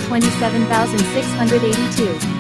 27,682.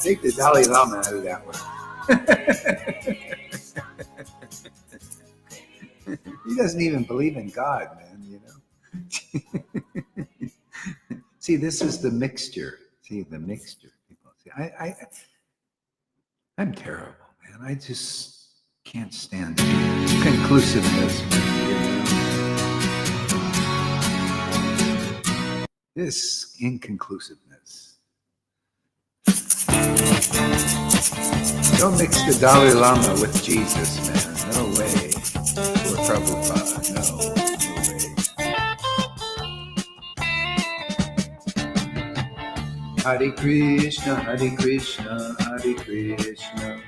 Take the Dalai Lama out of that one. He doesn't even believe in God, man, you know. See, this is the mixture. See, the mixture. People see, I'm terrible, man. I just can't stand conclusiveness. This inconclusiveness. Don't mix the Dalai Lama with Jesus, man. No way. Or Prabhupada. No way. Hare Krishna, Hare Krishna, Hare Krishna.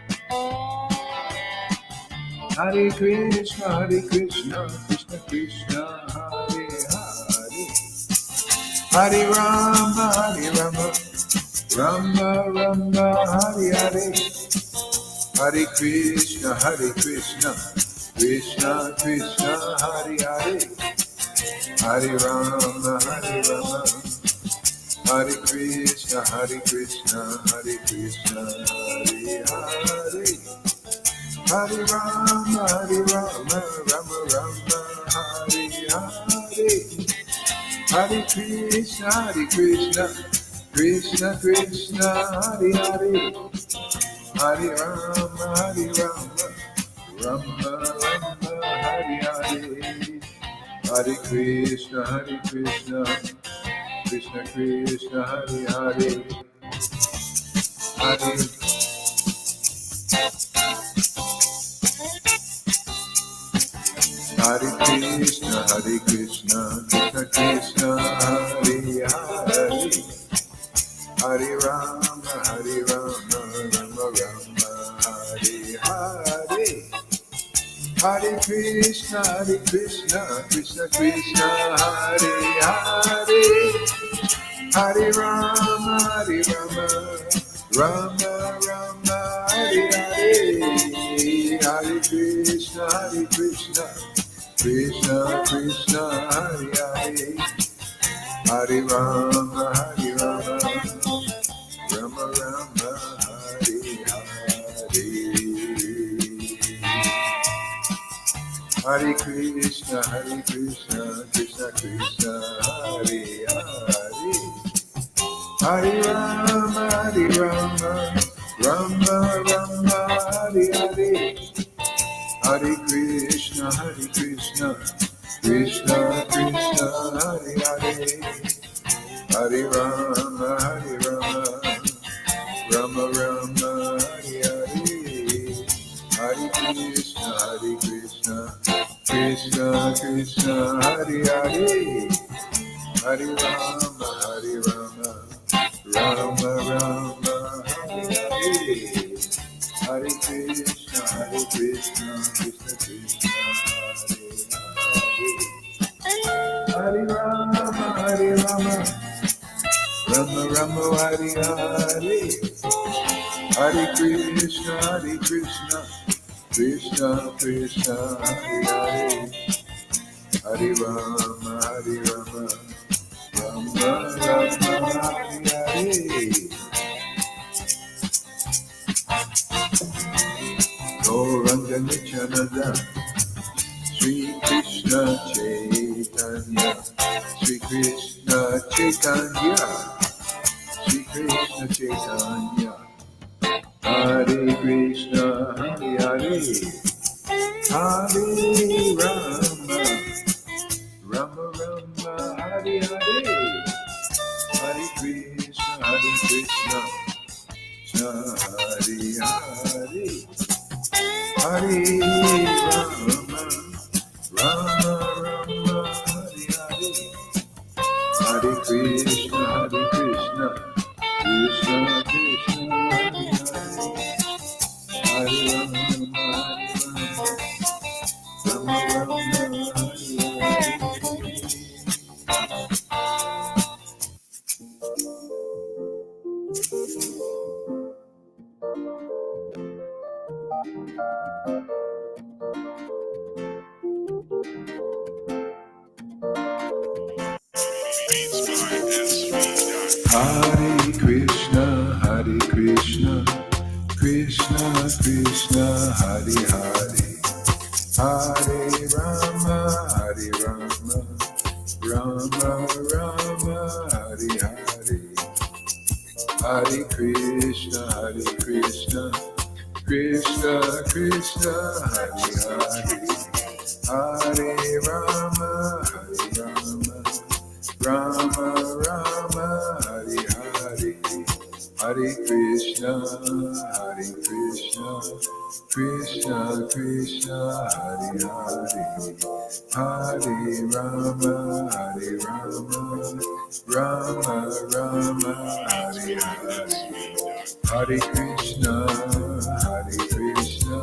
Hare Krishna, Hare Krishna, Krishna Krishna, Hare Hare. Hare Rama, Rama Rama, Hare Hare. Hare Krishna, Krishna Krishna, Hare Hare. Hare Rama, Hare Krishna, Krishna Krishna, Hare Hare. Hare Rama, Rama Rama, Hare Hare. Hare Krishna, Krishna Krishna, Hare Hare. Hare Rama, Rama Rama, Hare Hare. Hare Krishna, Krishna Krishna, Hare Hare. Hare Hare Krishna, Krishna Krishna, Hare Hare. Hare Rama, Rama Rama, Hare Hare. Hare Krishna, Krishna Krishna, Hare Hare. Hare Rama, Rama Rama, Hare Hare. Hare Krishna, Krishna Krishna, Hare Hare. Hare Rama, Rama Rama, Hare Hare. Hare Krishna, Krishna Krishna, Hare Hare. Hare Rama, Rama Rama, Hare Hare. Hare Krishna, Krishna Krishna, Hare Hare. Hare Rama, Rama Rama, Hare Hare. Hare Krishna, Krishna Krishna, Hare Hare. Hare Rama, Rama Rama, Hare Hare. Hare Krishna, Krishna Krishna, Hare Hare. Hare Rama, Rama Rama, Hare Hare. Hare Krishna, Krishna Krishna, Hare Hare. Hare Rama, Rama Rama, Hare Hare. Gauranga Nityananda, Sri Krishna Chaitanya, Sri Krishna Chaitanya, Sri Krishna Chaitanya. Hare Krishna, Hare Hare. Hare Rama, Rama Rama, Hare Hare. Hare Krishna, Krishna Hare Hare. Hare Rama, Rama Rama, Hare Hare. Hare Krishna, Krishna Krishna, Hare Hare. Hare Rama, Rama Rama, Hare Hare. Hare Krishna, Krishna Krishna, Hare Hare. Hare Rama, Rama Rama, Hare Hare. Hare Krishna, Krishna Krishna, Hare Hare. Hare Rama, Rama Rama, Hare Hare. Hare Krishna, Hare Krishna, Krishna Krishna, Hare Hare, Hare Rama, Hare Rama, Rama Rama, Hare Hare. Hare Krishna, Hare Krishna,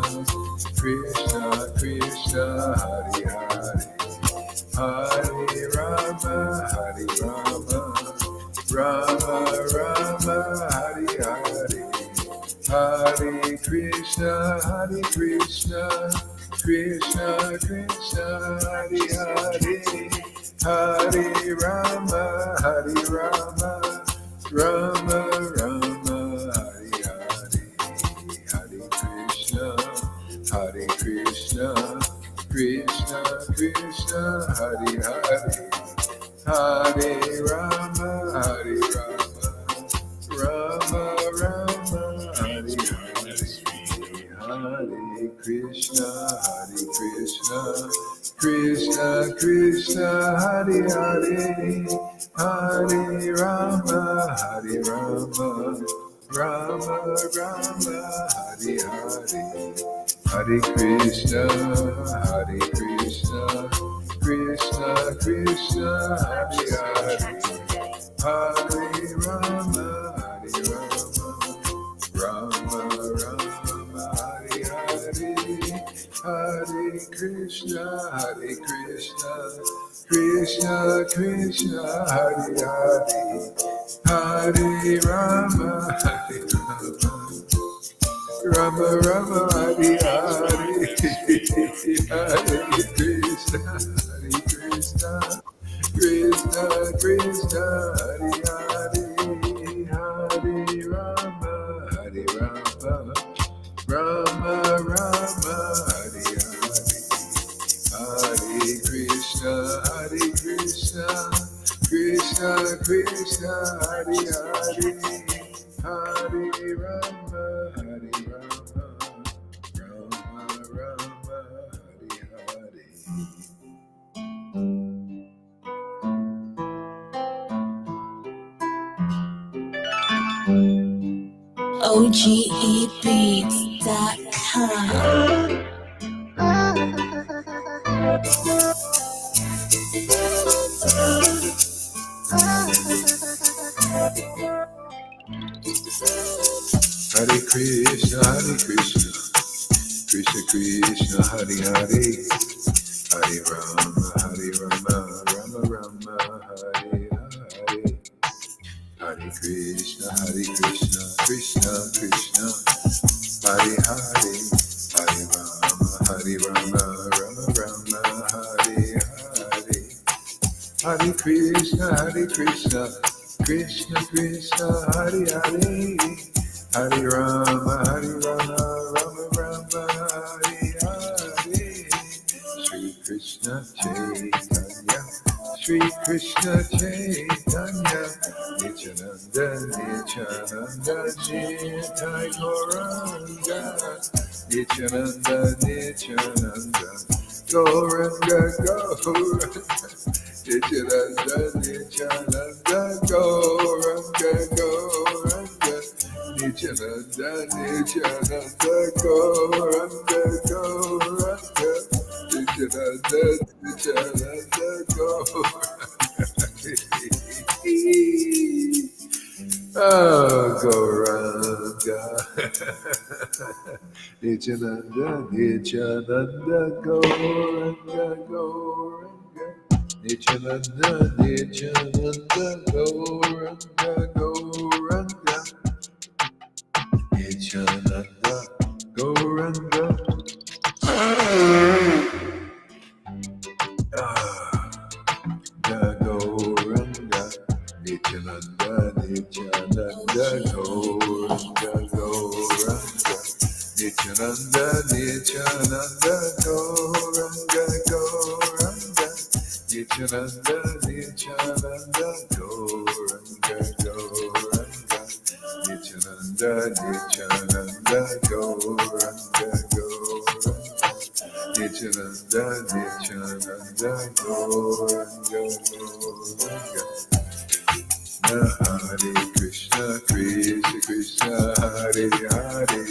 Krishna Krishna, Hare Hare, Hare Rama, Hare Rama, Rama Rama, Hare Hare, Hare Krishna, Krishna Krishna, Hare Hare, Hare Rama, Rama Rama, Hare Hare, Hare Krishna, Krishna Krishna, Hare Hare, Hare Rama, Rama Rama, Hare Hare, Hare Krishna, Krishna Krishna, Hare Hare, Hare Rama, Rama Rama, Hare Hare, Hare Krishna, Krishna Krishna, Hare Hare, Hare Rama, Rama Rama, Hare Hare, Hare Krishna, Krishna Krishna, Hare Hare, Hare Rama, Rama Rama, Hare Hare, Hare Krishna, Krishna Krishna, Hare Hare, Hare Rama, Rama Rama, Hare Hare, Hare Krishna, Krishna Krishna, Hare Hare, Hare Rama, Rama Rama, Hare Hare. OGEbeats.com. Hare Krishna, Krishna Krishna, Hare Hare, Hare Rama, Rama Rama, Hare Hare, Hare Krishna, Krishna Krishna, Hare Hare, Hare Rama, Rama Rama, Hare Hare, Hare Krishna, Krishna Krishna, Hare Hare, Hare Rama, Rama Rama, Hare Hare, Shri Krishna Chaitanya, Shri Krishna Chaitanya, Nityananda, Nitai Gauranga, Nityananda, Gauranga, Gauranga, Nityananda, Gauranga, Gauranga, Nityananda, Gauranga, Gauranga, Nityananda, Gauranga. Oh, Gauranga. Nityananda, Gauranga, Gauranga. Nityananda, Gauranga, Gauranga. Nityananda, Gauranga. Gauranga. Nityananda, Gauranga, Gauranga. Nityananda, Gauranga, Gauranga. Nityananda, Gauranga, Gauranga. Nityananda, Gauranga, Gauranga. Nityananda, Gauranga, Gauranga. Krishna, Krishna Krishna, Hare Hare,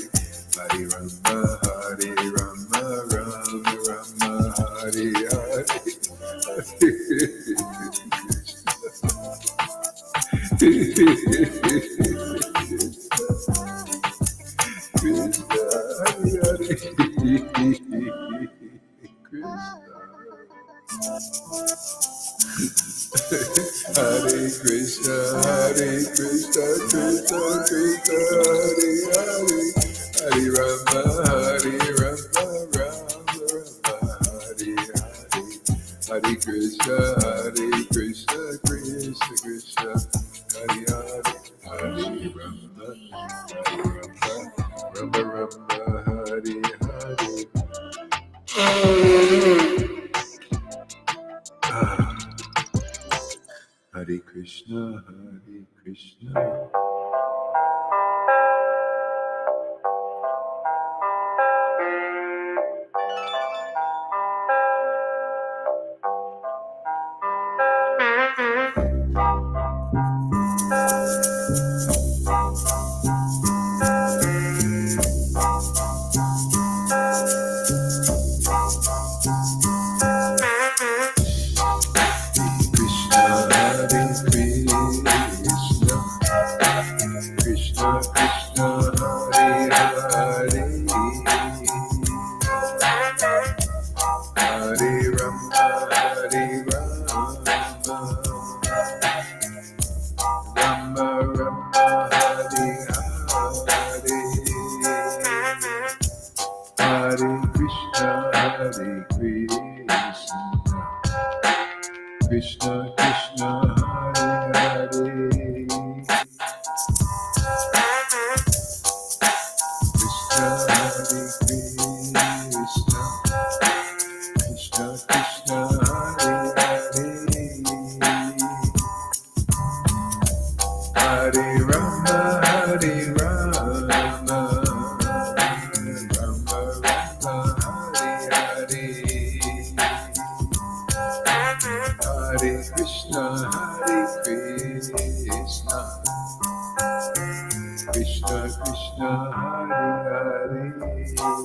Hare Rama, Hare Rama, Rama Rama, Hare Hare. Hare Krishna, Hare Krishna, Krishna Krishna, Hare Hare, Hare Rama, Hare Rama, Rama Rama, Hare Hare, Hare Krishna, Krishna Krishna, Hare Hare, Hare Rama, Rama Rama, Hare Hare. Hare Krishna, Hare Krishna. Krishna Krishna, Hare Hare, Krishna Hare Krishna, Krishna Krishna, Hare Hare, Hare Rama, Hare Rama, Rama Rama, Hare Hare, Hare Krishna, Hare Krishna, Krishna Krishna, Hare Hare, Hare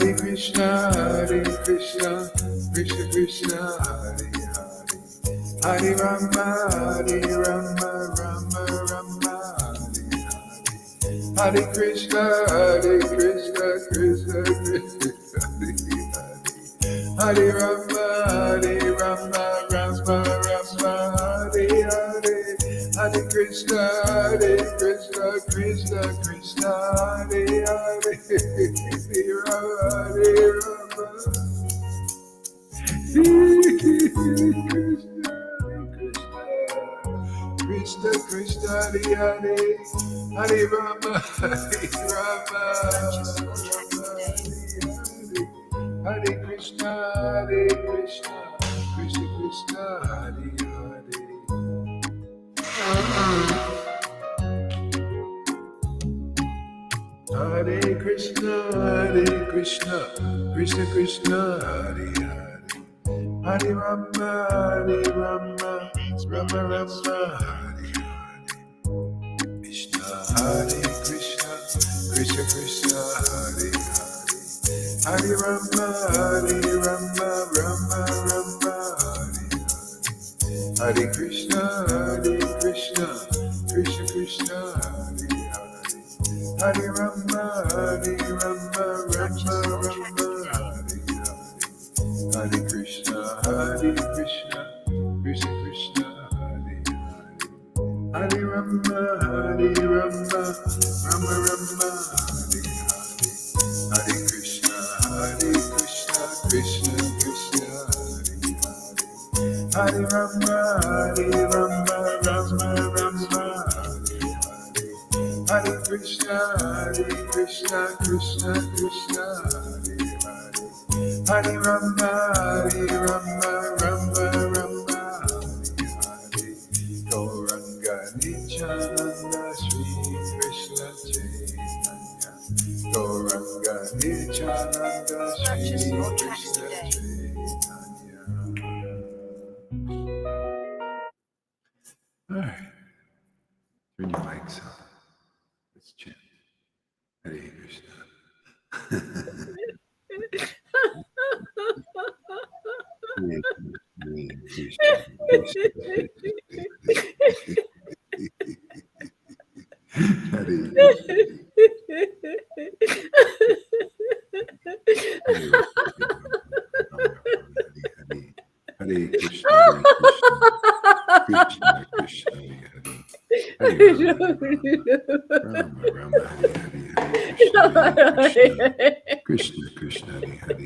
Hare Krishna, Krishna Krishna, Hare Hare, Hare Rama, Hare Rama, Rama Rama, Hare Hare, Hare Krishna, Krishna Krishna, Hare Hare, Hare Rama, Rama Rama, Hare Hare, Hare Krishna, Krishna Krishna, Hare Hare, Hare Rama, Rama Rama, Hare Hare, Hare Krishna, Krishna Krishna, Hare Hare, Hare Rama, Krishna Krishna, Hare Hare, Hare Rama, Hare Krishna, Krishna Krishna, Hare Hare. Hare Krishna, Krishna Krishna, Hare Hare, Hare Rama, Rama Rama, Hare Hare, Krishna, Hare Krishna, Krishna, Hare Hare, Hare Rama, Rama Rama, Hare Hare, Hare Krishna, Krishna Krishna, Hare Hare, Hare Rama, Rama Rama, Hare Hare, Hare Krishna, Krishna Krishna, Hare Hare, Hare Rama, Hare Rama, Rama Rama, Hare Hare. Hare Krishna, Krishna Krishna, Hare Hare. Hare Rama, Rama Rama, Hare Hare. Hare Krishna, Krishna Krishna, Hare Hare. Hare Rama, Rama Rama, Hare Hare. Gauranga Nityananda, Shri Krishna Chaitanya. Gauranga Nityananda, Shri Krishna Chaitanya. All right. Turn your mics on. Let's chant. Hare Krishna. Hare Krishna. Hare Hare Krishna, Krishna Krishna, Hare Hare, Rama Rama, Hare Krishna Krishna,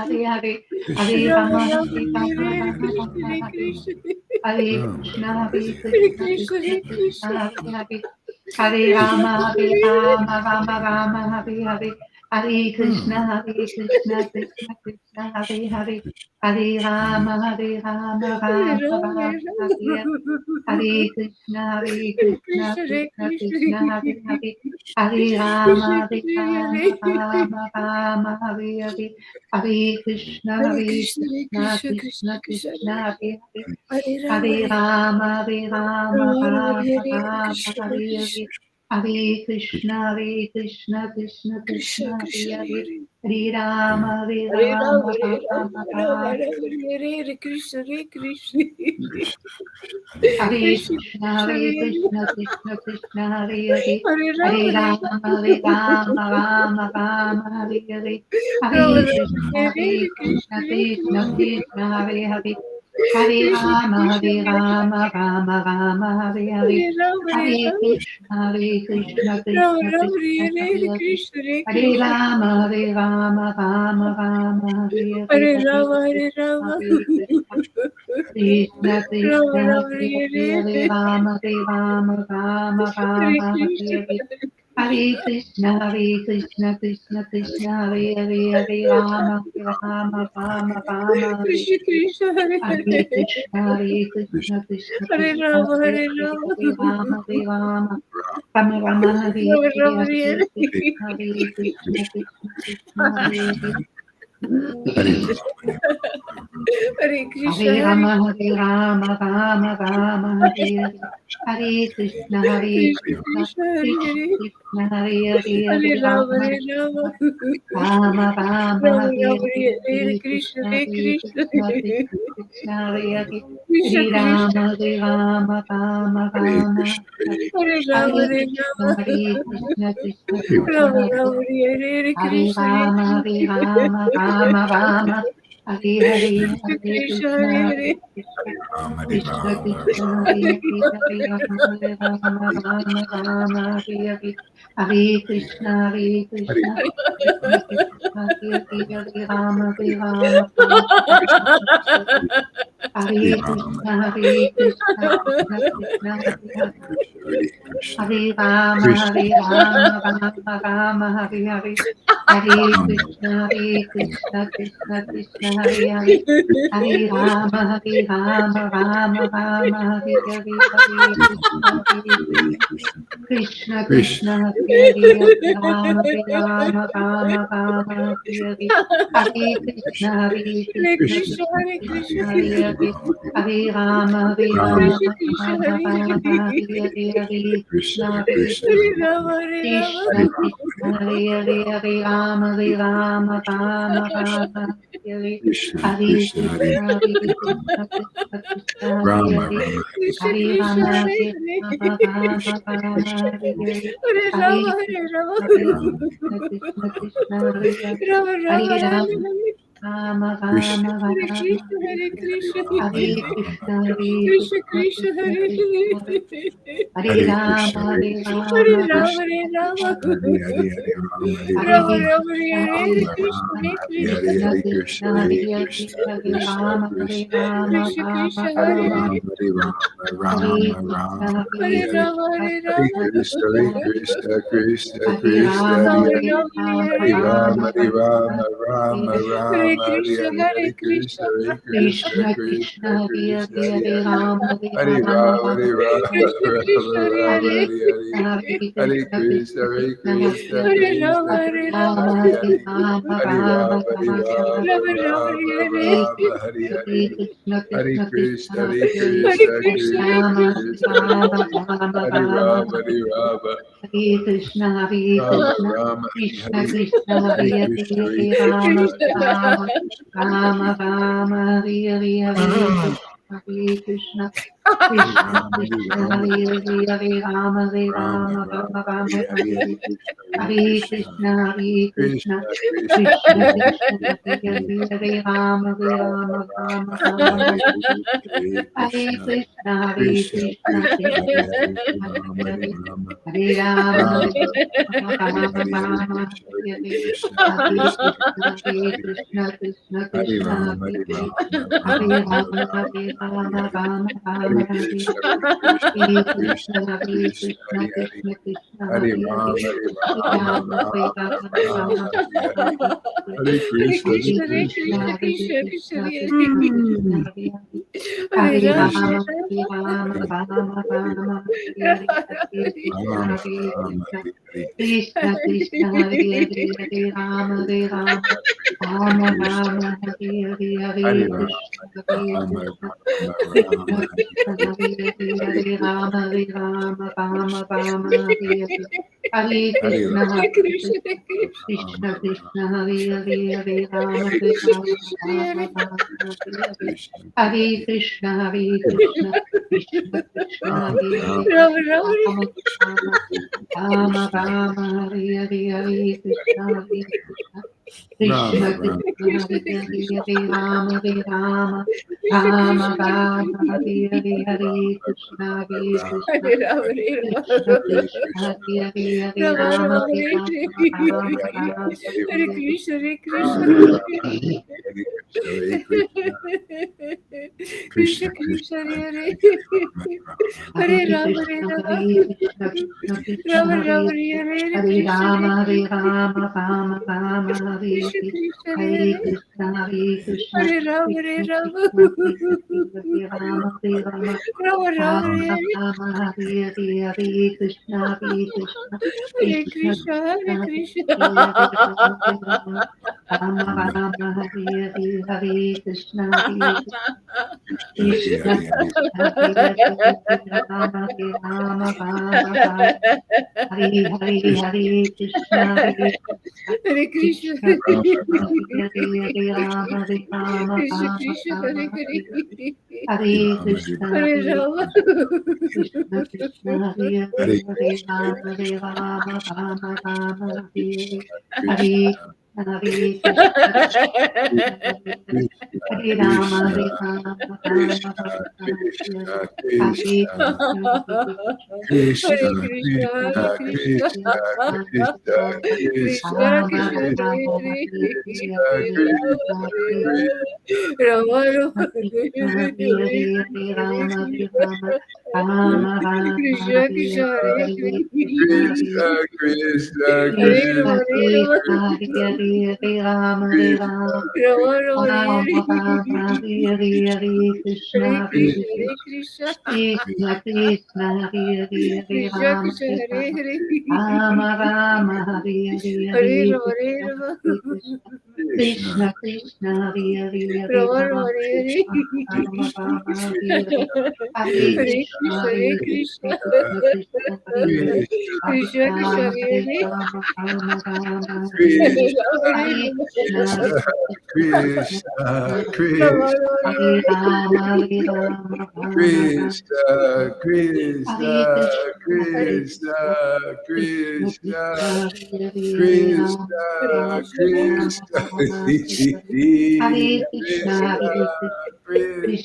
Hare Hare, Hare Rama, Rama Rama, Hare Rama, Hare Hare, Hare Rama, Hare Rama, Hare Krishna, Hare Krishna, Hare Krishna, Krishna Hare Hare, Hare Rama, Hare Rama, Rama Rama, Hare Hare, Hare Krishna, Krishna Krishna, Hare Hare, Hare Rama, Rama Rama, Hare Hare. Hare Krishna, Krishna Krishna, Hare Hare, Hare Rama, Rama Rama, Hare Hare, Hare Krishna, Krishna Krishna, Hare Hare, Hare Rama, Rama Rama, Hare Hare, Hare Krishna, Krishna Krishna, Hare Hare, Hare Rama, Rama Rama, Hare Krishna, Krishna. Hare Krishna, Krishna Krishna, Hare Hare, Hare Rama, Rama Rama, Hare Hare, Hare Krishna, Krishna Krishna, Hare Hare, Hare Rama, Rama Rama, Hare Hare, Hare Krishna, Krishna Krishna, Hare Hare, Hare Rama, Rama Rama, Hare Hare, Hare Krishna, Krishna Krishna, Hare Rama, Rama Rama, Hare Hare, Hare Krishna, Krishna Krishna, Hare Hare, Hare Rama, Rama Rama, Hare Hare Krishna, Krishna Krishna, Hare Rama, Rama Rama, Rama Hare Hare, Hare Krishna, Krishna Hare Hare. Hare Krishna, Hare Rama, Rama Rama, Hare Hare, Hare Krishna, Krishna Krishna, Hare Hare, Hare Rama, Rama Rama, Hare Hare, Krishna Krishna, Krishna Hare Hare, Hare Rama, Rama Rama, Hare Krishna, Krishna Krishna, Hare Rama, Rama Rama, Hare Hare, Hare Krishna, Krishna Krishna, Hare Hare, Hare Rama, Rama Hare Hare, Hare Krishna, Krishna Krishna, Hare Hare, Rama, Rama Hare Krishna, Krishna Krishna, Hare Hare, Hare Rama, Rama Hare Hare, Hare Krishna, Krishna Krishna, Hare Hare, Hare Rama, Rama Hare Hare, Hare Krishna, Krishna Krishna, Hare Hare, Rama Rama, Hare Hare, Hare Krishna, Krishna Krishna, Hare Hare, Hare Rama, Rama Hare Hare, Hare Krishna, Krishna Krishna, Hare Hare, Hare Rama, Rama Hare Hare, Hare Krishna, Krishna Krishna, Hare Hare, Hare Rama, Rama Hare Hare, Hare Krishna, Krishna Krishna, Hare Hare, Hare Rama, Rama Krishna Rama Hare Rama Krishna, Hare Krishna, Hare Krishna Hare Krishna Krishna Krishna, Krishna Hare Krishna Hare Hare Rama Krishna, Hare Hare Krishna, Hare Rama Rama, Rama Hare Rama Rama, Hare Hare Hare Ram, Hare Hare Rama Ram, Rama, Krishna Hare Hare Ram Krishna, Krishna Ram, Hare Hare Hare Krishna Hare Krishna, Krishna Krishna, Hare Hare Krishna, Hare Hare Krishna Rama Hare Krishna, Rama Krishna Rama Krishna, Hare Hare Rama Ram, Hare Ram, Hare Ram Krishna Ram, Hare Hare Hare Rama, Krishna Hare Hare Rama, Krishna Krishna, Krishna Hare Hare Krishna, Krishna Hare Krishna, Rama Rama Hare Hare Rama, Rama Hare Hare Ram, Rama Hare Ram, Rama Ram Hare Ram, Hare Hare Krishna, Hare Hare Hare Krishna, Krishna, Hare Krishna, Krishna Krishna Krishna Hare Krishna, Hare Hare Hare Hare Rama Hare Hare Rama Ram, Hare Rama Ram, Krishna Krishna, Ram Hare Hare Ram, Hare Hare Krishna Hare Hare Hare Krishna Krishna, Hare Krishna Krishna Krishna, Hare Hare Krishna Rama, Hare Hare Krishna, Rama, Rama Hare Hare Hare Rama Hare Rama Ram, Hare Rama Ram, Rama Rama Ram Rama, Hare Hare Ram, Hare Hare Hare Krishna Hare Krishna Krishna, Krishna Hare Hare Hare Krishna, Krishna, Krishna Hare Rama Krishna, Krishna, Hare Rama Hare Rama Hare Rama Ram, Rama Hare Ram, Hare Krishna Hare Rama Krishna Rama, Hare Krishna Hare Krishna Hare Hare Krishna, Hare Hare Rama Krishna, Krishna, Rama Krishna Krishna, Rama Rama Hare Hare Hare Krishna Hare Krishna Ram, Hare Krishna Ram, Hare Hare Hare Rama Hare Rama Rama Rama, Rama Hare Rama Hare, Hare Hare Krishna, Hare Hare Krishna, Krishna Hare Krishna Krishna Krishna, Krishna Hare Krishna Hare, Hare Hare Hare Rama Hare Rama Rama Rama, Rama Hare Rama Hare, Hare Hare Krishna, Krishna Hare Krishna Krishna Krishna, Hare Krishna Hare, Krishna Ram Hare Hare Hare Rama, Hare Rama Rama Hare Rama Hare Rama Hare, Hare Rama Krishna, Hare Hare Hare Krishna, Hare Krishna Krishna Krishna, Hare Hare Hare, Krishna Krishna Hare Krishna Ram, Hare Hare Hare Ram, Hare Ram Rama Ram, Hare Hare Rama Hare, Rama Rama Hare Hare Krishna, Hare Krishna, Hare Krishna Krishna Hare Krishna, Krishna Hare Hare, Krishna Krishna Hare Hare Hare Ram, Hare Hare Ram, Rama Hare Ram Rama Ram, Rama Hare Hare, Hare Hare Krishna, Hare Krishna, Hare Hare Krishna. Krishna Krishna, Hare Krishna Krishna, Krishna Hare Krishna Krishna Mm. Hare Hare Hare Hare Rama, Rama Krishna, Hare Rama Hare Rama Rama Hare Hare Hare Krishna Ram, Hare Ram, Krishna Hare Hare, Krishna Krishna Hare Hare Hare Rama Hare Rama Rama Krishna, Rama Hare Hare Hare Hare Ram, Krishna Hare Ram, Krishna Ram, Ram, Krishna Hare Krishna Hare, Hare Hare Hare Hare Krishna, Rama Hare Rama Rama Krishna, Rama Hare Hare Hare Hare Krishna Ram, Hare Hare Krishna, Krishna Ram, Krishna Ram, Krishna Hare Hare Hare Rama Hare Hare Krishna, Rama Krishna, Rama Hare Rama Krishna, Hare Hare Krishna, Hare Krishna Hare Hare Krishna Ram, Krishna Krishna Ram, Hare Ram, Hare Rama, Hare Rama, Rama Rama Rama Krishna, Rama Hare Hare Hare Krishna Hare Krishna Ram, Krishna Ram, Krishna Krishna, Hare Hare Krishna, Hare Rama Hare Rama Krishna, Rama Krishna, Rama Hare Hare Hare Ram, Hare Krishna Hare Ram, Krishna Hare Rama, Hare Hare Hare, Krishna Hare Krishna Krishna, Hare Hare Hare Rama, Krishna, Rama Rama, Hare Hare Rama Hare Rama Hare, Rama Hare Hare Hare Krishna, Hare Krishna, Ram, Hare Ram, Hare Krishna, Hare Krishna, Krishna, Krishna, Krishna, Krishna, Hare Hare Hare Hare, Ram, Hare Hare Rama, Hare Krishna, Rama, Hare Krishna, Krishna Krishna, Krishna, Rama, Hare Rama, Hare Hare Hare Krishna, Hare Rama, Hare Rama, Rama Rama, Hare Krishna, Hare Krishna, Hare Hare Krishna, Hare Krishna, Hare Rama, Hare Krishna Rama, Krishna, Hare Hare Rama, Hare Rama, Rama, Rama, Rama Hare Hare Rama, Hare Hare Hare Krishna, Hare Krishna, Hare Krishna Krishna, Hare Krishna, Krishna. Hare Rama, Hare Rama, Rama Rama, Hare Hare Hare Krishna, Hare Krishna. Krishna Krishna Hare Hare Rama Hare Rama Rama Rama Hare Hare Hare Krishna Hare Krishna Hare Krishna, Krishna Krishna Hare Hare Rama Hare Rama Krishna Rama Krishna, Hare Rama Hare, Hare Hare Krishna Hare Hare Rama. Krishna Krishna Hare Hare Hare Rama Hare Rama Rama Rama Hare Hare Hare Krishna Krishna Hare Hare Rama Hare Rama Rama Rama Hare Hare Krishna Hare Krishna Krishna, Hare Krishna Krishna, Krishna, Hare Krishna Krishna, Krishna, Hare Rama Krishna, Rama Krishna, Krishna Rama Krishna, Krishna, Hare Rama Hare, Hare Krishna, Hare Krishna, Krishna Hare Hare Krishna, Rama, Rama, Krishna Hare Hare Hare, Hare Rama Hare Rama Krishna Rama Rama Krishna, Hare Krishna, Hare Hare Krishna Krishna, Hare Krishna, Hare Krishna Rama, Krishna, Hare Rama, Krishna Hare Hare Rama Hare Krishna, Rama Rama, Rama, Rama Hare Rama Hare Hare Hare Krishna Krishna, Hare Krishna, Hare Krishna, Krishna Krishna Hare Hare Krishna Rama Krishna, Hare Hare Rama Hare, Rama Rama Hare Hare Hare Hare Rama, Hare Krishna Rama, Hare Krishna Krishna, Krishna Krishna Hare Hare Hare Rama, Rama, Rama Hare Hare Hare, Rama Rama Hare Hare Hare Hare Krishna, Krishna Krishna, Hare Hare Krishna, Krishna Krishna Krishna Hare Hare Hare Krishna Krishna, Rama Hare Hare Hare, Rama Rama Rama Hare Hare Krishna, Rama, Hare Hare Krishna Krishna, Hare Krishna, Krishna Rama, Krishna, Hare Hare Rama Hare Rama Rama Rama Krishna, Hare Krishna, Krishna Krishna, Krishna, Krishna, Krishna, Krishna Krishna Hare Hare Hare Krishna, Hare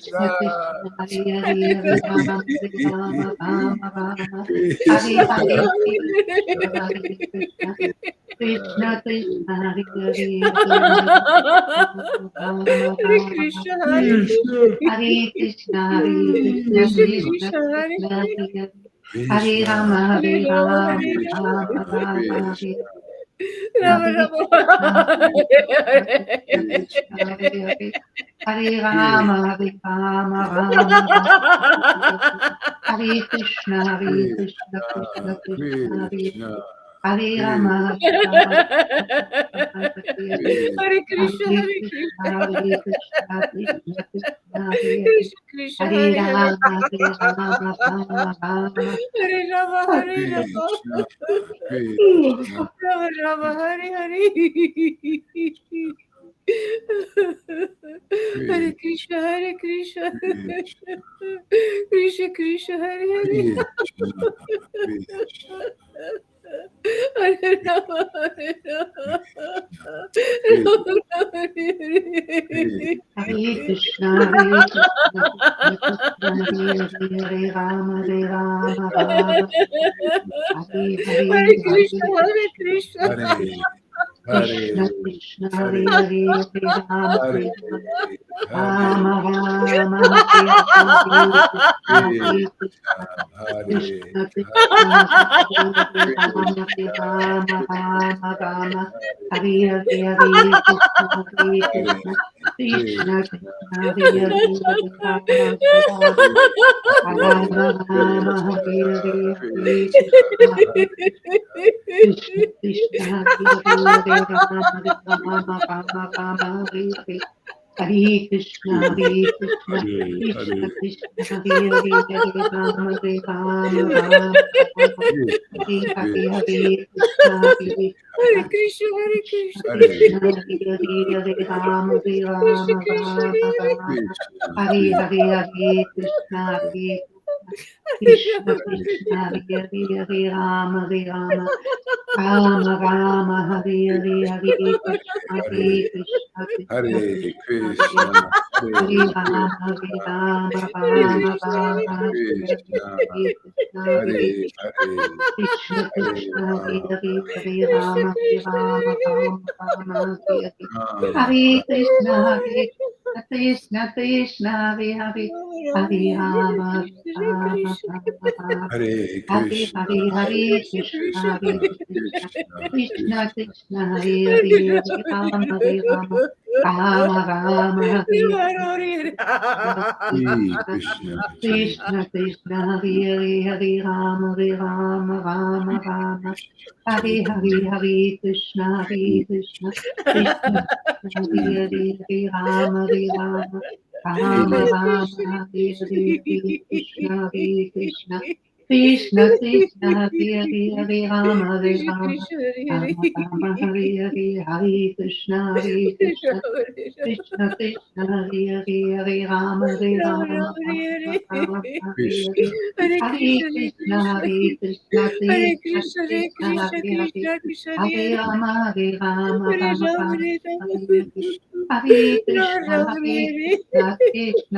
Krishna Hare Krishna Krishna, Krishna Hare Krishna Hare, Hare Hare Rama Hare Hare Rama, Rama Hare Rama, Rama Rama Hare Rama Hare Rama, Krishna Krishna Hare Krishna Hare. Krishna Hare Hare Hare Rama Hare Rama Rama Rama Hare Krishna Krishna Krishna Krishna Hare Hare Rama Hare Rama Rama Hare Hare Hare Krishna, Hare Hare Krishna, Krishna, Hare Krishna, Krishna Krishna, Hare Hare, Krishna Krishna, Hare Hare Hare, Rama, Hare Rama, Rama Rama, Hare Rama, Hare Rama, Rama Rama, Hare Hare. Hare Krishna, Hare Krishna, Krishna Krishna, Hare Hare, Hare Rama, Hare Rama, Rama Rama, Hare Hare. Hare Krishna, Hare Krishna, Krishna Krishna, Hare Hare, Hare Rama, Rama, Hare Hare, Hare Hare Krishna, Hare Krishna, Krishna, Krishna, Hare Hare, Hare Rama, Rama, Rama, Hare Hare, Krishna, Hare Krishna, Krishna Krishna Hare Hare Rama Rama Rama Rama Hare Hare Hare Krishna Hare Krishna Krishna Krishna Hare Hare Hare Rama Rama Rama Rama Hare Hare Hare Krishna Krishna Krishna Hare Hare Rama Rama Rama Rama Hare Hare Hare Krishna Krishna Krishna Hare Hare Hare Rama Rama Rama Hare Hare Hare Krishna Hare Krishna Krishna, Hare Krishna Krishna, Krishna Hare Hare Rama Krishna Rama Krishna, Rama Hare Rama Hare Hare Hare Krishna Krishna Hare, Krishna Krishna Hare Hare Rama Rama Rama Rama Hare Hare Hare Krishna Krishna Krishna Krishna Hare Hare Rama Hare Rama Hare Rama Krishna, Rama Hare Hare Hare Krishna Hare Krishna Krishna Hare Hare Hare Krishna Rama Hare Krishna, Rama Hare Rama Rama Hare Hare Hare Krishna Krishna Krishna Hare Hare Hare Rama Hare Rama Krishna, Rama Rama Hare Hare Krishna, Hare Hare Krishna Krishna Krishna, Hare Krishna, Krishna Krishna, Krishna Krishna, Krishna Hare Hare Hare Rama Rama Rama Hare Hare Krishna Krishna, Krishna Krishna Hare Hare Hare Rama Rama Rama Hare Hare Hare Krishna Krishna Krishna Krishna Hare Hare Hare Rama Rama Rama Hare Hare Hare Krishna Krishna Krishna Krishna Hare Hare Hare Rama Rama Rama Hare Hare Hare Krishna Krishna Krishna Krishna Hare Hare Hare Rama Rama Rama Hare Hare Hare Krishna Krishna Krishna Krishna Hare Hare Hare Rama Rama Rama Hare Hare Hare Krishna Krishna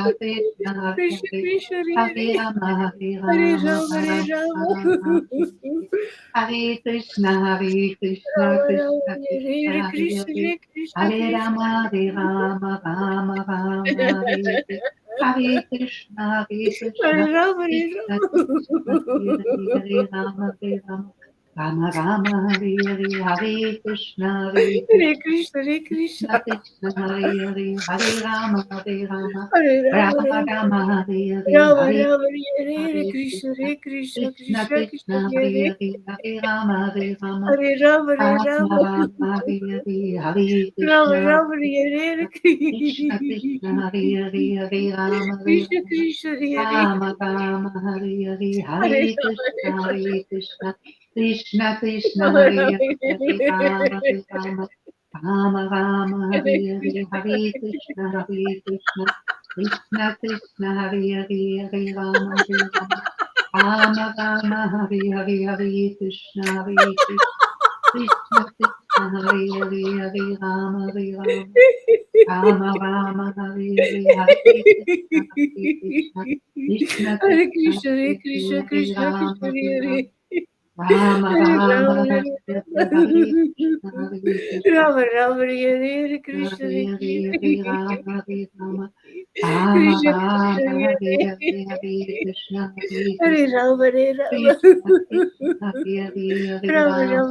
Krishna Krishna Hare Krishna Hare Krishna, Hare Rama Hare Rama Rama, Hare Rama Rama. Hare Krishna Krishna Rama Rama, Krishna Krishna Hare Hare Krishna, Hare Hare Krishna, Hare Krishna. Rama Rama Rama Hare Hare Hare Krishna Hare Krishna Rama, Hare Krishna Rama. Krishna Hare Hare Hare Rama Rama Rama Hare Hare Hare Krishna Hare Krishna, Hare Krishna Krishna. Krishna Hare Hare Hare Rama Hare Rama, Rama Rama. Rama Hare Hare Rama Hare Rama, Hare Hare Krishna, Krishna Hare Krishna, Krishna Krishna Krishna Krishna, Hare Hare Hare Hare Rama Hare Rama, Hare Rama Rama. Rama Hare Hare Hare Rama Krishna Rama, Hare Krishna Krishna Hare Hare Hare Rama Krishna Rama Krishna, Hare Rama Rama Hare Hare Hare Hare Krishna Krishna Krishna Krishna Rama, Hare Hare Hare Hare Rama Rama Rama Rama Hare Hare Hare Hare Krishna Krishna Krishna Krishna Hare Hare Hare Rama Rama Rama Rama Hari Hari Hari Krishna Hari Krishna Krishna Krishna Hari Hari Hari Rama Hari Rama Rama Rama Hari Hari Hari Krishna Krishna Krishna Hare Krishna Krishna, Hare Hari Krishna, Hari Krishna Rama Krishna, Hari Hare Rama Hare. Rama Hare Rama Rama, Hari Hare Hari Krishna Hari Krishna Rama, Rama, Hare Hare, Krishna, Hare Hare Hare Hare Krishna, Rama Hare Rama Rama Krishna,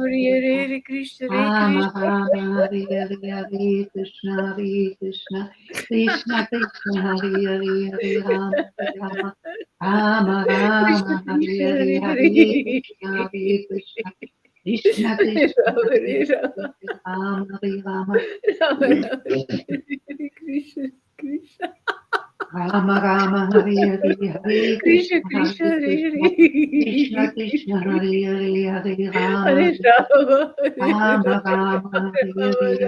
Rama Krishna, Hare Hare Hare Hare Krishna Hare Hare Krishna Rama, Hare Rama. Krishna Krishna Hare Hare Rama, Rama Rama, Hare Hare Rama Hare, Krishna, Hare Rama Krishna. Rama Hare Hare Hare Krishna Hare Krishna Krishna Krishna Hare Hare Hare Rama Hare Rama Rama Krishna, Rama Hare Krishna, Hare Hare Hare Hare. Krishna Hare Krishna Krishna Hare Krishna Rama, Hare Hare Rama. Hare Rama Hare Rama Rama, Rama, Hare Krishna, Krishna. Rama Rama Hare Hare Hare Krishna, Krishna Krishna, Hare Hare Krishna Krishna Hare. Krishna Hare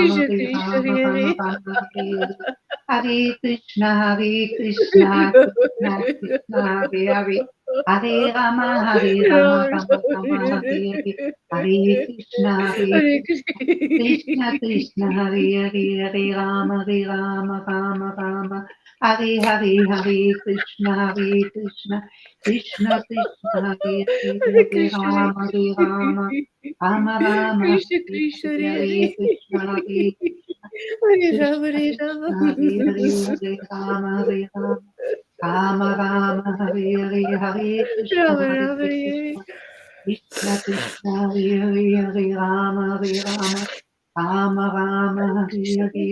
Hare Hare Rama Hare Hare Rama, Hare Rama Rama, Rama Hare Rama, Hare Rama, Hare Hare Krishna Hare Hare Krishna Krishna, Hare Krishna Krishna. Krishna Hare Hare Hare Rama Krishna, Hare Krishna, Rama Hare Rama Hare. Rama Hare Hare Hare Krishna Krishna Krishna Krishna Hare Hare Hare Rama Rama Rama Hare Hare Hare Hare Krishna Krishna Hare Hare Hare Rama Rama Hare Hare Hare Krishna Krishna Krishna Krishna Hare Hare Krishna, Rama Rama Rama Krishna, Hare Krishna, Hare Hare Hare Krishna Hare Krishna Hare Rama, Krishna Hare Rama. Krishna Hare Hare Hare Rama Rama Hare Hare Krishna Rama, Hare Rama, Hare. Krishna Krishna Krishna Hare Hare Rama Rama Hare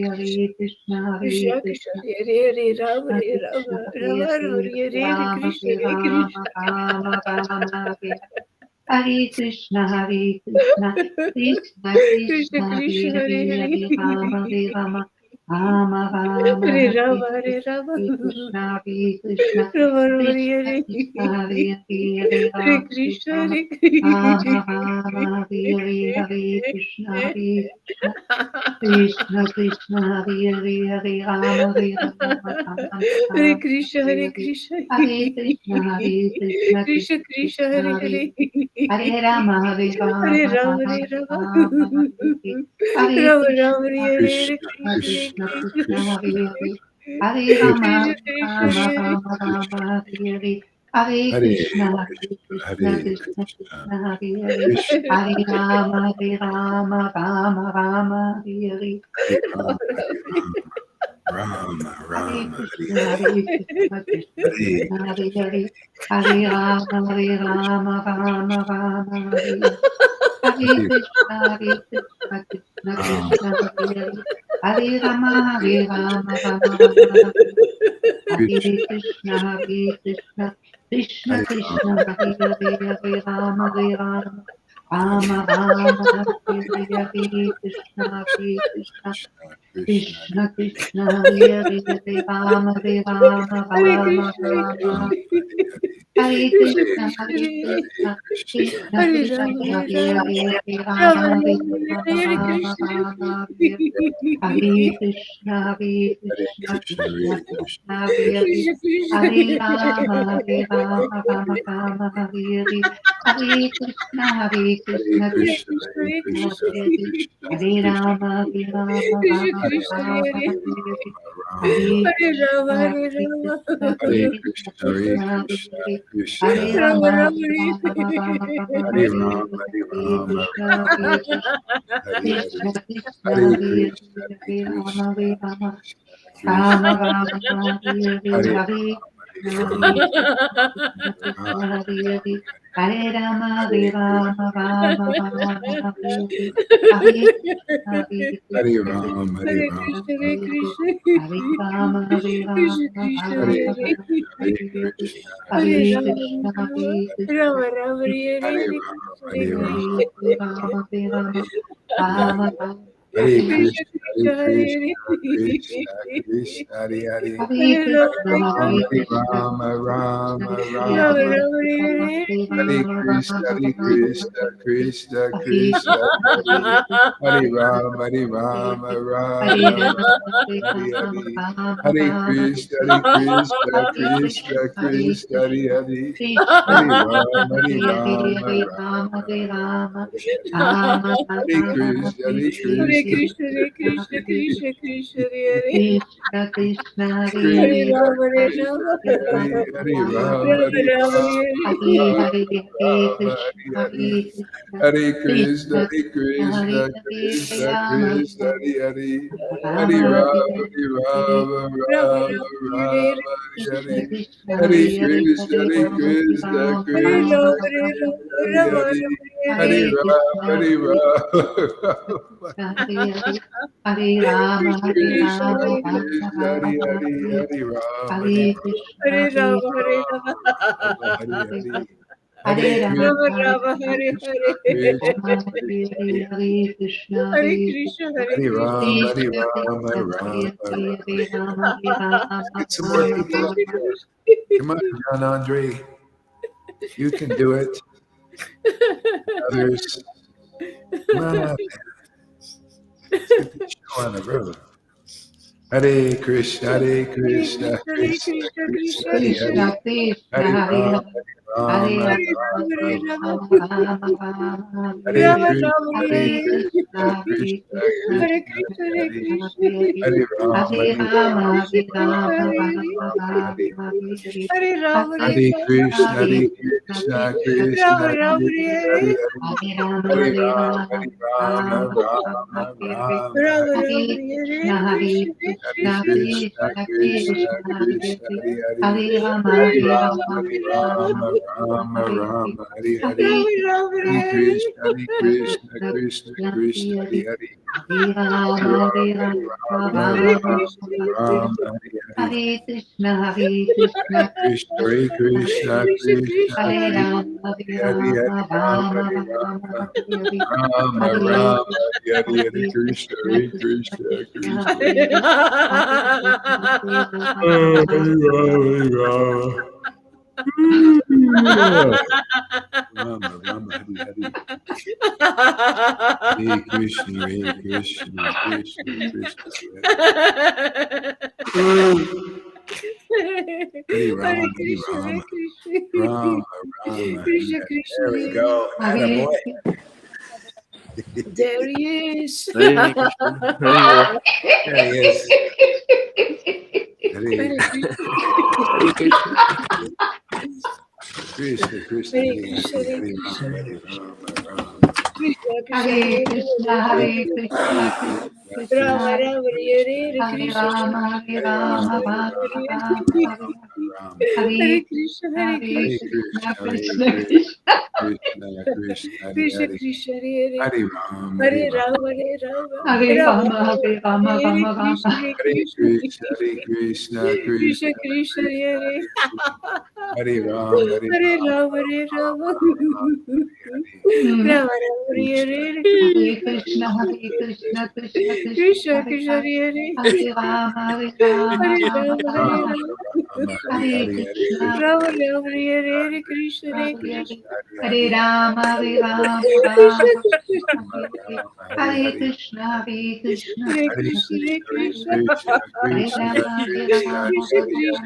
Hare Krishna Krishna, Krishna, Krishna Hare Hare, Rama, Krishna Hare Krishna Rama, Hare Rama, Rama, Hare Hare Rama Krishna, Hare Rama Krishna. Rama Hare Hare Hare Krishna Krishna Krishna, Krishna Krishna, Hare Hare Hare. Hare Hare Rama Hare Hare Rama, Hare Rama. Hare Krishna Rama, Rama, Krishna Hare. Krishna Hare Hare Hare Rama Krishna, Rama Hare Rama Hare Krishna Krishna Krishna Krishna Hare Hare Rama Krishna, Hare Hare Krishna. Hare Krishna Krishna Krishna, Krishna, Hare Hare. Hare Rama Hare Rama Rama, Hare Rama. Rama Hare Rama, Rama, Krishna Hare Hare. Krishna Krishna Krishna Hare Hare Krishna, Rama Krishna, Rama Hare. Rama Hare Krishna Krishna Hare Krishna Krishna, Krishna Hare Krishna, Hare Rama Hare Hare Ram, Hare Ram, Rama, Hare Rama, Hare Krishna, Hare Krishna, Krishna Hare, Krishna, Hare Hare, Hare Rama, Rama Rama, Hare Hare Hare Krishna, Hare Krishna, Krishna Ram, Krishna, Hare Hare, Hare Rama, Rama Rama, Krishna, Hare Krishna, Hare Krishna, Krishna Hare Krishna, Ram, Hare Hare, Hare Rama, Rama Rama, Hare Hare Krishna, Hare Krishna, Krishna, Krishna, Krishna Krishna Hare Hare Rama Hare Rama Krishna, Hare Ram, Rama Krishna. Hare Krishna, Krishna Krishna, Hare Hare Krishna Krishna, Krishna Hare Krishna Rama, Hare Hare Rama. Hare Rama, Rama Rama, Hare Rama Krishna. Rama Hare Krishna Hare Hare Krishna Krishna, Krishna Hare Krishna Krishna, Hare Hare Krishna, Krishna, Hare Hare Rama Rama Hare Hare Hare Krishna Hare Hare Krishna, Krishna Hare Krishna, Hare Krishna Krishna, Hare Hare Krishna, Hare Krishna, Rama Krishna, Hare Krishna, Ram, Rama Hare Hare Hare Rama, Hare Hare Rama, Krishna, Hare Hare Rama. Krishna, Hare Krishna Krishna, Hare Krishna, Hare Krishna, Hare, Hare Krishna, Rama, Rama, Rama, Rama Rama Rama, Hare Hare Ram, Hare Hare Ram, Krishna, Hare Krishna, Hare Hare, Krishna Krishna, Hare Hare Krishna, Hare Hare, Krishna, Rama Hare Rama, Krishna Rama Krishna, Rama, Hare Hare, Hare Hare Ram, Hare Krishna, Ram, Hare Krishna, Ram, Krishna Hare Hare, Hare Rama, Hare Hare Krishna, Rama, Rama Rama, Hare Hare, Hare Krishna, Hare Hare Krishna, Ram, Krishna Hare Hare Ram, Krishna, Krishna, Hare Hare Hare, Krishna. Hare Rama, Hare Krishna, Rama, Krishna, Rama Hare Hare Rama, Hare. Krishna, Hare Hare Hare, Krishna, Hare Hare Rama, Krishna, Hare Krishna, Rama, Rama, Hare Krishna Hare Hare. Ram, Krishna, Hare Hare Hare Ram, Krishna. Hare, Rama Hare Rama, Rama Rama Hare Hare Hare, Krishna, Krishna, Krishna, Krishna, Hare Hare. Hare Krishna, Ram, Hare Hare Krishna, Rama, Rama, Hare Rama. Hare, Hare Krishna, Hare Krishna, Krishna, Krishna, Hare Hare Ram, Hare Rama, Rama, Rama, Hare Hare. Hare Krishna, Krishna, Krishna, Hare Hare. Hare Ram, Hare Rama, Rama, Rama, Hare Hare. Hare Krishna, Hare Krishna, Krishna, Hare Krishna, Krishna Krishna, Hare Krishna, Hare Hare Krishna, Ram, Hare Krishna, Ram, Hare Hare Ram, Ram Hare Ram, Ram, Hare Hare Hare Hare, Hare Ram, Krishna, Hare Hare. Hare Krishna, Hare Krishna, Krishna Hare Krishna, Krishna, Hare Hare, Krishna Hare Rama, Krishna, Hare Hare. Hare Rama, Ram, Hare Hare Hare, Ram, Ram Ram, Ram, Ram, Hare Hare Krishna Hare. Krishna, Hare Hare Hare, Krishna, Hare Hare Rama, Hare Krishna, Rama, Hare Krishna Ram, Rama, Hare Krishna, Ram, Hare Ram Hare. Ram, Hare Hare Hare Ram, Krishna, Hare Hare Ram. Krishna, Hare Hare, Hare Rama, Krishna Hare Krishna, Krishna, Rama, Hare Rama, Krishna, Hare Rama, Hare, Hare Hare Ram, Hare Hare Ram, Krishna, Hare Ram, Hare Hare Rama, Hare Hare. Hare Hare Rama, Ram, Krishna, Hare Ram, Hare Krishna, Hare Krishna, Rama, Krishna, Hare Hare Hare Krishna, Hare Hare Krishna, Krishna, Hare Hare Krishna, Ram, Hare Krishna Ram, Krishna, Ram, Hare Hare, Ram. Hare Rama, Hare Rama, Get some more Hare Rama, people up Krishna, Rama, here. Krishna. Come on, John Andre. You can do it. Others, come on out. Let's get this show on the road. Hare Krishna, Hare Hare Krishna, Krishna, Hare Krishna Krishna, Krishna, Krishna Hare Krishna, Krishna Hare. Krishna, Hare Hare Ram, Hare, Hare Hare Ram, Hare Rama, Ram, Hare Hare Ram, Ram, Rama, Rama, Rama, Hare Hare Ram Hare, Ram, Krishna, Hare Hare Hare Krishna, Krishna, Hare Krishna Krishna, Hare Krishna, Krishna, Hare Hare Hare. Krishna, Krishna, Hare Hare, Hare Ram, Hare Hare Hare Rama, Ram, Krishna, Hare Krishna, Rama, Ram, Hare Rama, Ram, Rama, Hare Hare Hare, Hare Ram, Hare Hare Hare Krishna, Krishna, Hare Hare Krishna, Krishna, Krishna Ram Krishna Krishna, Ram, Krishna, Hare Hare Hare. Hare Rama, Hare Hare Ram, Rama, Hare Ram, Rama, Ram, Rama, Hare Hare, Ram, Ram Hare Ram, Hare Hare Krishna, Hare Krishna, Hare Krishna, Krishna, Krishna Krishna Krishna, Hare Krishna, Hare, Hare Hare. Hare Rama, Hare Hare Ram, Rama, Hare Rama, Ram, Ram, Rama, Hare Ram, Hare, Hare Hare. Hare Ram Krishna, Hare Hare Krishna, Hare Krishna, Krishna, Krishna Krishna, Krishna, Hare Hare Hare, Hare. Hare Hare Rama, Ram, Hare Hare Rama, Ram, Rama, Ram, Rama, Hare Ram, Hare, Hare Hare. Hare Krishna, Hare Hare Krishna, Krishna, Hare Krishna, Krishna, Krishna, Krishna Hare Hare Rama, Hare Hare, Hare Rama, Ram, Rama, Hare Rama, Ram, Hare Hare, Rama Hare Rama, Hare Krishna, Hare, Hare Hare Krishna, Krishna, Hare Krishna Krishna, Krishna, Krishna. Hare Hare, Hare Rama, Hare Hare Rama, Rama, Hare Rama. Rama Rama, Hare Hare. Hare Krishna, Hare Krishna, Krishna Krishna, Hare Hare Ram, Hare Krishna, Hare Rama, Krishna, Rama Rama, Hare Krishna Hare. Krishna, There we Hare go. Hare Attaboy. There he is. Hare Krishna. Hare There he is. Hare Hare Krishna, Krishna. Krishna, Krishna, Hare Hare Krishna, Hare, Hare Hare Krishna, Rama, Hare Rama, Rama. Krishna Krishna, Hare Hare Krishna, Hare Hare Hare Krishna, Krishna, Krishna Krishna, Krishna, Rama Hare Krishna, Rama, Krishna, Hare Hare Krishna, Krishna. Rama, Hare Hare Rama, Rama, Krishna Hare Rama, Rama, Krishna, Rama, Rama, Hare Rama. Hare Hare Krishna, Krishna, Hare Hare Hare Krishna, Krishna, Krishna, Hare Krishna Krishna, Krishna, Krishna, Krishna, Hare Krishna Hare. Krishna, Hare Hare Rama, Hare Hare Rama, Rama, Hare Rama, Hare Rama Rama, Rama, Hare Rama, Hare Rama, Krishna, Rama, Hare Hare Krishna, Krishna, Hare Krishna, Krishna Krishna, Krishna, Krishna, Hare Hare Hare. Hare Ram, Hare Hare Ram, Rama, Hare Rama, Hare Hare. Hmm. Rama Rama, Krishna, Hare Hare Krishna, Krishna, Hare Krishna, Krishna Krishna, Krishna Hare Krishna, Hare, Hare Hare Rama, Hare Rama, Hare Rama, Rama, Hare Rama, Rama, Rama, Rama, Hare Hare Hare, Hare Krishna, Krishna, Rama Hare Rama, Hare Hare Hare Krishna, Hare Hare Krishna, Krishna, Hare Hare Hare. Rama, Hare Rama, Rama, Rama, Krishna Hare Hare, Rama, Hare Hare Hare. Krishna, Hare Krishna, Hare Hare Krishna Krishna, Hare Krishna, Krishna, Krishna, Hare Hare Krishna, Hare Krishna Rama,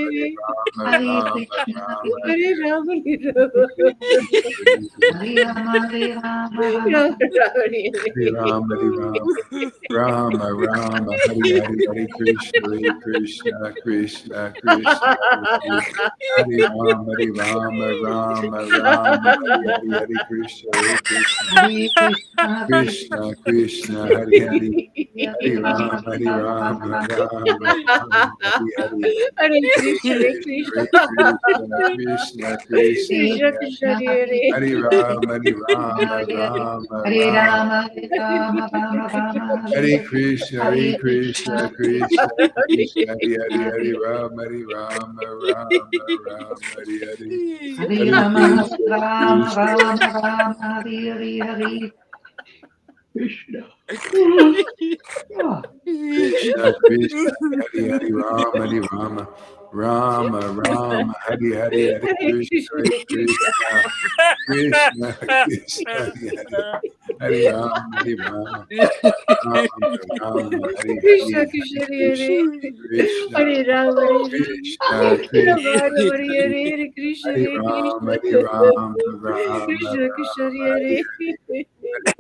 Hare Krishna, Rama, Krishna Hare Rama, Hare, Krishna, Rama, Hare Hare Hare, Rama, Hare Rama, Krishna, Rama, Hare Hare Hare Hare. Rama, Hare Hare Rama, Krishna, Hare Krishna, Hare Rama, Rama, Rama Rama, Hare Hare Hare. Rama, Hare Rama, Rama, Rama, Hare Hare, Hare Krishna, Hare Krishna, Krishna, Krishna, Hare Hare. Hare Rama, Hare Rama, Rama, Rama, Hare Hare, Hare Krishna, Hare Krishna, Hare Krishna, Hare Krishna, Krishna, Krishna, Hare Hare. Hare Hare Rama, Rama, Hare Rama, Rama, Rama, Rama, Rama, Hare Hare. Hare Krishna, Hare Hare Krishna, Krishna, Hare Krishna, Krishna, Krishna, Hare Krishna Hare Krishna, Hare. Krishna, Hare Hare Hare. Hare Krishna, Rama, Hare Krishna, Rama, Hare Hare, Rama, Hare Rama. Rama, Hare Rama, Rama, Rama, Hare Hare Hare, Krishna, Hare Hare Krishna, Krishna, Hare Krishna Krishna, Hare Krishna, Hare, Hare Hare Rama, Hare Rama, Rama, Rama, Hare Hare. Hare Hare Rama, Krishna, Hare Hare Rama, Krishna. Rama, Rama, Hare Hare, Hare Krishna. Ah, Krishna, Krishna, Hare Hare, Rama, Hare Rama, Rama, Rama, Hare Hare, Hare Krishna, Hare Krishna, Krishna, Krishna, Hare Rama, Hare Rama, Rama, Rama, Hare Krishna Hare, Krishna Hare Hare Hare, Krishna, Hare Rama Hare Krishna, Rama, Krishna, Rama Rama Hare Hare, Hare Krishna Hare Hare Rama, Krishna, Hare Rama, Rama, Krishna Krishna Rama, Hare Hare Hare, Hare,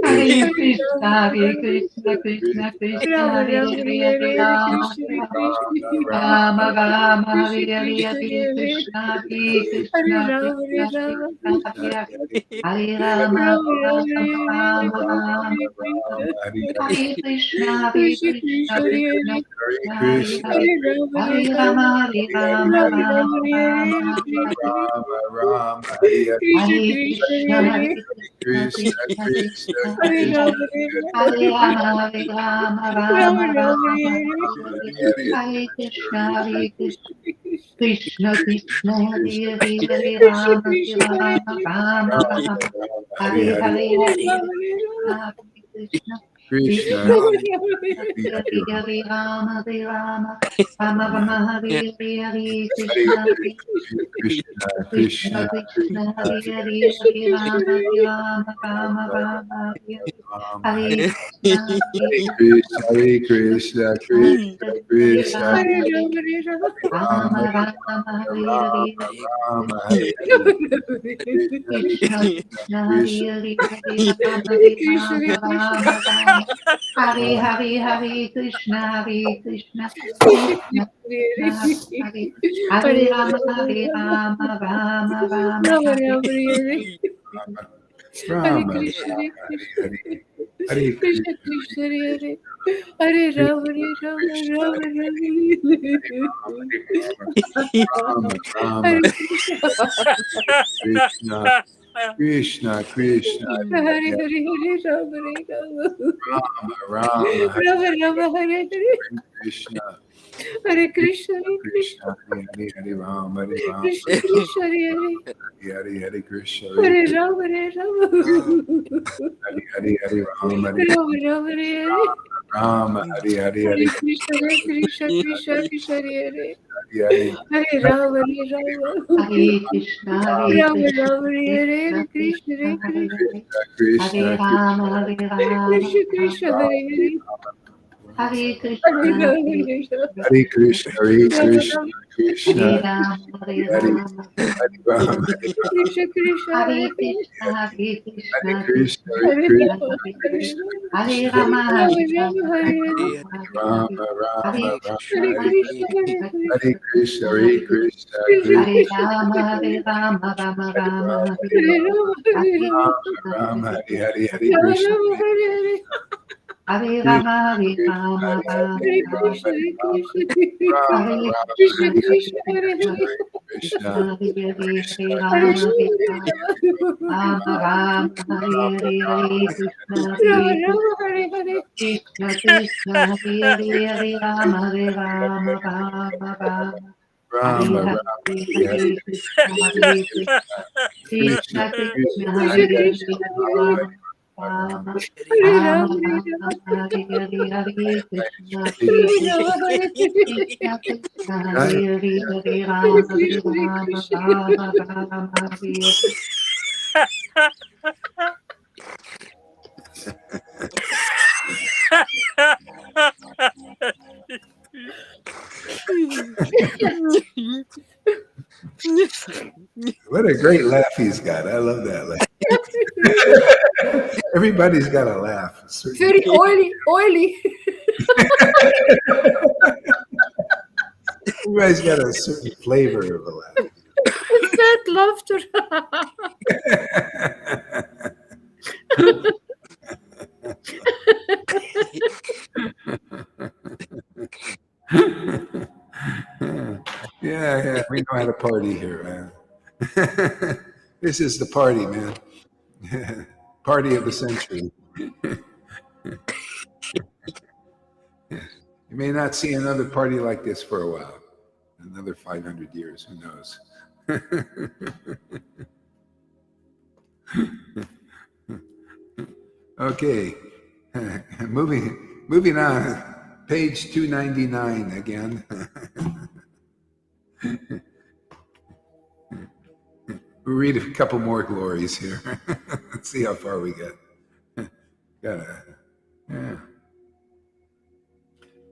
Hare Krishna, Krishna, Hare Krishna, Krishna, Krishna Krishna, Rama Hare Rama Hare, Hare Hare Hare, Hare Rama, Krishna Hare Hare Rama, Krishna, Rama Rama, Krishna Hare Hare, Krishna Hare Hare Hare, Krishna, Hare Hare Krishna, Rama Hare Krishna Rama, Krishna, Hare Hare Rama Rama, Rama Rama Hare Hare, Rama, Rama Hare Krishna, Hare Krishna, Hare Krishna Krishna, Krishna Hare Krishna Hare, Krishna, Hare Krishna, Hare, Hare Rama Hare Hare Rama, Rama, Hare Rama, Rama Rama Rama Hare Hare, Rama, Hare Hare Hare. Rama, Rama, Hare Hare, Krishna Hare Krishna Krishna, Hare Hare Hare, Krishna, Krishna, Krishna Krishna, Krishna, Hare Hare Krishna, Hare. Rama Hare Rama, Hare Rama, Rama Rama Rama Rama, Hare Hare Hare, Hare. Hare Hare Krishna, Krishna Hare Krishna, Krishna Krishna Krishna, Hare Hare, Hare Krishna Rama, Hare Krishna Hare Rama, Hare, Rama Rama, Rama. Rama, Hare Hare Hare, Hare, Hare Hare Rama Hare Krishna, Rama, Hare Krishna, Krishna, Krishna Hare Rama Krishna, Rama Hare Hare Hare, Hare, Rama, Hare Rama, Rama Rama, Hare Hare, Hare Hare Krishna, Hare Krishna, Krishna Krishna, Krishna, Hare Krishna, Hare, Krishna Hare Krishna Rama, Hare Hare Rama, Rama Rama, Hare Hare. Rama, Hare Hare Krishna, Hare Krishna, Krishna, Hare Krishna Krishna, Krishna, Krishna, Hare Krishna, Rama, Hare Hare Rama Hare Rama, Rama, Rama, Hare Hare, Rama, Hare Rama, Krishna, Hare Hare, Rama Rama Krishna, Krishna Krishna, Krishna, Krishna, Hare Hare, Hare Rama, Hare Hare Krishna Hare Rama, Krishna, Rama Rama, Hare Rama, Hare, Hare Krishna, Hare Krishna, Krishna Krishna Krishna Krishna, Hare Hare Hare Rama, Hare Hare Rama, Rama Rama, Rama Hare Rama Hare Hare Rama, Krishna Hare Hare Krishna, Hare, Hare Krishna Krishna, Krishna Hare Hare Rama Hare Rama, Krishna, Rama Rama Rama, Rama, Hare Krishna, Krishna, Krishna, Krishna, Hare Hare Hare Rama Hare Rama, Rama, Hare Rama Rama Hare Hare Krishna, Hare Krishna Krishna, Hare Krishna, Krishna, Hare Rama, Hare Rama, Krishna Krishna Hare Hare Hare Krishna, Hare Hare Krishna, Rama Hare Rama, Hare Rama, Hare Rama Rama Hare Hare Rama, Hare Hare Hare Krishna Hare Krishna, Krishna Krishna Hare Hare Hare Rama Hare Rama, Hare Krishna, Hare Rama Krishna, Rama Hare Krishna Hare Krishna Krishna, Hare Hare Krishna, Hare, Krishna, Hare Rama, Hare Rama, Krishna Krishna Rama Hare Hare, Hare Hare Krishna, Rama Hare Hare Rama, Krishna, Hare Krishna, Hare Rama Krishna, Rama, Krishna, Hare Rama, Hare Hare Rama, Rama, Krishna Krishna Hare Hare Hare, Krishna, Hare Hare Krishna, Krishna, Krishna Hare Hare Krishna, Krishna, Rama Hare Hare, Hare Krishna, Rama, Hare Krishna, Rama, Rama Hare Rama Rama, Hare Hare, Rama Rama, Hare Rama, Rama, Hare Hare Krishna Hare Krishna, Hare Krishna, Krishna, Krishna, Hare Hare Krishna, Krishna Krishna, Hare Krishna Rama, Hare Hare Hare, Rama, Rama Hare Rama, Rama, Hare Hare Hare Hare, Rama Hare Hare Rama, Rama, Krishna, Hare Hare, Hare Rama Krishna, Rama Hare Hare, Hare Krishna, Rama, Hare Krishna, Rama, Hare Rama Krishna, Rama, Hare Krishna, Rama, Hare Rama, Krishna Krishna, Hare Hare Krishna, Hare Hare Krishna, Hare, Krishna, Krishna Hare Hare, Krishna, Hare Hare Rama, Krishna, Hare Rama, Rama, Rama Rama, Hare Hare, Hare Krishna, Rama Hare Rama, Hare Hare, Krishna, Krishna Hare Hare, Hare Rama, Hare Rama, Rama Rama, Hare Rama, Hare, Rama, Hare Hare Krishna, Hare Krishna, Krishna, Krishna Krishna Krishna, Krishna Hare Hare Hare, Krishna, Hare Hare Hare, Rama, Rama Hare Rama Rama, Hare Rama, Rama, Hare Hare, Hare Krishna, Hare Krishna Rama, Hare Hare, Krishna Krishna Hare Hare Hare, Hare Hare Rama, Hare Krishna, Hare Rama, Krishna, Rama Rama, Hare Hare. What a great laugh he's got. I love that laugh. Everybody's got a laugh. very oily, oily. Everybody's got a certain flavor of a laugh. Sad laughter. Yeah, we know how to party here, man. This is the party, man. Party of the century. You may not see another party like this for a while. Another 500 years, who knows? Okay. moving on. Page 299 again. We'll read a couple more glories here. Let's see how far we get.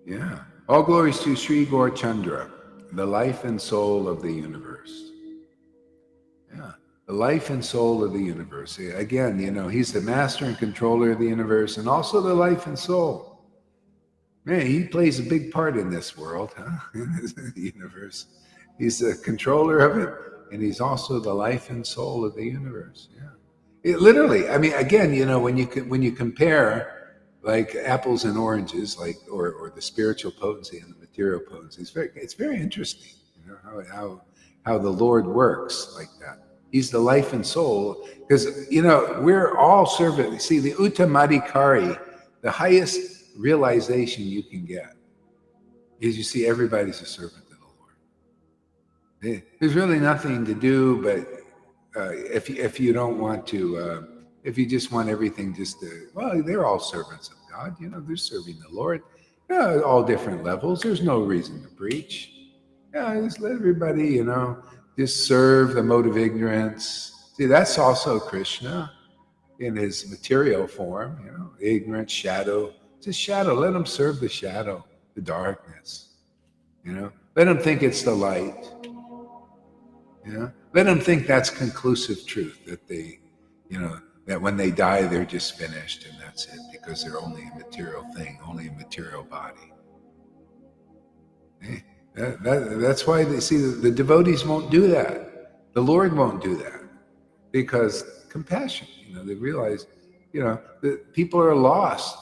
Yeah. All glories to Sri Gaur Chandra, the life and soul of the universe. Yeah. The life and soul of the universe. Again, he's the master and controller of the universe and also the life and soul. Man, he plays a big part in this world, huh? In the universe. He's the controller of it, and he's also the life and soul of the universe. Yeah. Literally, I mean, again, when you compare like apples and oranges, like or the spiritual potency and the material potency, it's very interesting. How the Lord works like that. He's the life and soul because we're all servants. See, the Uttamadikari, the highest realization you can get is you see everybody's a servant of the Lord. There's really nothing to do, but if you don't want to, if you just want everything they're all servants of God. They're serving the Lord. All different levels. There's no reason to preach. Just let everybody, just serve the mode of ignorance. See, that's also Krishna in his material form, ignorance, shadow. It's a shadow. Let them serve the shadow, the darkness. Let them think it's the light. Let them think that's conclusive truth, that they, that when they die, they're just finished and that's it, because they're only a material thing, only a material body. That's why they see the devotees won't do that. The Lord won't do that because compassion. They realize, that people are lost.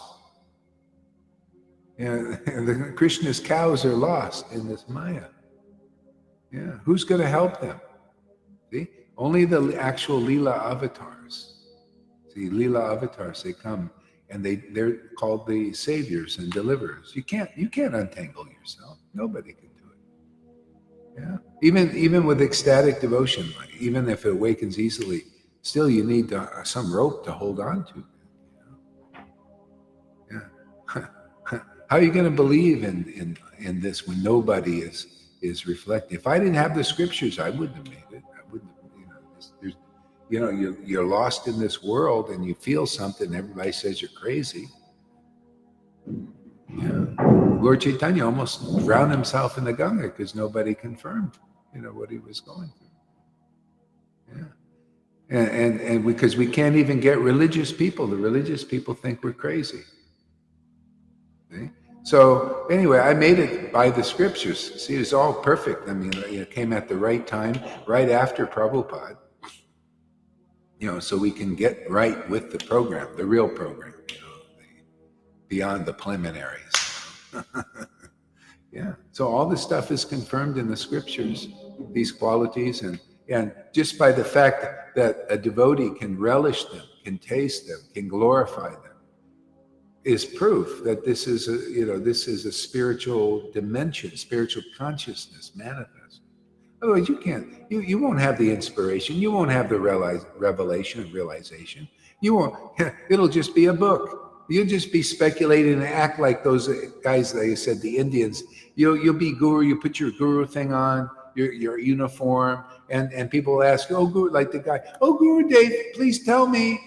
And the Krishna's cows are lost in this Maya. Yeah, who's going to help them? See, only the actual Leela avatars. See, Leela avatars, they come and they're called the saviors and deliverers. You can't untangle yourself. Nobody can do it. Yeah, even with ecstatic devotion, even if it awakens easily, still you need some rope to hold on to. Yeah. How are you going to believe in this when nobody is reflecting? If I didn't have the scriptures, I wouldn't have made it. I wouldn't have, you're lost in this world and you feel something. Everybody says you're crazy. Yeah. Lord Caitanya almost drowned himself in the Ganga because nobody confirmed, what he was going through. Yeah. And because we can't even get religious people. The religious people think we're crazy. See? So anyway, I made it by the scriptures. See, it's all perfect. I mean, it came at the right time, right after Prabhupada. So we can get right with the program, the real program, beyond the preliminaries. Yeah. So all this stuff is confirmed in the scriptures, these qualities, and just by the fact that a devotee can relish them, can taste them, can glorify them, is proof that this is a spiritual dimension, spiritual consciousness manifest. Otherwise, you won't have the inspiration, you won't have the revelation and realization. You won't. It'll just be a book. You'll just be speculating and act like those guys. They said the Indians. You'll be guru. You put your guru thing on, your uniform, and people will ask, "Oh, guru," like the guy. "Oh, Guru Dave, please tell me."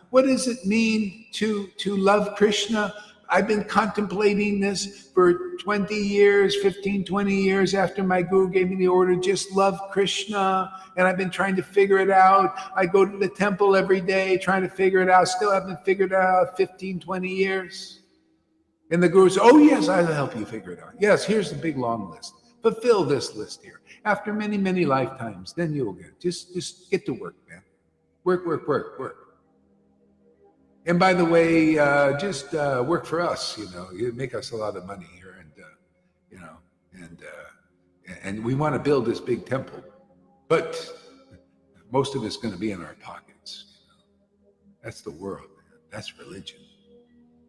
What does it mean to love Krishna? I've been contemplating this for 20 years, 15, 20 years after my guru gave me the order, just love Krishna. And I've been trying to figure it out. I go to the temple every day trying to figure it out. Still haven't figured it out 15, 20 years. And the guru says, "Oh, yes, I'll help you figure it out. Yes, here's the big long list. Fulfill this list here. After many, many lifetimes, then you'll get, just get to work, man. Work, work, work, work. And by the way, just work for us. You make us a lot of money here, and we want to build this big temple, but most of it's going to be in our pockets. That's the world, man. That's religion.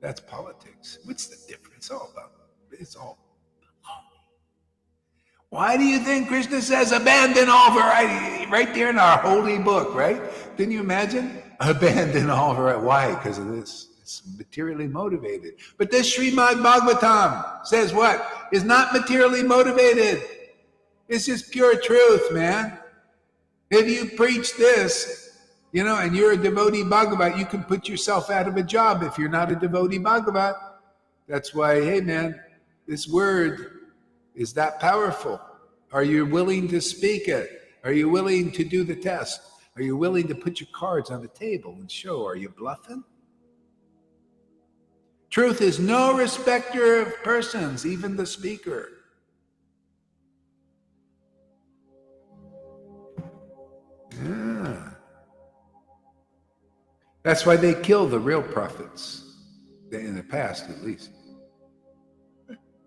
That's politics. What's the difference? It's all about. It's all belonging. Why do you think Krishna says abandon all variety right there in our holy book, right? Can you imagine? Abandon all variety. Why? Because of this. It's materially motivated. But this Srimad Bhagavatam says what? Is not materially motivated. It's just pure truth, man. If you preach this, and you're a devotee Bhagavat, you can put yourself out of a job if you're not a devotee Bhagavat. That's why, hey man, this word is that powerful. Are you willing to speak it? Are you willing to do the test? Are you willing to put your cards on the table and show? Are you bluffing? Truth is no respecter of persons, even the speaker. Yeah. That's why they kill the real prophets, in the past at least.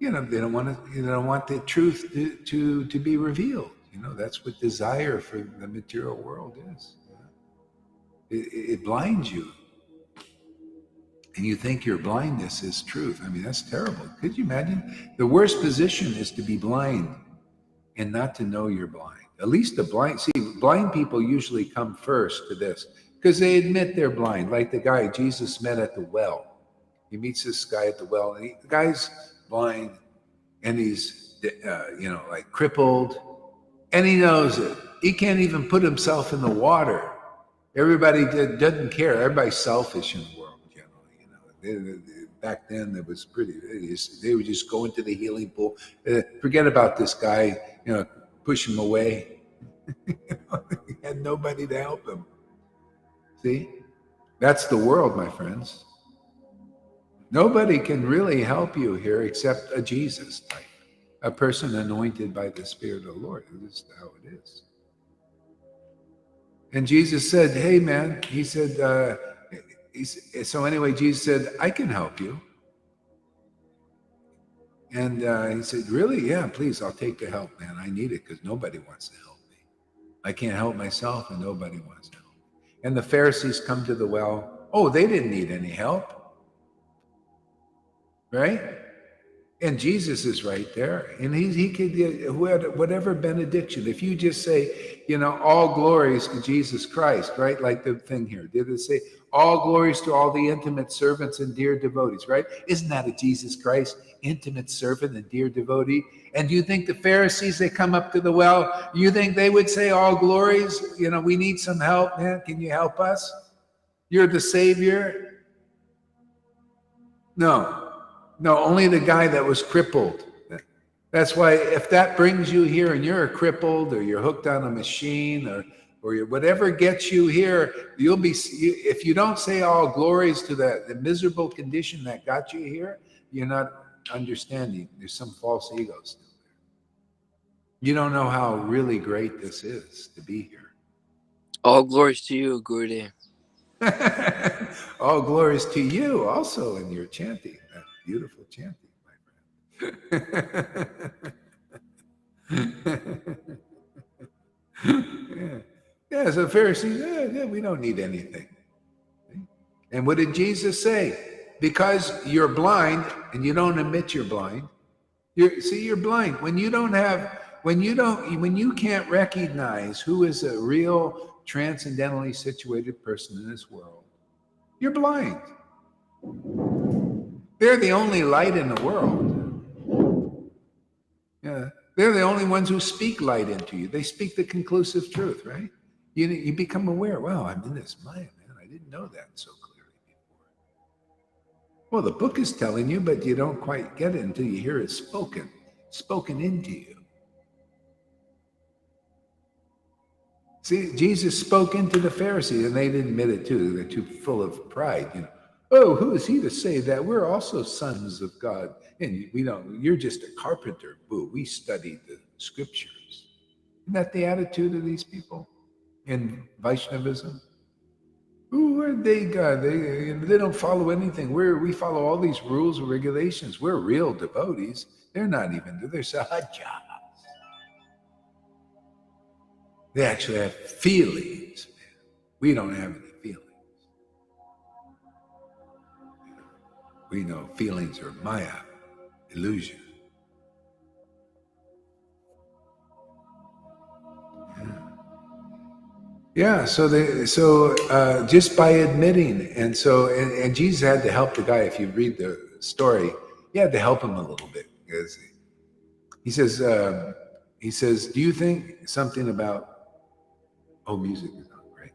They don't want the truth to be revealed. That's what desire for the material world is. It blinds you. And you think your blindness is truth. I mean, that's terrible. Could you imagine? The worst position is to be blind and not to know you're blind. At least blind people usually come first to this because they admit they're blind. Like the guy Jesus met at the well. He meets this guy at the well, and the guy's blind, and he's, like crippled, and he knows it. He can't even put himself in the water. Everybody doesn't care. Everybody's selfish in the world, generally. Back then, it was pretty. They would just go into the healing pool, forget about this guy, push him away. He had nobody to help him. See, that's the world, my friends. Nobody can really help you here except a Jesus type, a person anointed by the Spirit of the Lord. This is how it is. And Jesus said, hey, man, he said, so anyway, Jesus said, I can help you. And he said, really? Yeah, please, I'll take the help, man. I need it because nobody wants to help me. I can't help myself and nobody wants to help me. And the Pharisees come to the well. Oh, they didn't need any help. Right? And Jesus is right there. And he could get whatever benediction. If you just say, all glories to Jesus Christ, right? Like the thing here. Did it say, all glories to all the intimate servants and dear devotees, right? Isn't that a Jesus Christ, intimate servant and dear devotee? And do you think the Pharisees, they come up to the well, you think they would say, all glories, we need some help, man. Can you help us? You're the Savior? No, only the guy that was crippled. That's why if that brings you here and you're crippled or you're hooked on a machine or whatever gets you here, you'll be, if you don't say all glories to the miserable condition that got you here, you're not understanding. There's some false ego still there. You don't know how really great this is to be here. All glories to you, Gurudev. All glories to you also in your chanting. That beautiful chanting, my friend. Yeah, so Pharisees, we don't need anything. And what did Jesus say? Because you're blind and you don't admit you're blind. You're blind. When you can't recognize who is a real transcendentally situated person in this world, you're blind. They're the only light in the world. Yeah, they're the only ones who speak light into you. They speak the conclusive truth, right? You become aware. Wow, I'm in this mind, man. I didn't know that so clearly before. Well, the book is telling you, but you don't quite get it until you hear it spoken into you. See, Jesus spoke into the Pharisees, and they didn't admit it too. They're too full of pride, Oh, who is he to say that we're also sons of God? And we don't, you're just a carpenter. Boo, we studied the scriptures. Isn't that the attitude of these people in Vaishnavism? Who are they, God? They don't follow anything. We follow all these rules and regulations. We're real devotees. They're not even, they're sahajas. They actually have feelings. We don't have any feelings. We know feelings are Maya, illusion. Yeah, so just by admitting, and Jesus had to help the guy. If you read the story, he had to help him a little bit because he says, do you think something about? Oh, music is on, right?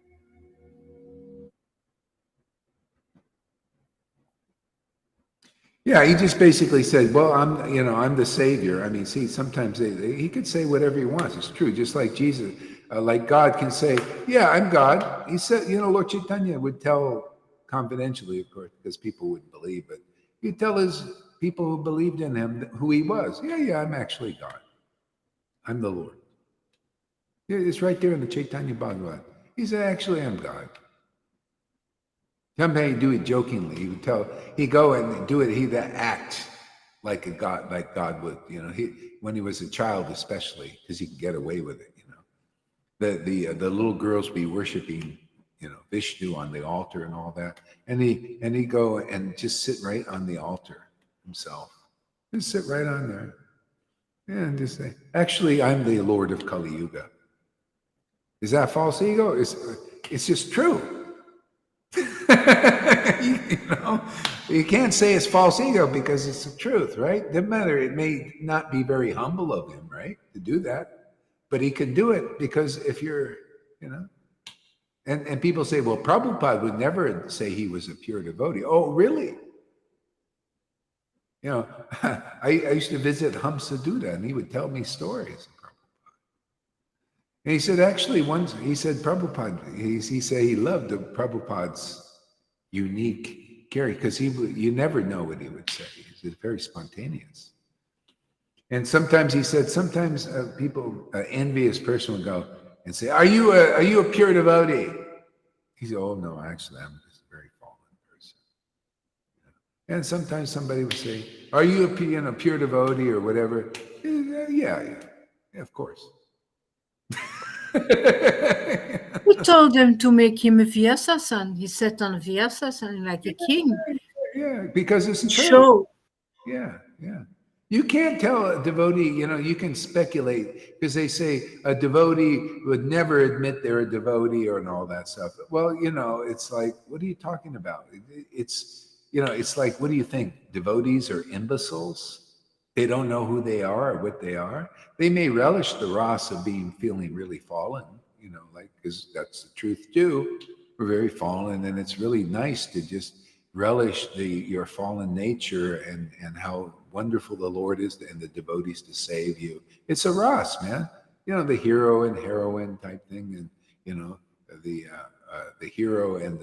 Thank you. Yeah. Yeah, he just basically said, "Well, I'm the savior." I mean, see, sometimes he could say whatever he wants. It's true, just like Jesus, like God can say, "Yeah, I'm God." He said, Lord Caitanya would tell confidentially, of course, because people wouldn't believe, but he'd tell his people who believed in him who he was. Yeah, I'm actually God. I'm the Lord. Yeah, it's right there in the Chaitanya Bhagavat. He said, "Actually, I'm God." Sometimes he'd do it jokingly. He'd go and do it. He'd act like a god, like God would. When he was a child, especially, because he could get away with it. The little girls be worshiping, Vishnu on the altar and all that, and he'd go and just sit right on the altar himself, just sit right on there, and just say, "Actually, I'm the Lord of Kali Yuga." Is that false ego? It's just true. You can't say it's false ego because it's the truth, right? Doesn't matter. It may not be very humble of him, right, to do that, but he could do it because if you're, and people say, well, Prabhupada would never say he was a pure devotee. Oh, really? I used to visit Hamsaduta, and he would tell me stories. And he said, actually, once he said Prabhupada, he said he loved the Prabhupada's unique character because you never know what he would say. He's very spontaneous. And sometimes he said, sometimes people, an envious person would go and say, "Are you a pure devotee?" He said, "Oh no, actually, I'm just a very fallen person." And sometimes somebody would say, "Are you a pure devotee or whatever?" Yeah, of course. Who told him to make him a Vyasasan? He sat on a Vyasasan like a king. Yeah, because it's true. Show. Yeah. You can't tell a devotee, you can speculate because they say a devotee would never admit they're a devotee and all that stuff. Well, it's like, what are you talking about? It's like, what do you think? Devotees are imbeciles? They don't know who they are or what they are. They may relish the rasa of feeling really fallen, because that's the truth too. We're very fallen, and it's really nice to just relish your fallen nature and how wonderful the Lord is and the devotees to save you. It's a ras, man. The hero and heroine type thing, and the hero and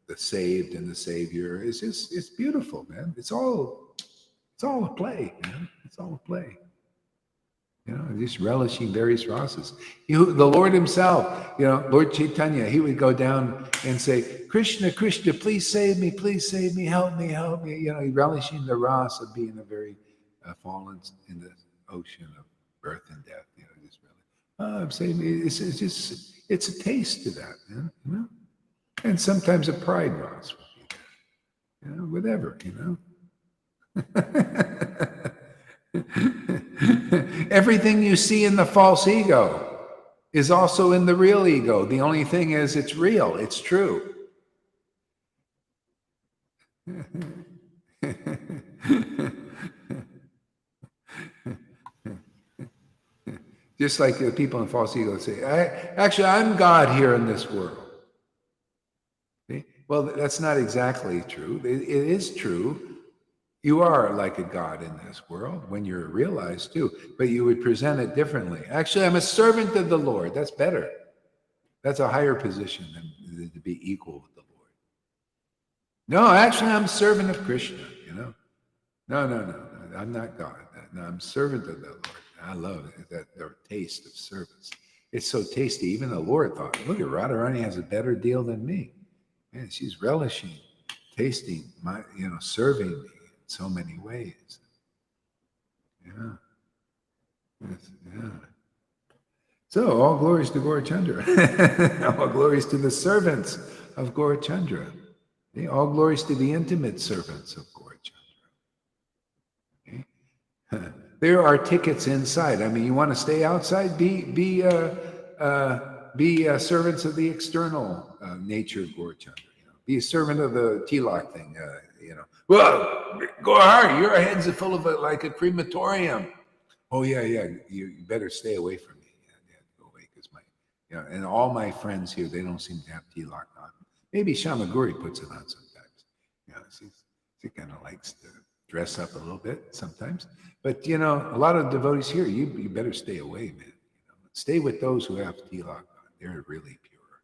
the saved and the savior. It's beautiful, man. It's all a play, man. It's all a play. Just relishing various rasas. The Lord himself, Lord Caitanya, he would go down and say, "Krishna, Krishna, please save me, help me, help me." Relishing the rasa of being a very fallen in the ocean of birth and death. Just really, I'm saying it's a taste to that, man. And sometimes a pride rasa would be there, whatever, Everything you see in the false ego is also in the real ego. The only thing is it's real, it's true. Just like the people in false ego say, actually, I'm God here in this world. See? Well, that's not exactly true. It is true. You are like a God in this world when you're realized too, but you would present it differently. Actually, I'm a servant of the Lord. That's better. That's a higher position than to be equal with the Lord. No, actually, I'm a servant of Krishna, No, I'm not God. No, I'm servant of the Lord. I love it, their taste of service. It's so tasty. Even the Lord thought, look at Radharani has a better deal than me. Man, she's relishing, tasting my, serving me in so many ways. Yeah. So all glories to Gaurachandra. All glories to the servants of Gaurachandra. All glories to the intimate servants of Gaurachandra. Okay? There are tickets inside. I mean, you want to stay outside? Be servants of the external nature of Lord Chandra. Be a servant of the Tilak thing. Well, go hard. Your head's full of like a crematorium. Oh yeah. You better stay away from me. Yeah, go away because and all my friends here, they don't seem to have Tilak on. Maybe Shamaguri puts it on sometimes. She kind of likes to dress up a little bit sometimes. But a lot of devotees here, you better stay away, man. Stay with those who have tilak on. They're really pure.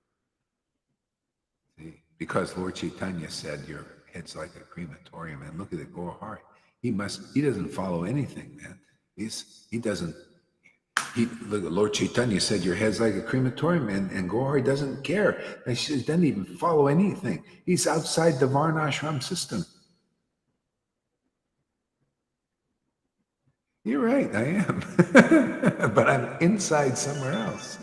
See? Because Lord Caitanya said your head's like a crematorium, and look at it, Gohari. He doesn't follow anything, man. Lord Caitanya said your head's like a crematorium, and Gohari doesn't care. And she doesn't even follow anything. He's outside the Varnashram system. You're right, I am. But I'm inside somewhere else.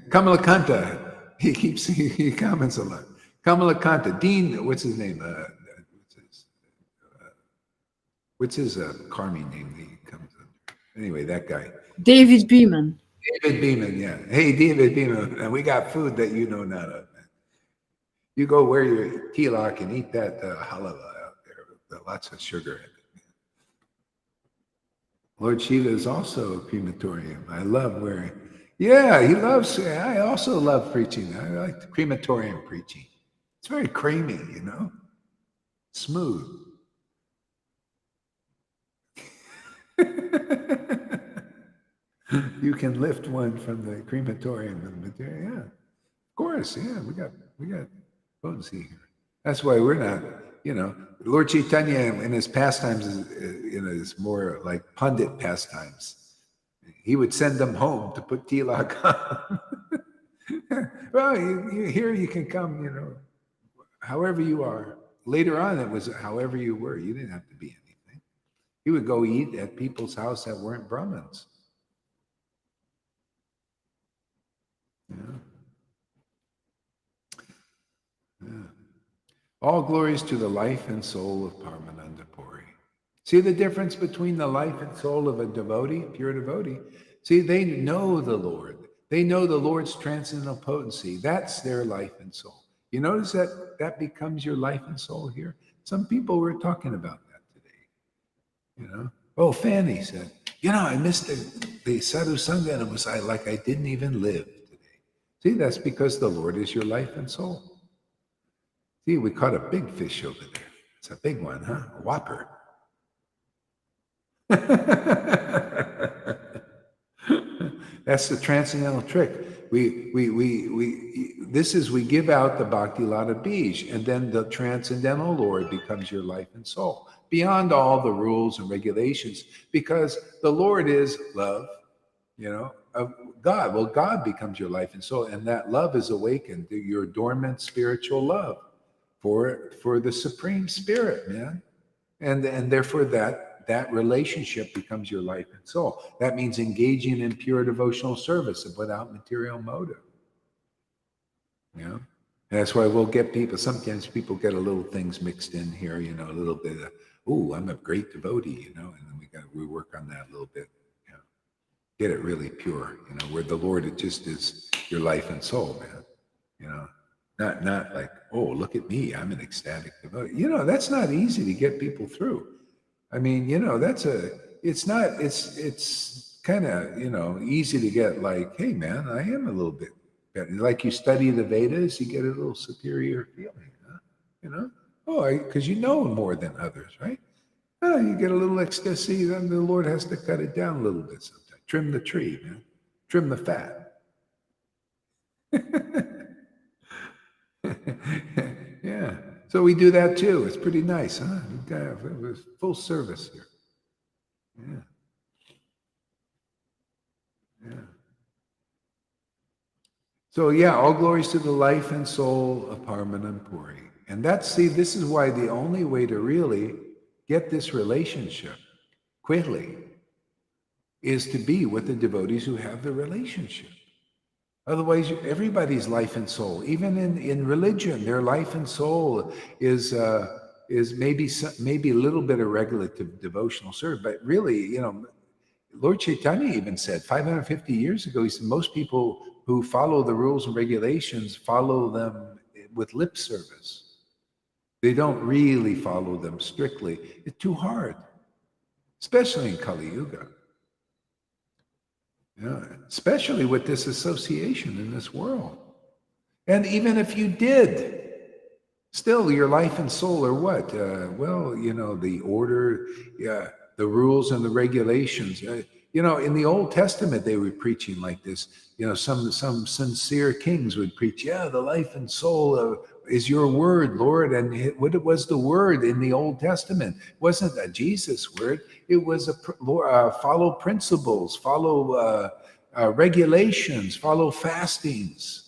Kamalakanta, he comments a lot. Kamalakanta, Dean, what's his name? What's his Karmi name that he comes under? Anyway, that guy. David Beeman. David Beeman, yeah. Hey, David Beeman, and we got food that you know not of, man. You go wear your tilak and eat that halava out there with lots of sugar in it. Lord Shiva is also a crematorium. I love wearing. Yeah, he loves. I also love preaching. I like the crematorium preaching. It's very creamy, smooth. You can lift one from the crematorium and material. Yeah, of course. Yeah, we got potency here. That's why we're not. Lord Caitanya in his pastimes is more like pundit pastimes. He would send them home to put tilak on. Well, here you can come, however you are. Later on, it was however you were. You didn't have to be anything. He would go eat at people's house that weren't Brahmins. Yeah. All glories to the life and soul of Paramananda Puri. See the difference between the life and soul of a devotee, pure devotee? See, they know the Lord. They know the Lord's transcendental potency. That's their life and soul. You notice that becomes your life and soul here? Some people were talking about that today. Oh, Fanny said, I missed the Sadhu Sangha, and it was like I didn't even live today. See, that's because the Lord is your life and soul. See, we caught a big fish over there. It's a big one, huh? A whopper. That's the transcendental trick. We give out the Bhakti Lata Bij, and then the transcendental Lord becomes your life and soul, beyond all the rules and regulations, because the Lord is love, of God. Well, God becomes your life and soul, and that love is awakened to your dormant spiritual love for the Supreme Spirit, man. And therefore that relationship becomes your life and soul. That means engaging in pure devotional service without material motive. And that's why we'll get people, sometimes people get a little things mixed in here, a little bit of, I'm a great devotee, and then we work on that a little bit. Get it really pure, where the Lord, it just is your life and soul, man. Not like, look at me, I'm an ecstatic devotee. That's not easy to get people through. I mean, it's kind of, easy to get like, hey man, I am a little bit better. Like you study the Vedas, you get a little superior feeling, because you know more than others, right? You get a little ecstasy, then the Lord has to cut it down a little bit sometimes. Trim the tree, man. Trim the fat. Yeah. So we do that too. It's pretty nice, huh? It was full service here. Yeah. So all glories to the life and soul of Paramananda Puri. And this is why the only way to really get this relationship quickly is to be with the devotees who have the relationship. Otherwise, everybody's life and soul, even in religion, their life and soul is is maybe a little bit of regular devotional service, but really, Lord Caitanya even said 550 years ago, he said most people who follow the rules and regulations follow them with lip service. They don't really follow them strictly. It's too hard, especially in Kali Yuga. Especially with this association in this world. And even if you did, still your life and soul are what? The order, the rules and the regulations. In the Old Testament, they were preaching like this. Some sincere kings would preach, the life and soul is your word, Lord. And what was the word in the Old Testament? It wasn't a Jesus word. It was follow principles, follow regulations, follow fastings.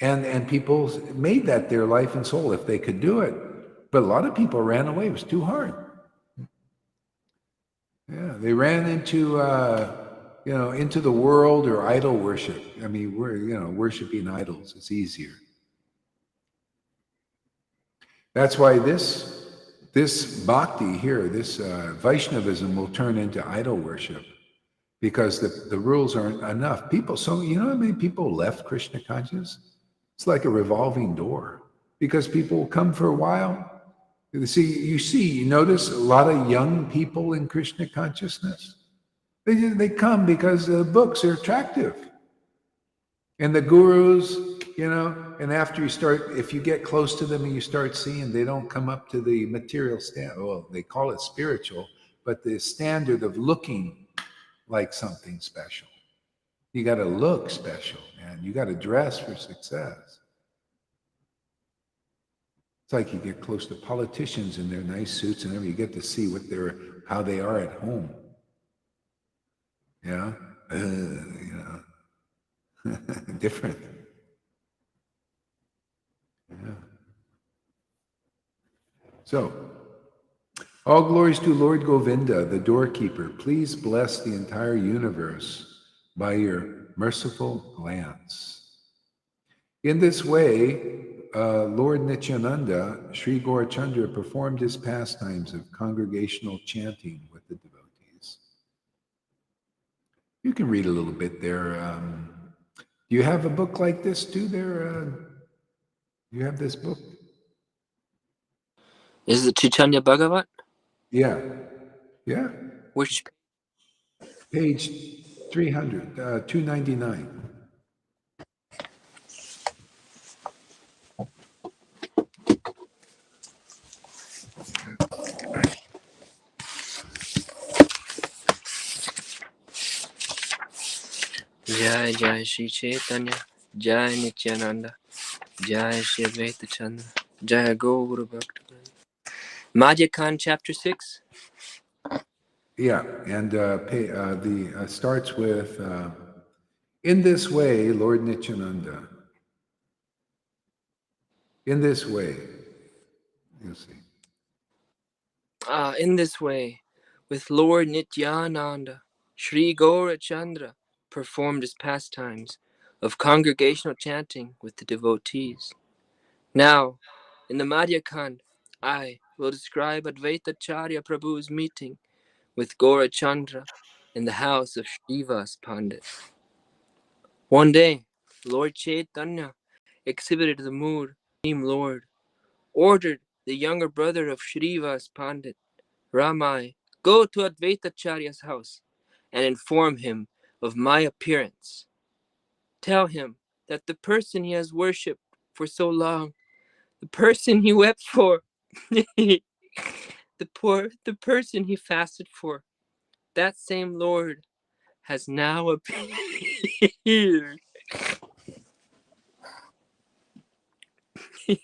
And people made that their life and soul if they could do it. But a lot of people ran away. It was too hard. Yeah, they ran into the world or idol worship. I mean, worshiping idols is easier. That's why this bhakti here, this Vaishnavism will turn into idol worship because the rules aren't enough. People, so you know how many people left Krishna consciousness? It's like a revolving door because people will come for a while. You notice a lot of young people in Krishna consciousness. They come because the books are attractive. And the gurus, and after if you get close to them and you start seeing, they don't come up to the material standard. Well, they call it spiritual, but the standard of looking like something special. You got to look special, man. You got to dress for success. It's like you get close to politicians in their nice suits and everything. You get to see how they are at home. Yeah, different. Yeah. So, all glories to Lord Govinda, the doorkeeper. Please bless the entire universe by your merciful glance. In this way, Lord Nityananda, Sri Gaurachandra performed his pastimes of congregational chanting with the devotees. You can read a little bit there. Do you have a book like this too there? Do you have this book? Is it Chaitanya Bhagavat? Yeah. Yeah. Which? Page 300, 299. Jai Jai Shri Chaitanya, Jai Nityananda, Jai Shri Advaita Chandra, Jai Gaura Bhakta. Madhya Khan, chapter 6. Yeah, and starts with, in this way, Lord Nityananda. In this way, you'll see. In this way, with Lord Nityananda, Sri Gaurachandra performed his pastimes of congregational chanting with the devotees. Now, in the Madhya Khan, I will describe Advaita Charya Prabhu's meeting with Gaurachandra in the house of Srivas Pandit. One day, Lord Caitanya exhibited the mood. Lord ordered the younger brother of Srivas Pandit, Ramai, go to Advaita Charya's house and inform him of my appearance. Tell him that the person he has worshipped for so long, the person he wept for, the person he fasted for, that same Lord has now appeared. See,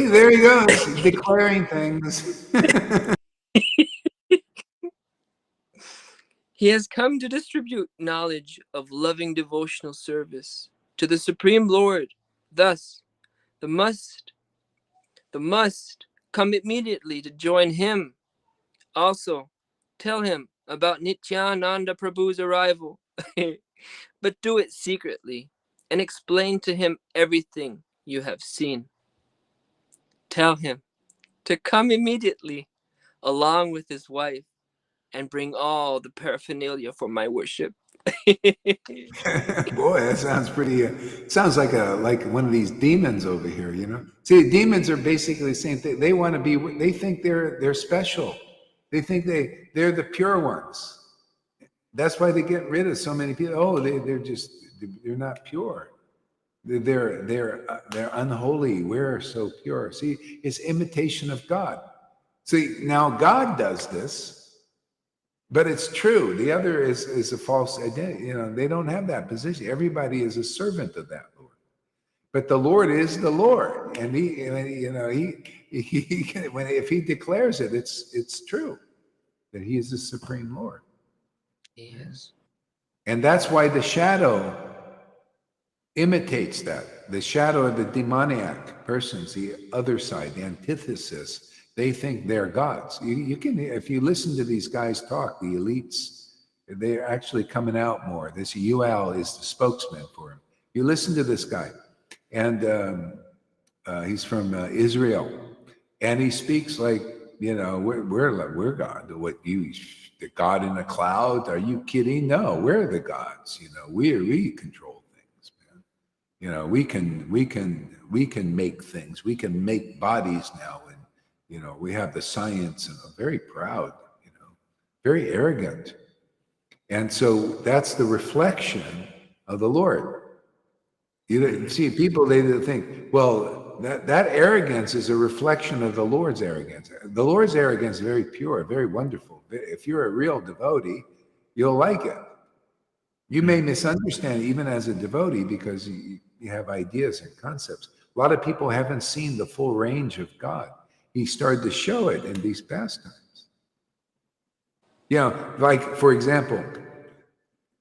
there he goes, declaring things. He has come to distribute knowledge of loving devotional service to the Supreme Lord. Thus, the must come immediately to join him. Also, tell him about Nityananda Prabhu's arrival, but do it secretly and explain to him everything you have seen. Tell him to come immediately, along with his wife, and bring all the paraphernalia for my worship. Boy, that sounds pretty. Sounds like one of these demons over here. You know. See, demons are basically the same thing. They want to be. They think they're special. They think they're the pure ones. That's why they get rid of so many people. Oh, they're not pure. They're unholy. We're so pure. See, it's imitation of God. See, now God does this. But it's true. The other is a false identity. You know, they don't have that position. Everybody is a servant of that Lord. But the Lord is the Lord, and he can, if he declares it, it's true that he is the supreme Lord. He is. And that's why the shadow imitates that. The shadow of the demoniac persons, the other side, the antithesis. They think they're gods. You can, if you listen to these guys talk, the elites, they're actually coming out more. This UL is the spokesman for him. You listen to this guy, and he's from Israel, and he speaks like, you know, we're God. What the God in the cloud? Are you kidding? No, we're the gods. You know, we control things, man. You know, we can make things. We can make bodies now. You know, we have the science, and I'm very proud, you know, very arrogant. And so that's the reflection of the Lord. You see, people, they think, well, that arrogance is a reflection of the Lord's arrogance. The Lord's arrogance is very pure, very wonderful. If you're a real devotee, you'll like it. You may misunderstand it even as a devotee because you have ideas and concepts. A lot of people haven't seen the full range of God. He started to show it in these pastimes. You know, like, for example,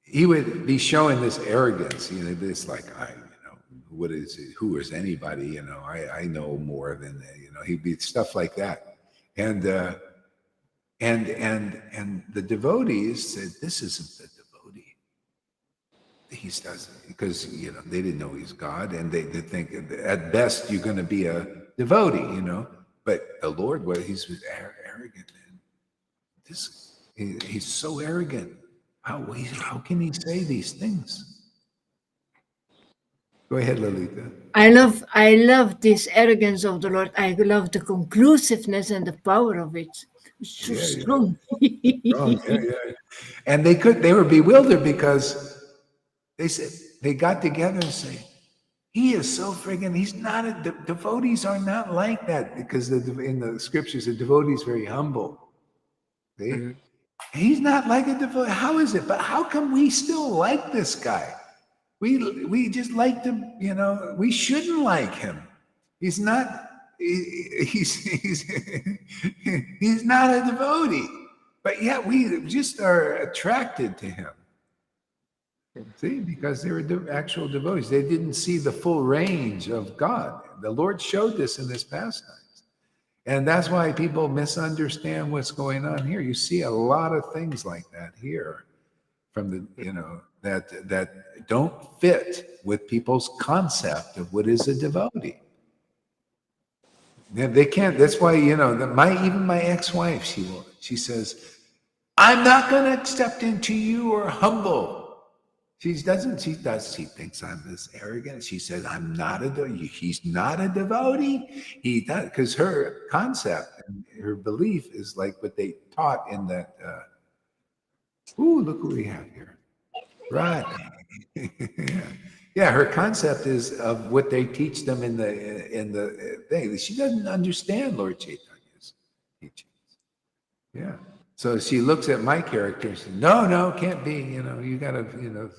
he would be showing this arrogance, you know, this like, what is it? Who is anybody? You know, I know more than, you know, he'd be stuff like that. And the devotees said, this isn't the devotee. He doesn't, because, you know, they didn't know he's God, and they think at best you're going to be a devotee, you know. But the Lord, he's arrogant, man. He's so arrogant. How can he say these things? Go ahead, Lalita. I love this arrogance of the Lord. I love the conclusiveness and the power of it. It's so strong. Yeah. And they were bewildered because they said, they got together and say, he is so friggin', he's not devotees are not like that, because in the scriptures, the devotee is very humble. See? Mm-hmm. He's not like a devotee. How is it? But how come we still like this guy? We just like him, you know, we shouldn't like him. He's not, he's not a devotee. But yet we just are attracted to him. See, because they were actual devotees. They didn't see the full range of God. The Lord showed this in this pastimes. And that's why people misunderstand what's going on here. You see a lot of things like that here from the, you know, that don't fit with people's concept of what is a devotee. They can't, that's why, you know, even my ex-wife, she says, I'm not going to accept into you or humble. She thinks I'm this arrogant. She says, I'm not a devotee. He's not a devotee. He does, because her concept and her belief is like what they taught in that. Look who we have here. Right. Yeah, her concept is of what they teach them in the thing. She doesn't understand Lord Caitanya's teachings. Yeah. So she looks at my character and says, no, can't be. You know, you got to, you know.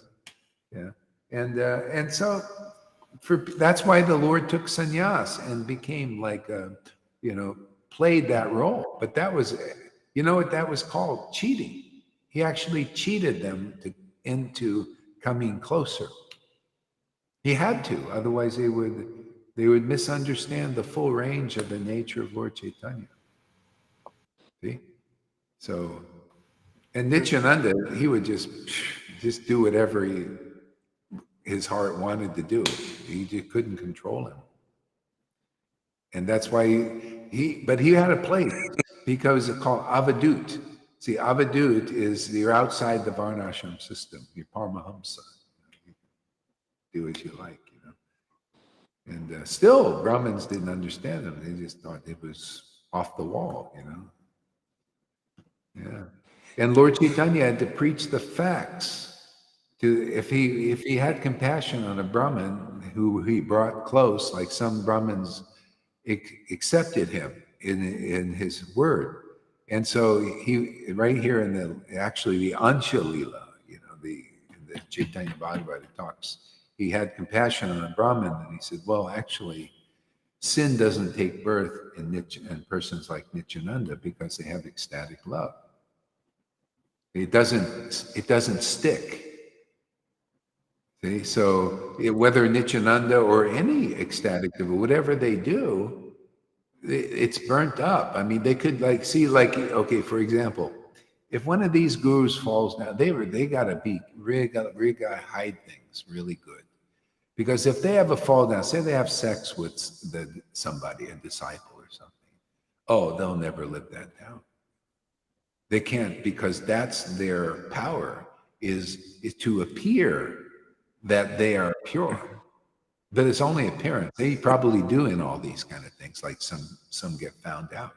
Yeah, and so that's why the Lord took sannyas and became like played that role. But that was, you know what that was called? Cheating. He actually cheated them into coming closer. He had to, otherwise they would misunderstand the full range of the nature of Lord Caitanya. See, so, and Nityananda, he would just do whatever his heart wanted to do. He just couldn't control him. And that's why but he had a place because it's called avadut. See, avadut is you're outside the varnashram system. You're paramahamsa. You do as you like, you know. And still, Brahmins didn't understand him. They just thought it was off the wall, you know. Yeah. And Lord Caitanya had to preach the facts. If he had compassion on a Brahmin who he brought close, like some Brahmins accepted him in his word. And so he, right here in the Ansha Lila, you know, the Chaitanya Bhagavata talks, he had compassion on a Brahmin, and he said, well, actually, sin doesn't take birth in persons like Nityananda because they have ecstatic love. It doesn't stick. See, so whether Nityananda or any ecstatic, whatever they do, it's burnt up. I mean, they could okay, for example, if one of these gurus falls down, they gotta hide things really good. Because if they have a fall down, say they have sex with somebody, a disciple or something, they'll never live that down. They can't, because that's their power, is to appear that they are pure. But it's only appearance. They probably doing all these kind of things, like some get found out.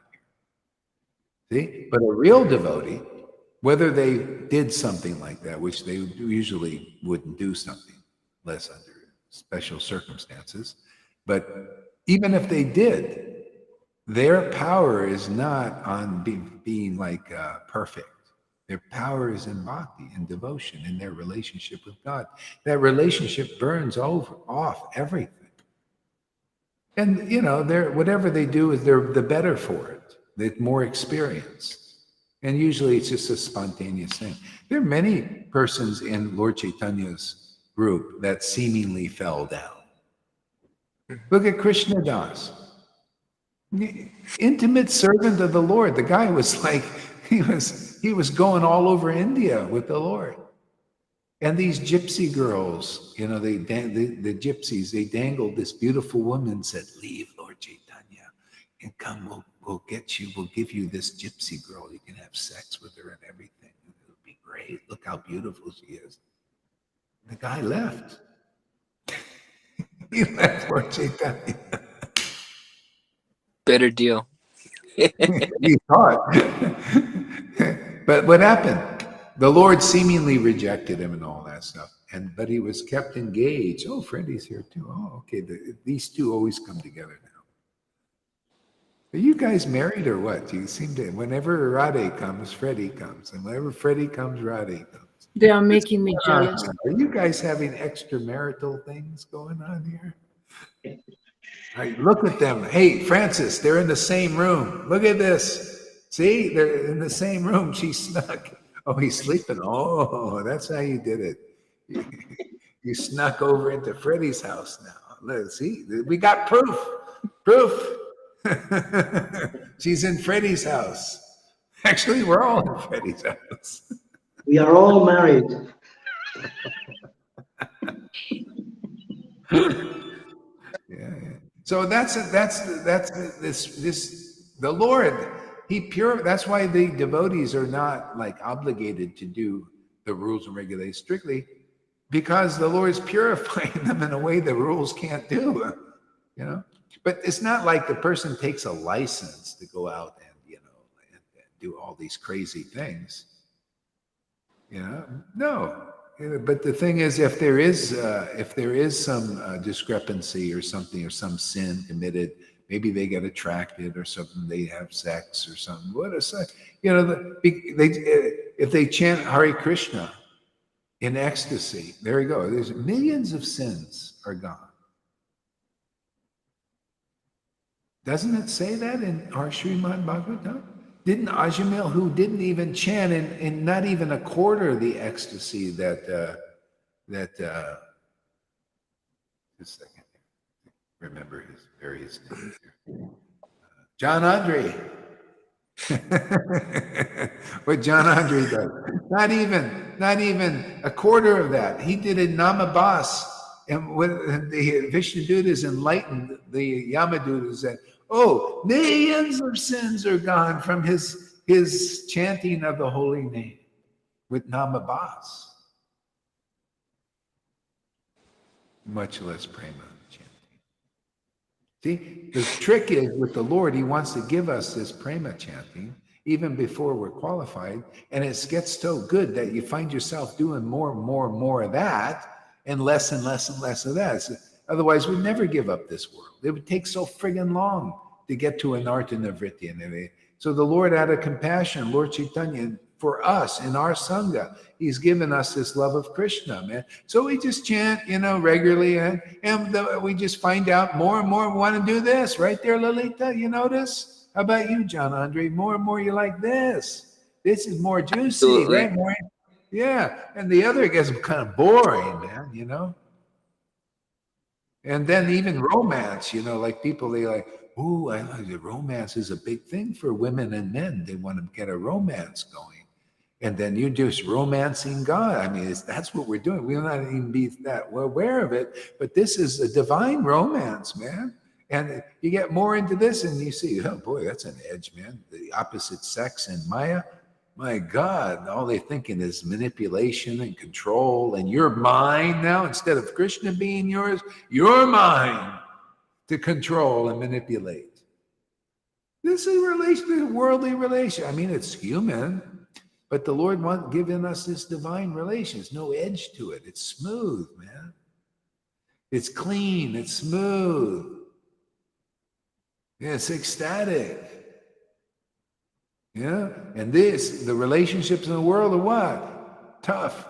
See? But a real devotee, whether they did something like that, which they usually wouldn't do something, unless under special circumstances, but even if they did, their power is not on being like perfect. Their power is in bhakti, in devotion, in their relationship with God. That relationship burns off everything. And, you know, whatever they do, they're the better for it. They're more experienced. And usually it's just a spontaneous thing. There are many persons in Lord Chaitanya's group that seemingly fell down. Look at Krishna Das. Intimate servant of the Lord. The guy was like, he was going all over India with the Lord. And these gypsy girls, you know, the gypsies, they dangled this beautiful woman and said, leave Lord Caitanya and come, we'll get you, we'll give you this gypsy girl. You can have sex with her and everything. It'll be great. Look how beautiful she is. The guy left. He left Lord Caitanya. Better deal. He thought. But what happened? The Lord seemingly rejected him and all that stuff. But he was kept engaged. Oh, Freddie's here too. Oh, okay. These two always come together now. Are you guys married or what? You seem to, whenever Radhe comes, Freddie comes. And whenever Freddie comes, Radhe comes. They are making me jealous. Are you guys having extramarital things going on here? All right, look at them. Hey, Francis, they're in the same room. Look at this. See, they're in the same room. She snuck. Oh, he's sleeping. Oh, that's how you did it. You snuck over into Freddie's house now. Let's see. We got proof. Proof. She's in Freddie's house. Actually, we're all in Freddie's house. We are all married. Yeah. So that's this the Lord, that's why the devotees are not like obligated to do the rules and regulations strictly, because the Lord is purifying them in a way the rules can't do, you know. But it's not like the person takes a license to go out and, you know, and do all these crazy things, you know. No. But the thing is, if there is some discrepancy or something, or some sin committed, maybe they get attracted or something, they have sex or something. What a sex, you know? If they chant Hare Krishna in ecstasy, there you go. There's millions of sins are gone. Doesn't it say that in our Srimad Bhagavatam? Didn't Ajamil, who didn't even chant in not even a quarter of the ecstasy that just a second, remember his various names here. John Andre. What John Andre does. Not even a quarter of that. He did it in Namabas. And when the Vishnudutas enlightened the Yamadutas that, Oh, millions of sins are gone from his chanting of the holy name with Namabas, much less prema chanting. See, the trick is with the Lord, he wants to give us this prema chanting even before we're qualified. And it gets so good that you find yourself doing more and more and more of that and less and less and less of that. So, otherwise, we'd never give up this world. It would take so friggin' long to get to an art and a vritti. So the Lord, out of compassion, Lord Caitanya, for us in our Sangha, he's given us this love of Krishna, man. So we just chant, regularly, and we just find out more and more we want to do this. Right there, Lalita, you notice? How about you, John Andre? More and more you like this. This is more juicy, Absolutely. right? More, yeah. And the other gets kind of boring, man, And then even romance, like people, they like, ooh, I like the romance is a big thing for women and men. They want to get a romance going. And then you're just romancing God. I mean, that's what we're doing. We're not even be that aware of it, but this is a divine romance, man. And you get more into this and you see, oh boy, that's an edge, man. The opposite sex and Maya. My God, all they're thinking is manipulation and control, and you're mine now instead of Krishna being yours, you're mine to control and manipulate. This is a worldly relation. I mean, it's human, but the Lord given us this divine relation. There's no edge to it. It's smooth, man. It's clean. It's smooth. Yeah, it's ecstatic. Yeah, and the relationships in the world are what? Tough,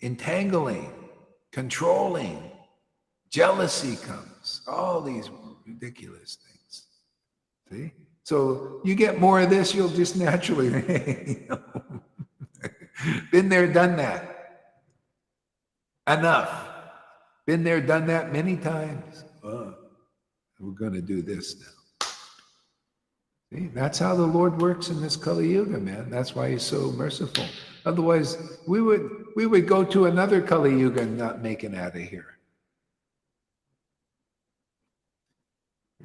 entangling, controlling, jealousy comes, all these ridiculous things. See? So you get more of this, you'll just naturally, been there, done that. Enough. Been there, done that many times. We're going to do this now. See, that's how the Lord works in this Kali Yuga, man. That's why he's so merciful. Otherwise, we would go to another Kali Yuga and not make it out of here.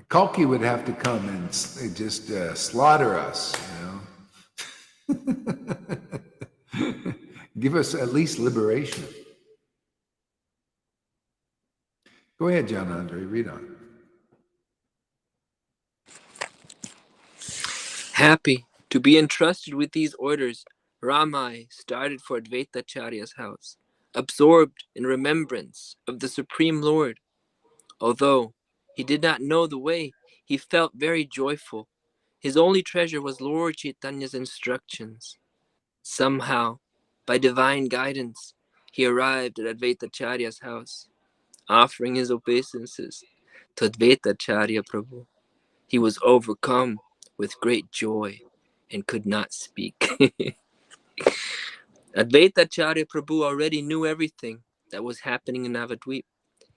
Kalki would have to come and just slaughter us, Give us at least liberation. Go ahead, John Andre, read on. Happy to be entrusted with these orders, Ramai started for Advaitacharya's house, absorbed in remembrance of the Supreme Lord. Although he did not know the way, he felt very joyful. His only treasure was Lord Caitanya's instructions. Somehow, by divine guidance, he arrived at Advaitacharya's house, offering his obeisances to Advaitacharya Prabhu. He was overcome with great joy and could not speak. Advaitacharya Prabhu already knew everything that was happening in Navadvip.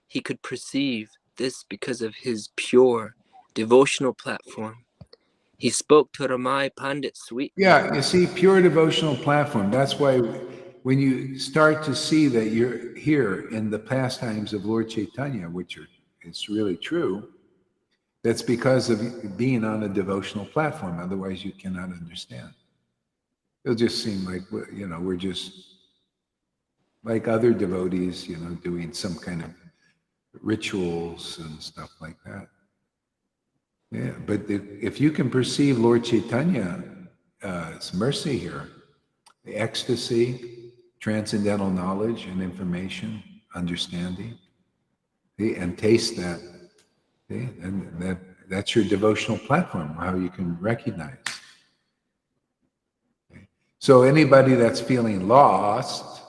He could perceive this because of his pure devotional platform. He spoke to Ramai Pandit sweetly. Yeah, you see, pure devotional platform. That's why when you start to see that you're here in the pastimes of Lord Caitanya, which it's really true, that's because of being on a devotional platform. Otherwise, you cannot understand. It'll just seem like, we're just like other devotees, doing some kind of rituals and stuff like that. Yeah, but if you can perceive Lord Caitanya's mercy here, the ecstasy, transcendental knowledge and information, understanding, and taste that, and that's your devotional platform, how you can recognize. So anybody that's feeling lost,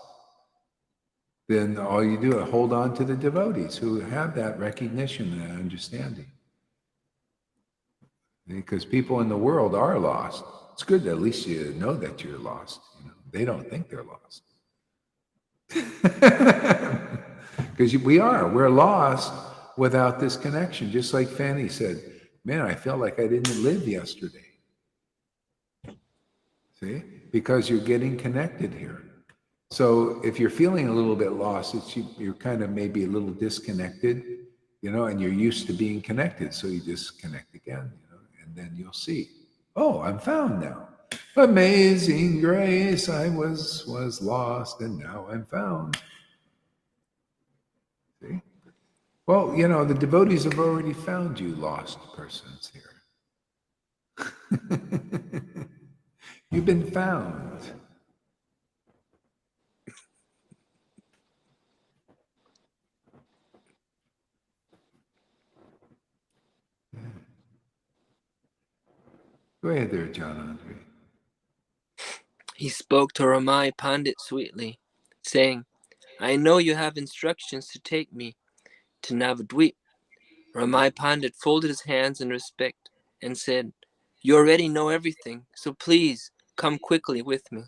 then all you do is hold on to the devotees who have that recognition and understanding. Because people in the world are lost. It's good that at least you know that you're lost. They don't think they're lost. Because we're lost without this connection. Just like Fanny said, man, I felt like I didn't live yesterday. See? Because you're getting connected here. So if you're feeling a little bit lost, you're kind of maybe a little disconnected. and you're used to being connected. So you just connect again, and then you'll see, oh, I'm found now. Amazing grace, I was lost and now I'm found. See? Well, the devotees have already found you lost persons here. You've been found. Go ahead there, John Andre. He spoke to Ramai Pandit sweetly, saying, I know you have instructions to take me to Navadvip. Ramai Pandit folded his hands in respect and said, you already know everything, so please come quickly with me.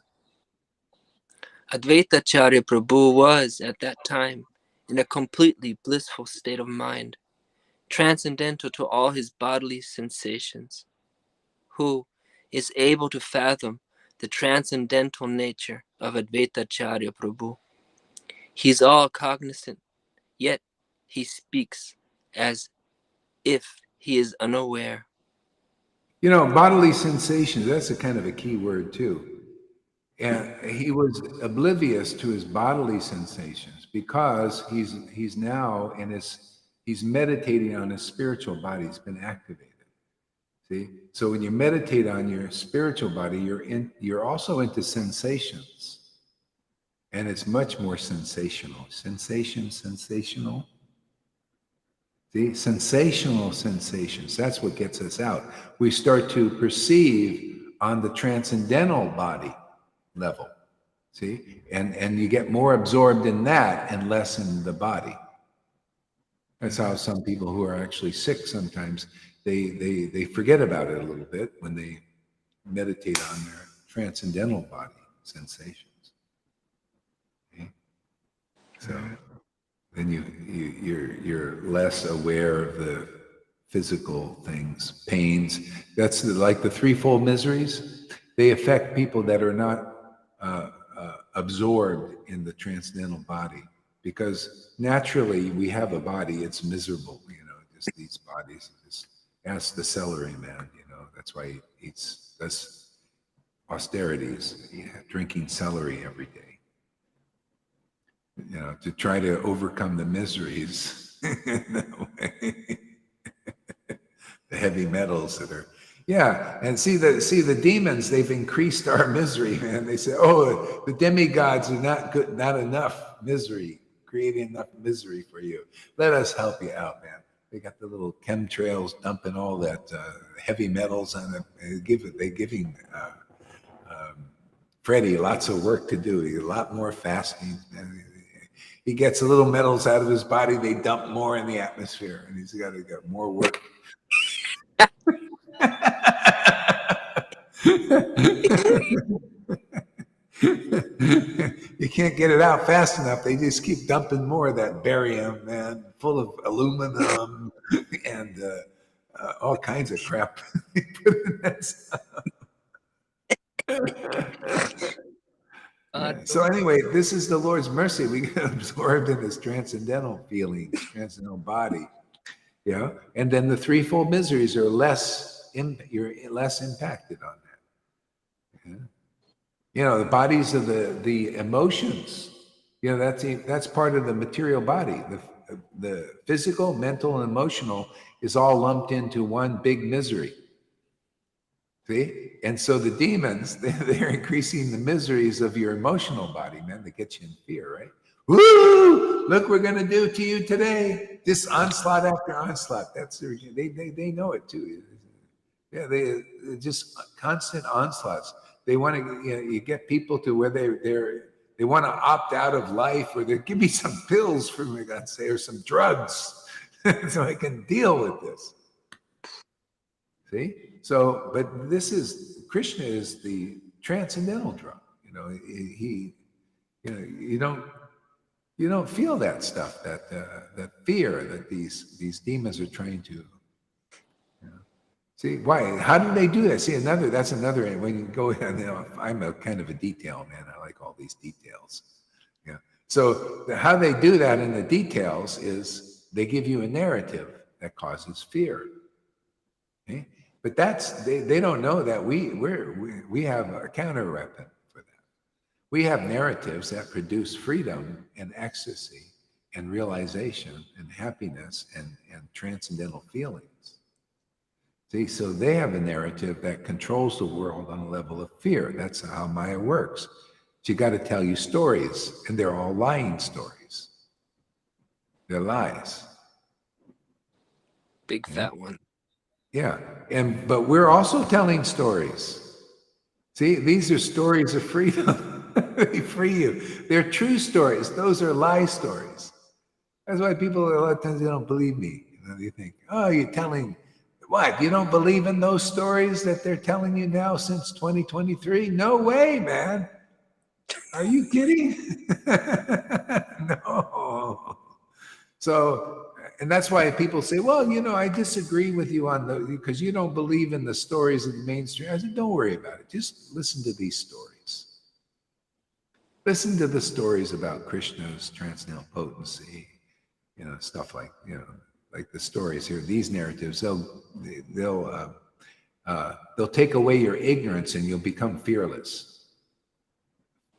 Advaitacharya Prabhu was, at that time, in a completely blissful state of mind, transcendental to all his bodily sensations, who is able to fathom the transcendental nature of Advaitacharya Prabhu. He is all cognizant, yet he speaks as if he is unaware. Bodily sensations, that's a kind of a key word too. And he was oblivious to his bodily sensations because he's now he's meditating on his spiritual body. It's been activated. See? So when you meditate on your spiritual body, you're also into sensations. And it's much more sensational. Sensational. See? Sensational sensations. That's what gets us out. We start to perceive on the transcendental body level. See? And you get more absorbed in that and less in the body. That's how some people who are actually sick sometimes, they forget about it a little bit when they meditate on their transcendental body sensations. Okay? So then you're less aware of the physical things, pains. That's like the threefold miseries. They affect people that are not absorbed in the transcendental body, because naturally we have a body, it's miserable, just these bodies. Just ask the celery man, that's why he does austerities, drinking celery every day, to try to overcome the miseries in that way. The heavy metals that are, and see the demons, they've increased our misery, man. They say, oh, the demigods are not good, not enough misery, creating enough misery for you. Let us help you out, man. They got the little chemtrails dumping all that heavy metals on it. They're giving Freddie lots of work to do. A lot more fasting. He gets a little metals out of his body. They dump more in the atmosphere, and he's got more work. You can't get it out fast enough. They just keep dumping more of that barium, man, full of aluminum and all kinds of crap. So anyway, this is the Lord's mercy. We get absorbed in this transcendental feelings, transcendental body. And then the threefold miseries are you're less impacted on that. The bodies of the emotions, that's part of the material body. The physical, mental, and emotional is all lumped into one big misery. See? And so the demons, they're increasing the miseries of your emotional body, man, that get you in fear, right? Woo! Look, we're going to do to you today. This onslaught after onslaught. That's they know it too. They just constant onslaughts. They want to, you get people to where they want to opt out of life, or they give me some pills for me, God's say, or some drugs, so I can deal with this. See? So, but Krishna is the transcendental drug. You don't feel that stuff, that fear that these demons are trying to. See, why? How do they do that? See, that's another, when you go in, I'm a kind of a detail man. I like all these details. So how they do that in the details is They give you a narrative that causes fear. Okay? But they don't know that we have a counter weapon for that. We have narratives that produce freedom and ecstasy and realization and happiness and transcendental feelings. See, so they have a narrative that controls the world on a level of fear. That's how Maya works. She got to tell you stories, and they're all lying stories. They're lies. Big fat one. Yeah, but we're also telling stories. See, these are stories of freedom. They free you. They're true stories. Those are lie stories. That's why people a lot of times they don't believe me. They think, oh, you're telling what? You don't believe in those stories that they're telling you now since 2023? No way, man. Are you kidding? No. So, and that's why people say, well, I disagree with you because you don't believe in the stories of the mainstream. I said, don't worry about it. Just listen to these stories. Listen to the stories about Krishna's transcendental potency, stuff like the stories here, these narratives. They'll take away your ignorance and you'll become fearless.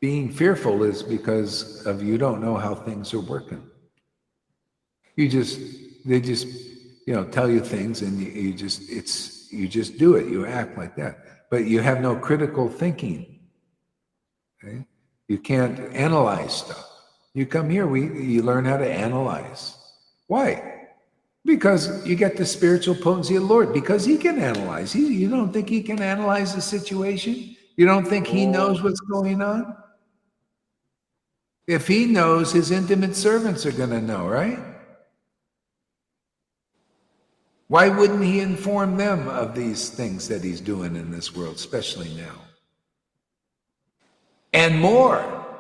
Being fearful is because of you don't know how things are working. They just tell you things and you just do it. You act like that, but you have no critical thinking. Okay? You can't analyze stuff. You come here, you learn how to analyze. Why? Because you get the spiritual potency of the Lord. Because He can analyze. You don't think He can analyze the situation? You don't think He knows what's going on? If He knows, His intimate servants are going to know, right? Why wouldn't He inform them of these things that He's doing in this world, especially now? And more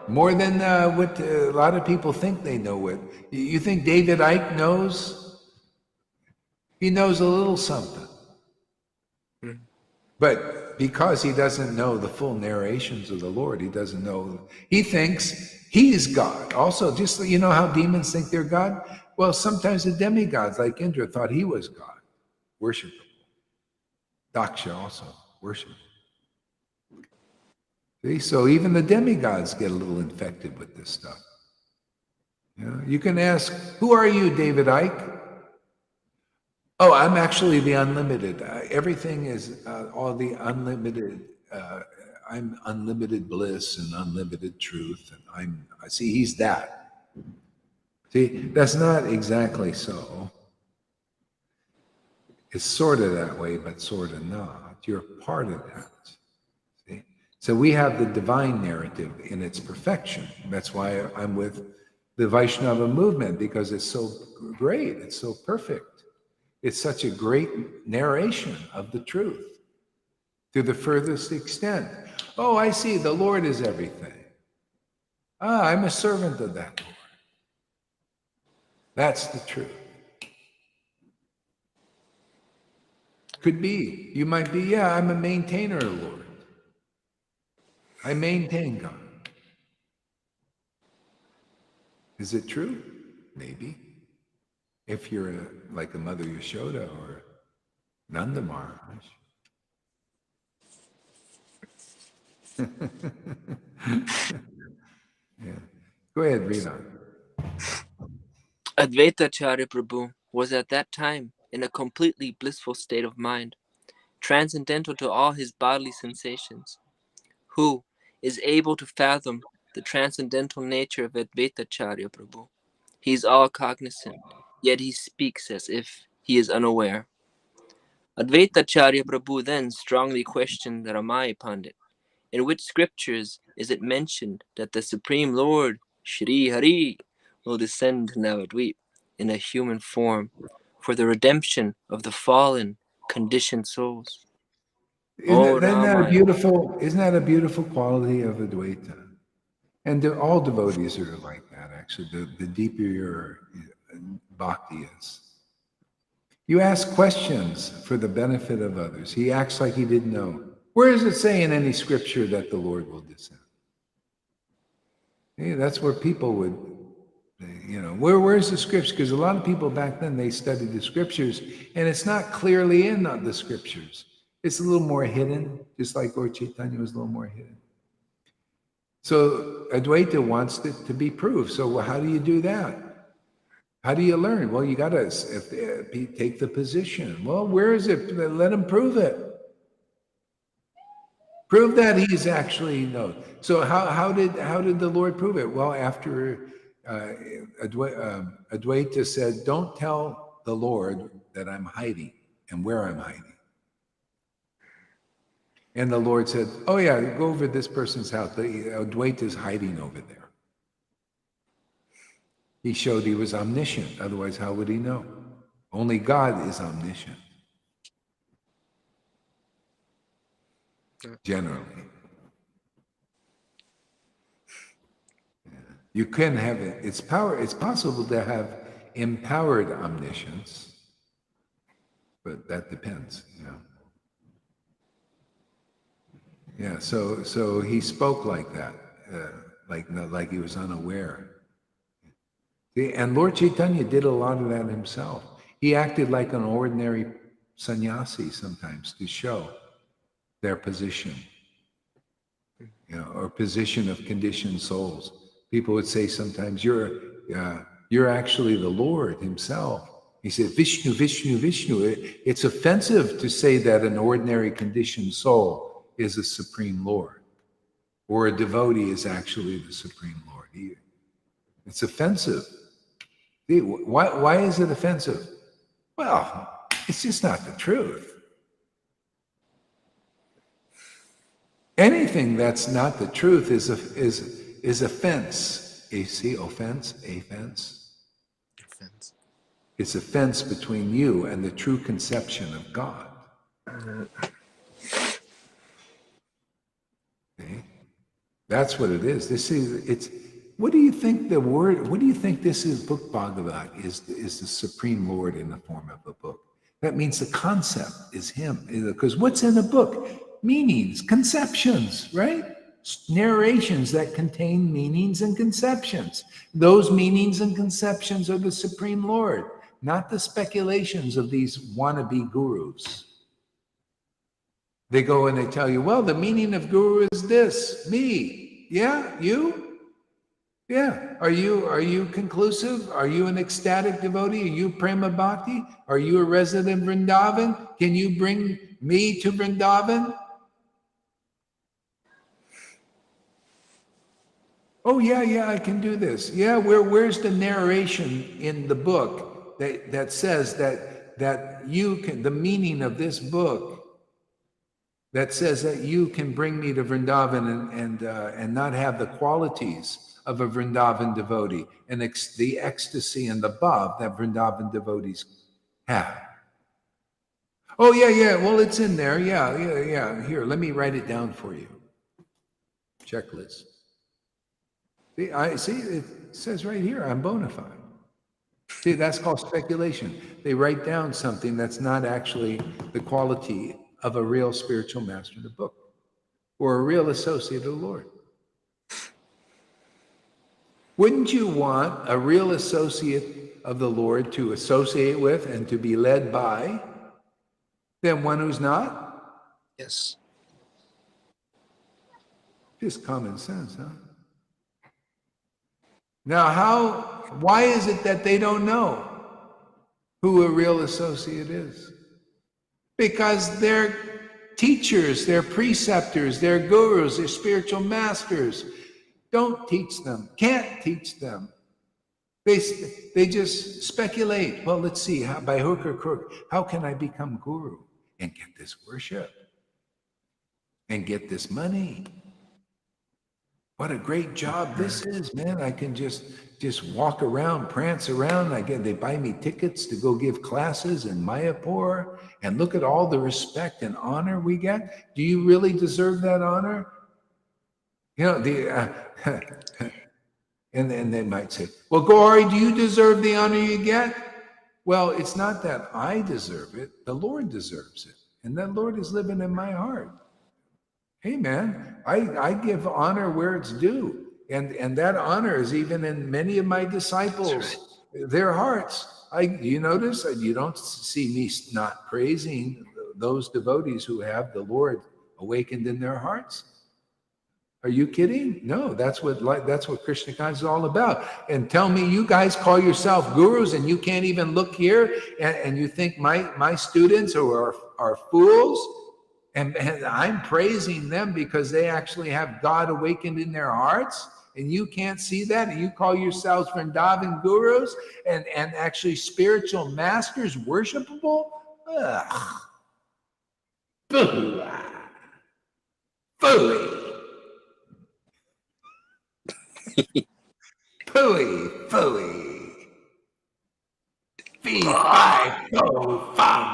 than what a lot of people think they know. What you think David Icke knows? He knows a little something. But because he doesn't know the full narrations of the Lord, he doesn't know. He thinks he's God. Also, just how demons think they're God? Well, sometimes the demigods like Indra thought he was God. Worship him. Daksha also worship him. See, so even the demigods get a little infected with this stuff. You can ask, who are you, David Icke? Oh, I'm actually the unlimited. Everything is all the unlimited. I'm unlimited bliss and unlimited truth. And I see he's that. See, that's not exactly so. It's sort of that way, but sort of not. You're part of that. See? So we have the divine narrative in its perfection. That's why I'm with the Vaishnava movement, because it's so great. It's so perfect. It's such a great narration of the truth to the furthest extent. Oh, I see. The Lord is everything. I'm a servant of that Lord. That's the truth. Could be. You might be, I'm a maintainer, Lord. I maintain God. Is it true? Maybe. If you're like a Mother Yashoda or Nanda Maharaj. Yeah. Go ahead, read on. Advaita Acharya Prabhu was at that time in a completely blissful state of mind, transcendental to all his bodily sensations. Who is able to fathom the transcendental nature of Advaita Acharya Prabhu? He is all cognizant, yet he speaks as if he is unaware. Advaita Acharya Prabhu then strongly questioned the Ramai Pandit. In which scriptures is it mentioned that the Supreme Lord, Shri Hari, will descend to Navadvip in a human form for the redemption of the fallen, conditioned souls? Isn't that a beautiful quality of Advaita? And all devotees are like that, actually. The deeper your bhakti is. You ask questions for the benefit of others. He acts like he didn't know. Where does it say in any scripture that the Lord will descend? That's where people would, where's the scripture? Because a lot of people back then, they studied the scriptures, and it's not clearly in the scriptures. It's a little more hidden, just like Lord Caitanya was a little more hidden. So Advaita wants it to be proved. So how do you do that? How do you learn? Well, you got to take the position. Well, where is it? Let him prove it. Prove that he's actually knows. So how did the Lord prove it? Well, after Advaita said, "Don't tell the Lord that I'm hiding and where I'm hiding." And the Lord said, "Oh yeah, go over to this person's house. Advaita is hiding over there." He showed he was omniscient. Otherwise, how would he know? Only God is omniscient. Generally. You can have it. It's possible to have empowered omniscience, but that depends, Yeah, so he spoke like that, like he was unaware. See, and Lord Caitanya did a lot of that himself. He acted like an ordinary sannyasi sometimes to show their position, or position of conditioned souls. People would say sometimes, you're actually the Lord himself. He said, Vishnu, Vishnu, Vishnu. It's offensive to say that an ordinary conditioned soul is a supreme Lord, or a devotee is actually the supreme Lord. It's offensive. Why is it offensive? Well, it's just not the truth. Anything that's not the truth is offense. See, offense. It's offense between you and the true conception of God. Okay? That's what it is. What do you think this is? Book Bhagavat is the Supreme Lord in the form of a book. That means the concept is him. Because what's in a book? Meanings, conceptions, right? Narrations that contain meanings and conceptions. Those meanings and conceptions are the Supreme Lord, not the speculations of these wannabe gurus. They go and they tell you, well, the meaning of guru is this, me. Yeah, you? Yeah. Are you conclusive? Are you an ecstatic devotee? Are you prema bhakti? Are you a resident Vrindavan? Can you bring me to Vrindavan? Oh yeah, I can do this. Yeah, where's the narration in the book that says that you can, the meaning of this book that says that you can bring me to Vrindavan and not have the qualities of a Vrindavan devotee and the ecstasy and the bhav that Vrindavan devotees have. Oh yeah. Well, it's in there. Yeah. Here, let me write it down for you. Checklist. See, it says right here, I'm bona fide. See, that's called speculation. They write down something that's not actually the quality of a real spiritual master in the book or a real associate of the Lord. Wouldn't you want a real associate of the Lord to associate with and to be led by than one who's not? Yes. Just common sense, huh? Now, why is it that they don't know who a real associate is? Because their teachers, their preceptors, their gurus, their spiritual masters don't teach them, can't teach them. They just speculate. Well, let's see, by hook or crook, how can I become guru and get this worship and get this money? What a great job this is, man. I can just walk around, prance around. They buy me tickets to go give classes in Mayapur, and look at all the respect and honor we get. Do you really deserve that honor? And they might say, well, Gauri, do you deserve the honor you get? Well, it's not that I deserve it. The Lord deserves it. And that Lord is living in my heart. Hey, man, I give honor where it's due. And that honor is even in many of my disciples, their hearts. You notice that you don't see me not praising those devotees who have the Lord awakened in their hearts. Are you kidding? No, that's what Krishna consciousness is all about. And tell me, you guys call yourself gurus, and you can't even look here, and you think my students are fools, and I'm praising them because they actually have God awakened in their hearts, and you can't see that, and you call yourselves Vrindavan gurus and actually spiritual masters, worshipable? Ugh. Phooey. Phooey, phooey. Fee, fi, fo, fum.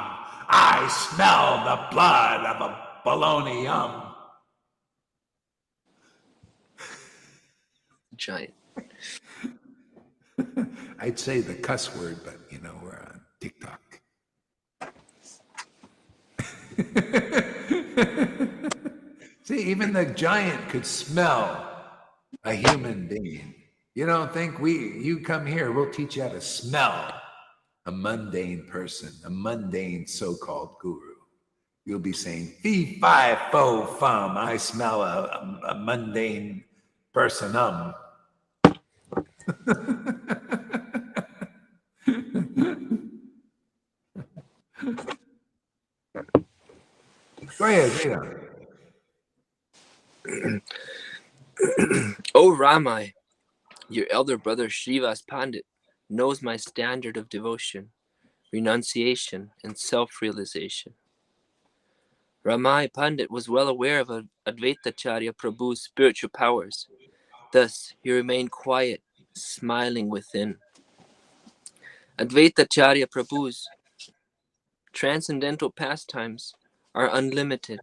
I smell the blood of a bologna yum. Giant. I'd say the cuss word, but we're on TikTok. See, even the giant could smell a human being. You don't think you come here, we'll teach you how to smell a mundane person, a mundane so-called guru. You'll be saying, fee, fi, fo, fum, I smell a mundane person. Go ahead, O Ramai, your elder brother Srivas Pandit knows my standard of devotion, renunciation, and self-realization. Ramai Pandit was well aware of Advaitacharya Prabhu's spiritual powers. Thus, he remained quiet, smiling within. Advaitacharya Prabhu's transcendental pastimes are unlimited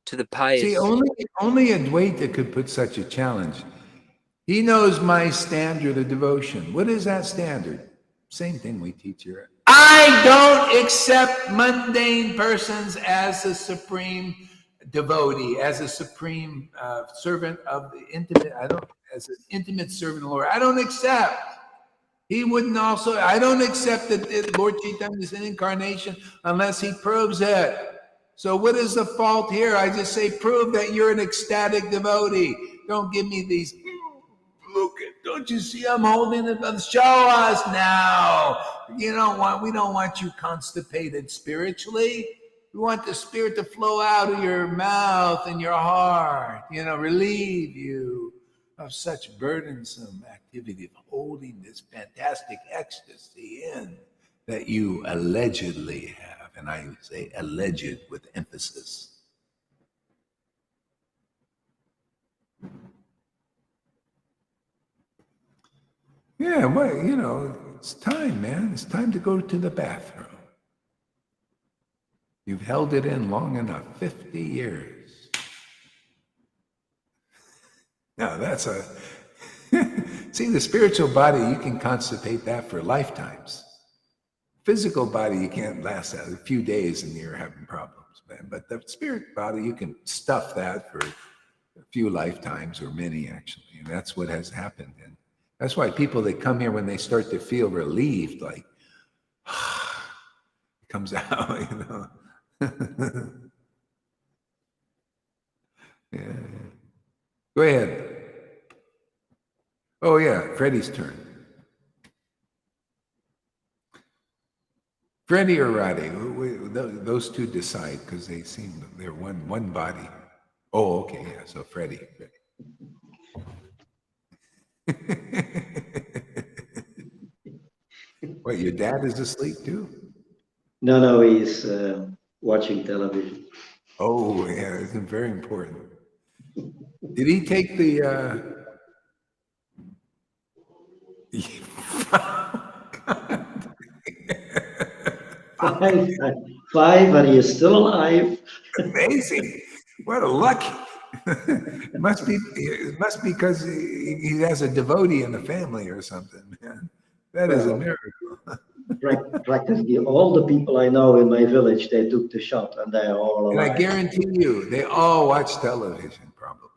to the pious. See, only Advaita could put such a challenge. He knows my standard of devotion. What is that standard? Same thing we teach here. I don't accept mundane persons as a supreme devotee, as a supreme servant of the intimate. As an intimate servant of the Lord. I don't accept. He wouldn't also. I don't accept that Lord Caitanya is an incarnation unless he proves it. So what is the fault here? I just say, prove that you're an ecstatic devotee. Don't give me these. Look, don't you see I'm holding it? Show us now. We don't want you constipated spiritually. We want the spirit to flow out of your mouth and your heart, relieve you of such burdensome activity of holding this fantastic ecstasy in that you allegedly have. And I say alleged with emphasis. Yeah, well, it's time, man. It's time to go to the bathroom. You've held it in long enough, 50 years. Now, that's see, the spiritual body, you can constipate that for lifetimes. Physical body, you can't last that a few days and you're having problems, man. But the spirit body, you can stuff that for a few lifetimes, or many actually. And that's what has happened. And that's why people that come here, when they start to feel relieved, like, it comes out, Yeah. Go ahead. Oh, yeah, Freddie's turn. Freddie or Roddy, those two decide because they're one body. Oh, okay, yeah, so Freddie. What, your dad is asleep too? No, he's watching television. Oh, yeah, it's very important. Did he take the... Five, and he's still alive. Amazing. What a luck. It must be because he has a devotee in the family or something, man. That is a miracle. Practically all the people I know in my village, they took the shot and they are all alive. And I guarantee you, they all watch television, probably.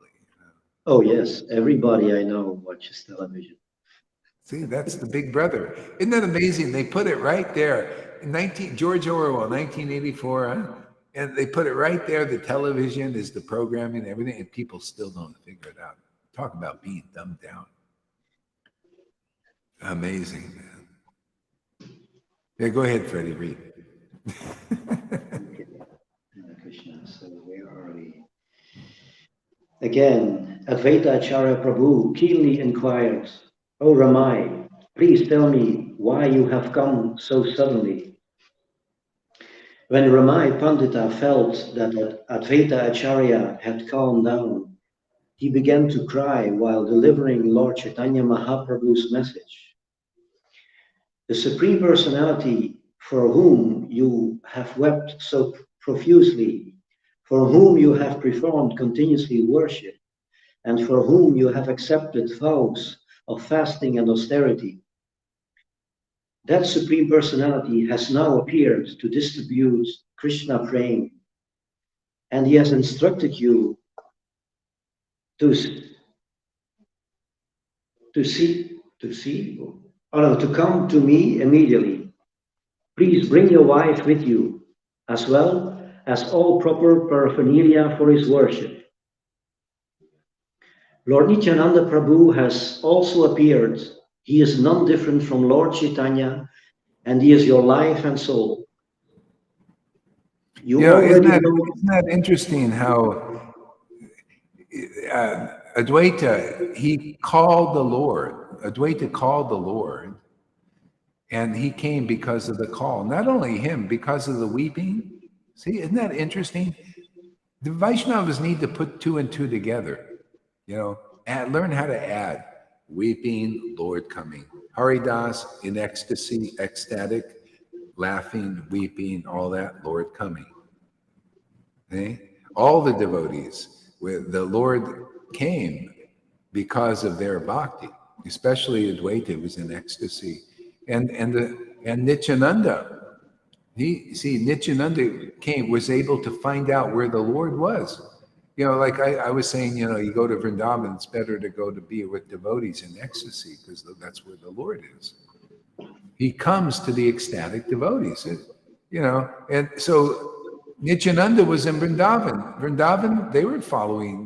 Oh yes, everybody I know watches television. See, that's the big brother. Isn't that amazing? They put it right there. George Orwell, 1984, huh? And they put it right there. The television is the programming and everything, and people still don't figure it out. Talk about being dumbed down. Amazing, man. Yeah, go ahead, Freddie, read. Okay. Krishna, so where are we? Again, Advaita Acharya Prabhu keenly inquired, "O Ramai, please tell me why you have come so suddenly." When Ramai Pandita felt that Advaita Acharya had calmed down, he began to cry while delivering Lord Caitanya Mahaprabhu's message. The Supreme Personality for whom you have wept so profusely, for whom you have performed continuously worship, and for whom you have accepted vows of fasting and austerity, that Supreme Personality has now appeared to distribute Krishna prema, and he has instructed you to come to me immediately. Please bring your wife with you, as well as all proper paraphernalia for his worship. Lord Nityananda Prabhu has also appeared. He is none different from Lord Caitanya, and he is your life and soul. You already know. Isn't that interesting how Advaita, he called the Lord. Advaita called the Lord, and he came because of the call. Not only him, because of the weeping. See, isn't that interesting? The Vaishnavas need to put two and two together, and learn how to add weeping, Lord coming. Haridas in ecstasy, ecstatic, laughing, weeping, all that, Lord coming. Okay? All the devotees, the Lord came because of their bhakti, especially Advaita was in ecstasy. And Nityananda, Nityananda was able to find out where the Lord was. Like I was saying, you go to Vrindavan, it's better to go to be with devotees in ecstasy because that's where the Lord is. He comes to the ecstatic devotees, and so Nityananda was in Vrindavan. Vrindavan, they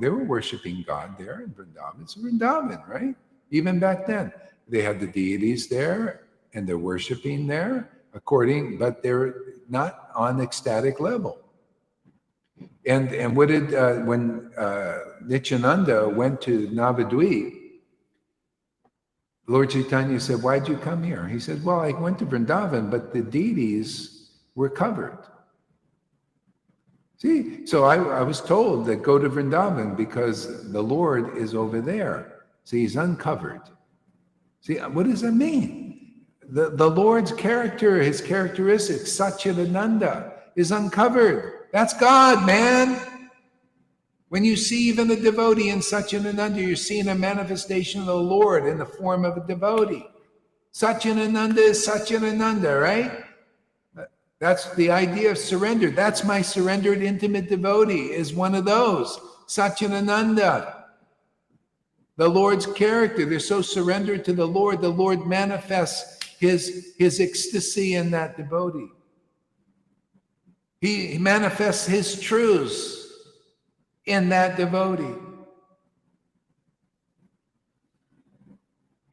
were worshiping God there in Vrindavan. It's Vrindavan, right? Even back then, they had the deities there and they're worshiping there but they're not on ecstatic level. And what did when Nityananda went to Navadvip, Lord Caitanya said, "Why'd you come here?" He said, "Well, I went to Vrindavan, but the deities were covered." See, so I was told that go to Vrindavan because the Lord is over there. See, he's uncovered. See, what does that mean? The Lord's character, his characteristics, Satchidananda, is uncovered. That's God, man. When you see even a devotee in Satchidananda, you're seeing a manifestation of the Lord in the form of a devotee. Satchidananda is Satchidananda, right? That's the idea of surrender. That's my surrendered intimate devotee, is one of those. Satchidananda. The Lord's character. They're so surrendered to the Lord manifests his ecstasy in that devotee. He manifests his truths in that devotee.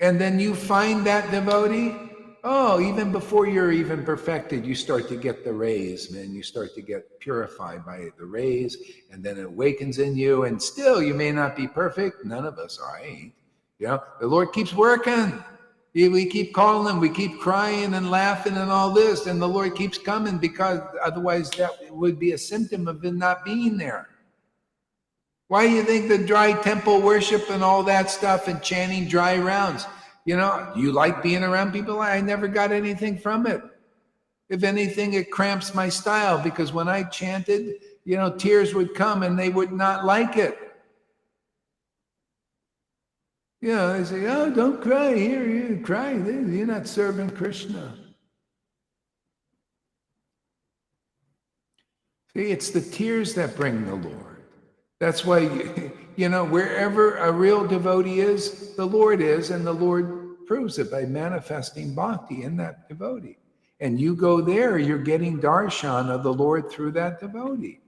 And then you find that devotee, even before you're even perfected, you start to get the rays, man. You start to get purified by the rays, and then it awakens in you. And still, you may not be perfect. None of us are. The Lord keeps working. We keep calling him. We keep crying and laughing and all this, and the Lord keeps coming because otherwise that would be a symptom of him not being there. Why do you think the dry temple worship and all that stuff and chanting dry rounds? Do you like being around people? I never got anything from it. If anything, it cramps my style because when I chanted, tears would come and they would not like it. They say, "Oh, don't cry here. You cry. You're not serving Krishna." See, it's the tears that bring the Lord. That's why you know, wherever a real devotee is, the Lord is, and the Lord proves it by manifesting bhakti in that devotee. And you go there, you're getting darshan of the Lord through that devotee.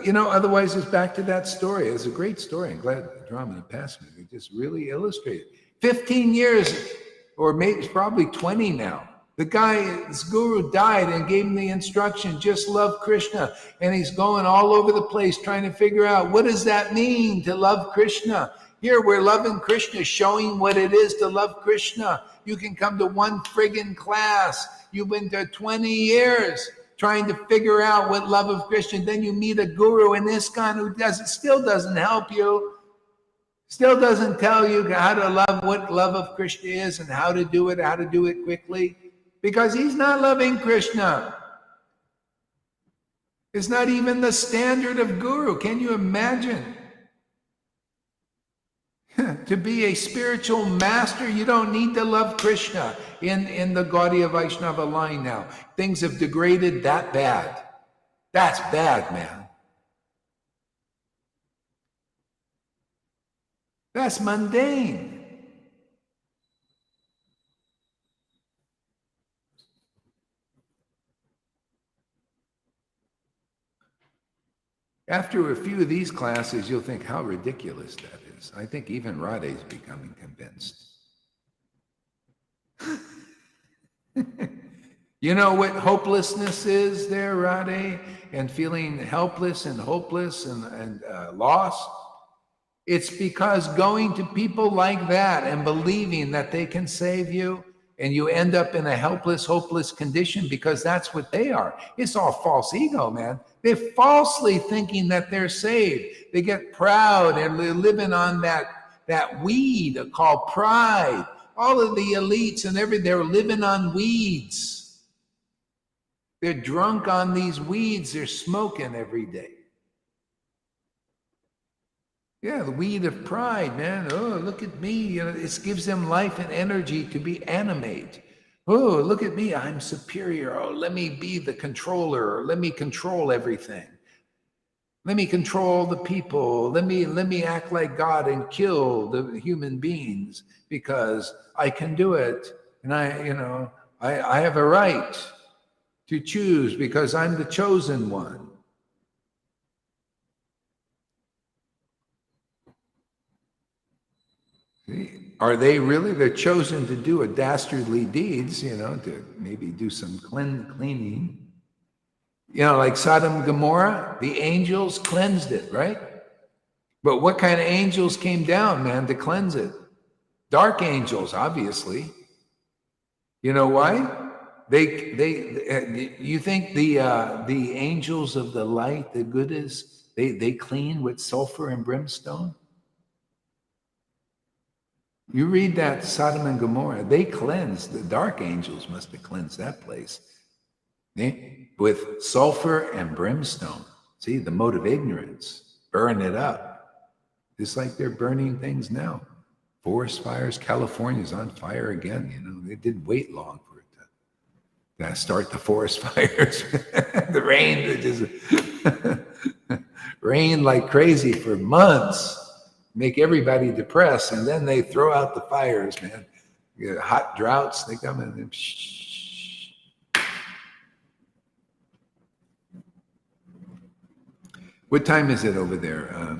You know, otherwise it's back to that story. It's a great story. I'm glad Dramana passed me. It just really illustrated. 15 years, or maybe probably 20 now. The guy, his guru died and gave him the instruction, just love Krishna. And he's going all over the place trying to figure out, what does that mean to love Krishna? Here we're loving Krishna, showing what it is to love Krishna. You can come to one friggin' class. You've been there 20 years trying to figure out what love of Krishna. Then you meet a guru in ISKCON who still doesn't help you. Still doesn't tell you how to love, what love of Krishna is and how to do it quickly. Because he's not loving Krishna. It's not even the standard of guru. Can you imagine? To be a spiritual master, you don't need to love Krishna in the Gaudiya Vaishnava line now. Things have degraded that bad. That's bad, man. That's mundane. After a few of these classes, you'll think how ridiculous that is. I think even Radhe's becoming convinced. You know what hopelessness is there, Radhe? And feeling helpless and hopeless and lost? It's because going to people like that and believing that they can save you, and you end up in a helpless, hopeless condition because that's what they are. It's all false ego, man. They're falsely thinking that they're saved. They get proud and they're living on that weed called pride. All of the elites and everything, they're living on weeds. They're drunk on these weeds they're smoking every day. Yeah, the weed of pride, man. Oh, look at me. You know, it gives them life and energy to be animate. Oh, look at me. I'm superior. Oh, let me be the controller. Or let me control everything. Let me control the people. Let me act like God and kill the human beings because I can do it. And I have a right to choose because I'm the chosen one. Are they really? They're chosen to do a dastardly deeds, to maybe do some cleaning. Like Sodom and Gomorrah, the angels cleansed it, right? But what kind of angels came down, man, to cleanse it? Dark angels, obviously. You know why? You think the angels of the light, the Buddhas, they clean with sulfur and brimstone? You read that Sodom and Gomorrah, they cleansed, the dark angels must have cleansed that place with sulfur and brimstone. See, the mode of ignorance, burn it up. Just like they're burning things now. Forest fires, California's on fire again. It didn't wait long for it to start the forest fires. The rain, it just rained like crazy for months. Make everybody depressed, and then they throw out the fires, man. You get hot droughts, they come in and shh. What time is it over there?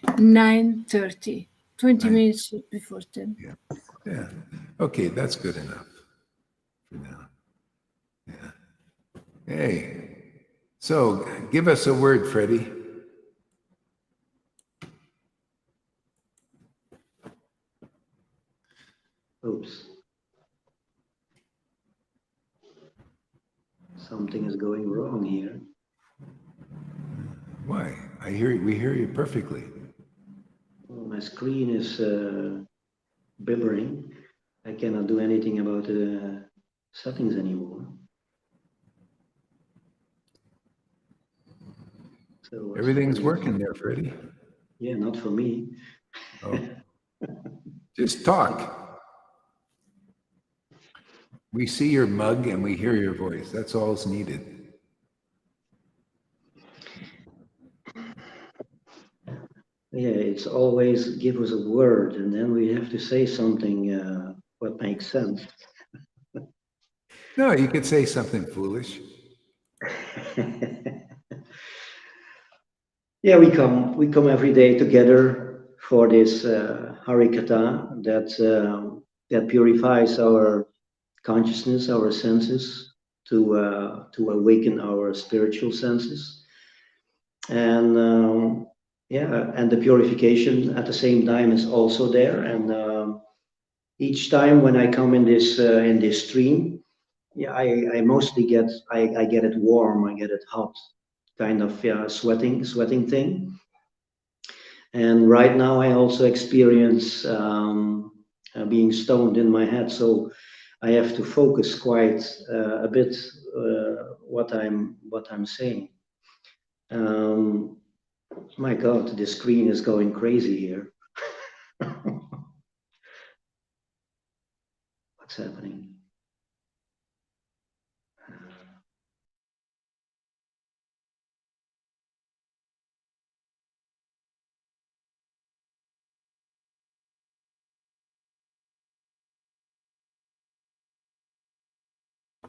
9:30, 20 minutes before 10. Yeah. Okay, that's good enough for now. Yeah. Hey, so give us a word, Freddie. Oops. Something is going wrong here. Why? We hear you perfectly. Well, my screen is bibbering. I cannot do anything about the settings anymore. So everything's working there, Freddie. Yeah, not for me. Oh. Just talk. We see your mug and we hear your voice. That's all that's needed. it's always give us a word, and then we have to say something what makes sense. No, you could say something foolish. Yeah, we come every day together for this Harikatha that purifies our consciousness, our senses, to awaken our spiritual senses, and yeah, and the purification at the same time is also there. And each time when I come in this stream, yeah, I mostly I get it warm, I get it hot, kind of sweating thing. And right now I also experience being stoned in my head, so I have to focus quite a bit what I'm saying. My God, the screen is going crazy here. What's happening?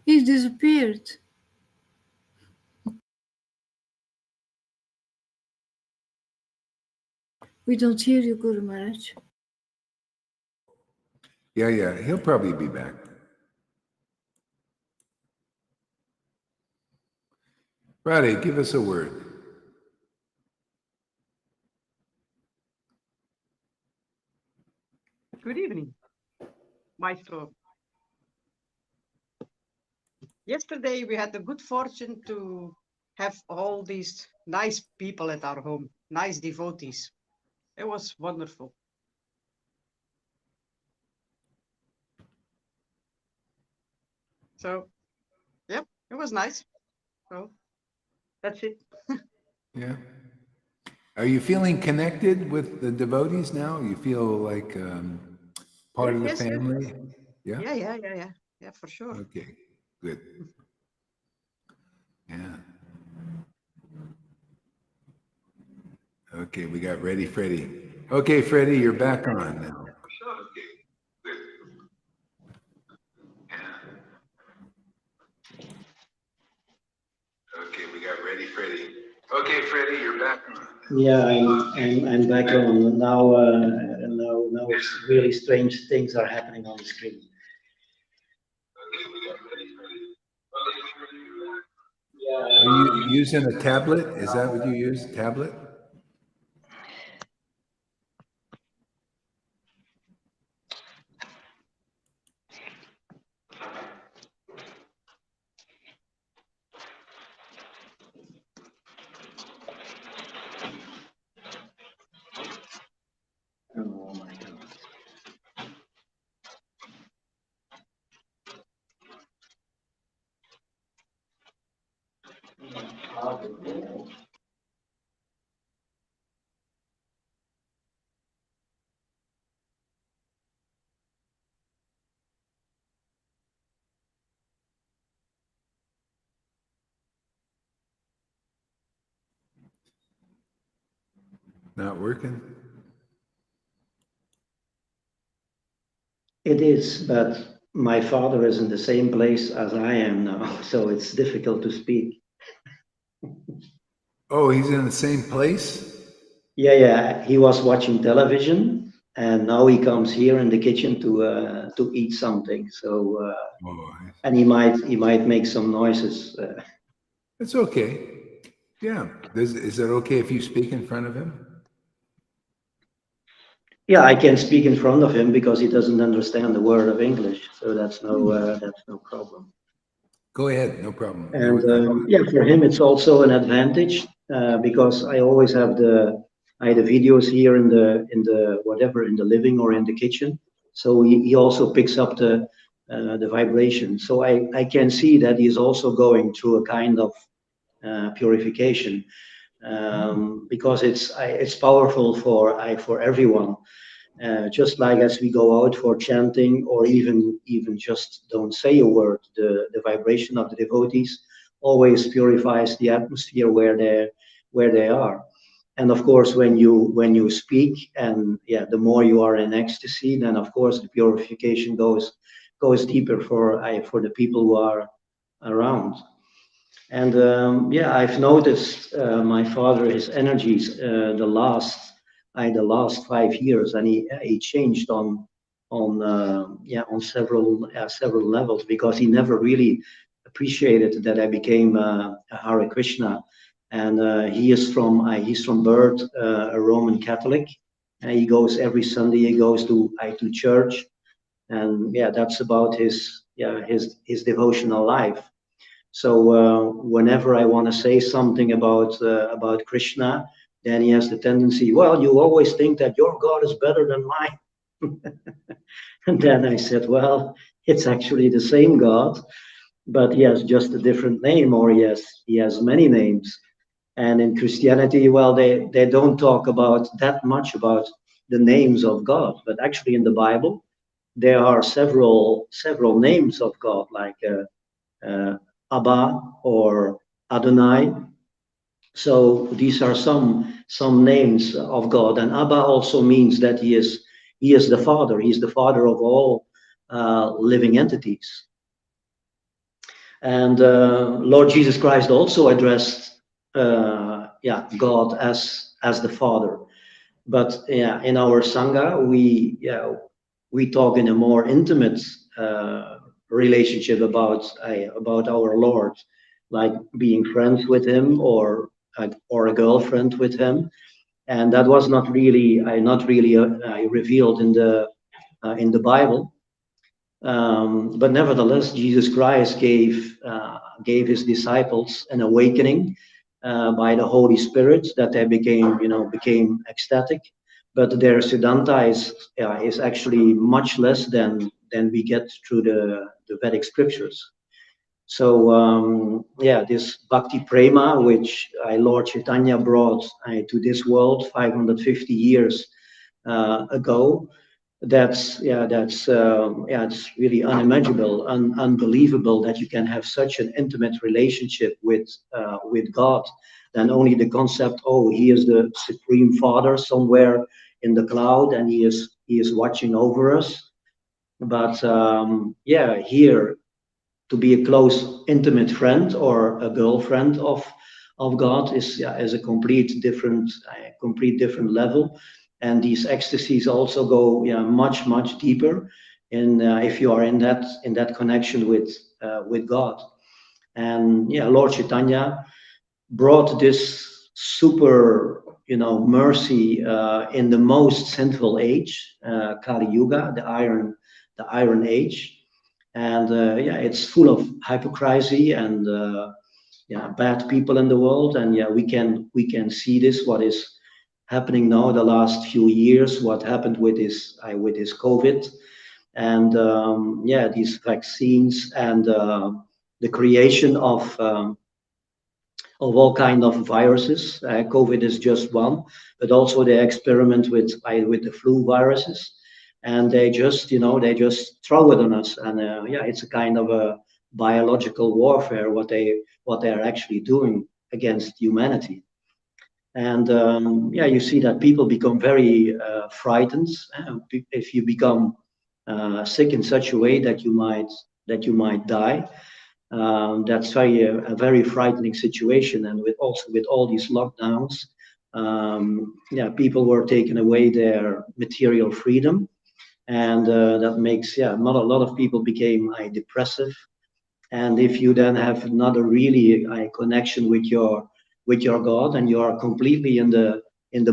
He disappeared. We don't hear you, Guru Maharaj. Yeah, he'll probably be back. Radhe, give us a word. Good evening, Maestro. Yesterday we had the good fortune to have all these nice people at our home, nice devotees. It was wonderful. So, yeah, it was nice. So, that's it. Yeah. Are you feeling connected with the devotees now? You feel like part of the Yes. family? Yeah? Yeah, for sure. Okay, good. Yeah. Okay, we got Ready Freddy. Okay, Freddy, you're back on now. Okay, we got Ready Freddy. Okay, Freddy, you're back on. Yeah, I'm back on now. Now it's really strange things are happening on the screen. Okay, we got Ready Freddy. Are you using a tablet? Is that what you use? Tablet? Oh my God. Not working? It is, but my father is in the same place as I am now, so it's difficult to speak. Oh, he's in the same place? Yeah, he was watching television, and now he comes here in the kitchen to eat something. So, and he might make some noises. It's okay. Yeah. Is it okay if you speak in front of him? Yeah, I can speak in front of him because he doesn't understand the word of English, so that's no problem. Go ahead, no problem. And yeah, for him it's also an advantage because I always have the videos here in the whatever, in the living or in the kitchen. So he also picks up the vibration. So I can see that he's also going through a kind of purification because it's powerful for everyone. Just like as we go out for chanting or even just don't say a word, the vibration of the devotees always purifies the atmosphere where they are. And of course, when you speak, and yeah, the more you are in ecstasy, then of course the purification goes deeper for the people who are around. And yeah, I've noticed my father, his energies, the last 5 years, and he changed on several levels, because he never really appreciated that I became a Hare Krishna. And he's from birth a Roman Catholic, and he goes every Sunday. He goes to church, and yeah, that's about his devotional life. So whenever I want to say something about Krishna, then he has the tendency, well, you always think that your God is better than mine. And then I said, well, it's actually the same God, but he has just a different name, or he has many names. And in Christianity, well, they don't talk about that much about the names of God, but actually in the Bible there are several names of God, like Abba or Adonai. So these are some names of God, and Abba also means that he is the Father. He is the Father of all living entities. And Lord Jesus Christ also addressed God as the Father. But yeah, in our Sangha, we talk in a more intimate relationship about our Lord, like being friends with him, or a girlfriend with him. And that was not really revealed in the Bible. But nevertheless, Jesus Christ gave his disciples an awakening by the Holy Spirit, that they became ecstatic. But their Siddhanta is actually much less than we get through the Vedic scriptures. So yeah, this Bhakti Prema, which Lord Caitanya brought to this world 550 years ago, it's really unimaginable, unbelievable that you can have such an intimate relationship with God. Than only the concept, oh, he is the Supreme Father somewhere in the cloud, and he is watching over us. But yeah, here, to be a close, intimate friend or a girlfriend of God is a complete different level. And these ecstasies also go much deeper in if you are in that connection with God. And yeah, Lord Caitanya brought this super mercy in the most sinful age, Kali Yuga, the iron age. And yeah, it's full of hypocrisy and bad people in the world. And yeah, we can see this, what is happening now the last few years, what happened with this COVID, and yeah, these vaccines, and the creation of all kind of viruses. COVID is just one, but also they experiment with the flu viruses, and they just throw it on us. And yeah, it's a kind of a biological warfare what they are actually doing against humanity. And yeah, you see that people become very frightened if you become sick in such a way that you might die. That's a very frightening situation. And with all these lockdowns, yeah, people were taking away their material freedom, and that makes not a lot of people became depressive. And if you then have not a really connection with your God, and you are completely in the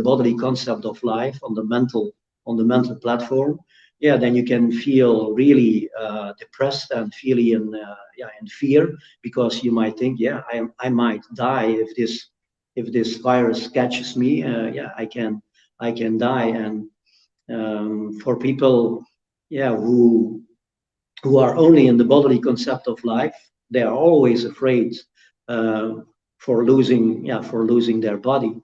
bodily concept of life, on the mental platform, yeah, then you can feel really depressed and feeling in fear, because you might think, yeah, I might die if this virus catches me. Yeah, I can die. And for people, yeah, who are only in the bodily concept of life, they are always afraid for losing their body.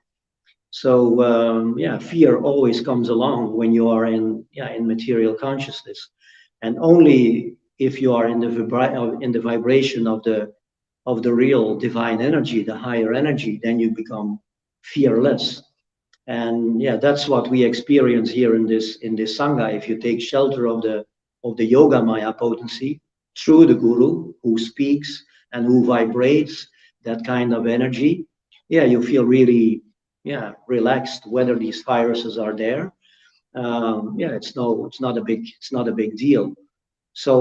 So yeah, fear always comes along when you are in material consciousness, and only if you are in the vibration of the real divine energy, the higher energy, then you become fearless. And yeah, that's what we experience here in this sangha. If you take shelter of the yoga maya potency through the guru who speaks and who vibrates that kind of energy, yeah, you feel really relaxed. Whether these viruses are there, yeah, it's not a big deal. So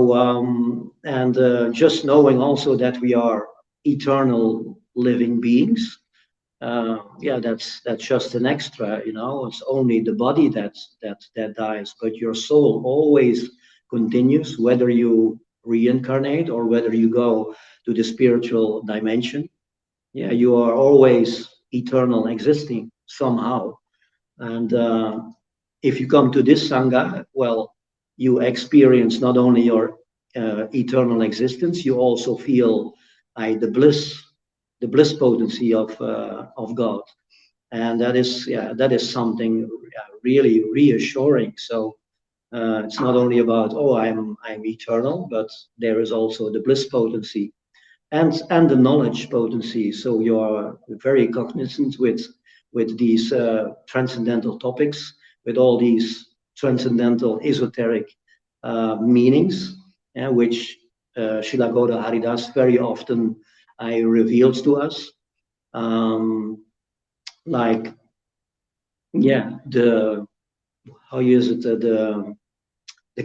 and just knowing also that we are eternal living beings, yeah, that's just an extra, you know. It's only the body that dies, but your soul always continues, whether you reincarnate or whether you go to the spiritual dimension. Yeah, you are always eternal, existing somehow. And if you come to this sangha, well, you experience not only your eternal existence, you also feel the bliss potency of God, and that is something really reassuring. So it's not only about, oh, I'm eternal, but there is also the bliss potency and the knowledge potency. So you are very cognizant with these transcendental topics, with all these transcendental esoteric meanings, which Srila Gaura Haridas very often reveals to us. Like, yeah, the how is it the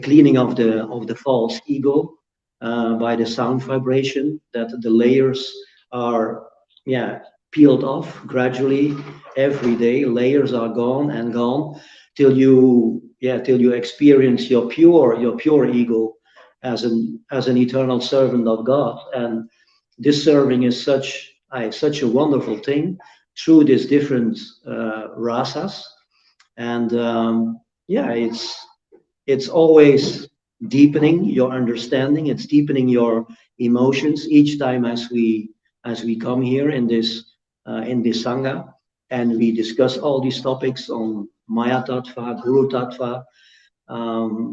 cleaning of the false ego by the sound vibration, that the layers are peeled off gradually every day. Layers are gone and gone till you experience your pure ego as an eternal servant of God. And this serving is such a wonderful thing through these different rasas. And yeah, it's always deepening your understanding. It's deepening your emotions each time as we come here in this sangha, and we discuss all these topics on Maya Tattva, Guru Tattva.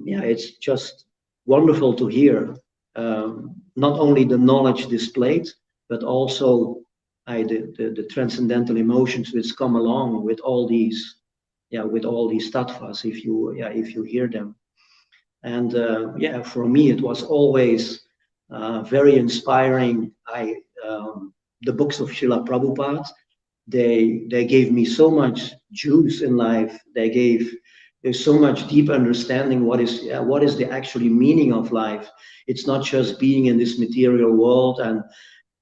Yeah, it's just wonderful to hear not only the knowledge displayed, but also the transcendental emotions which come along with all these tattvas, if you hear them. And yeah, for me it was always very inspiring. The books of Srila Prabhupada, they gave me so much juice in life. There's so much deep understanding what is the actually meaning of life. It's not just being in this material world and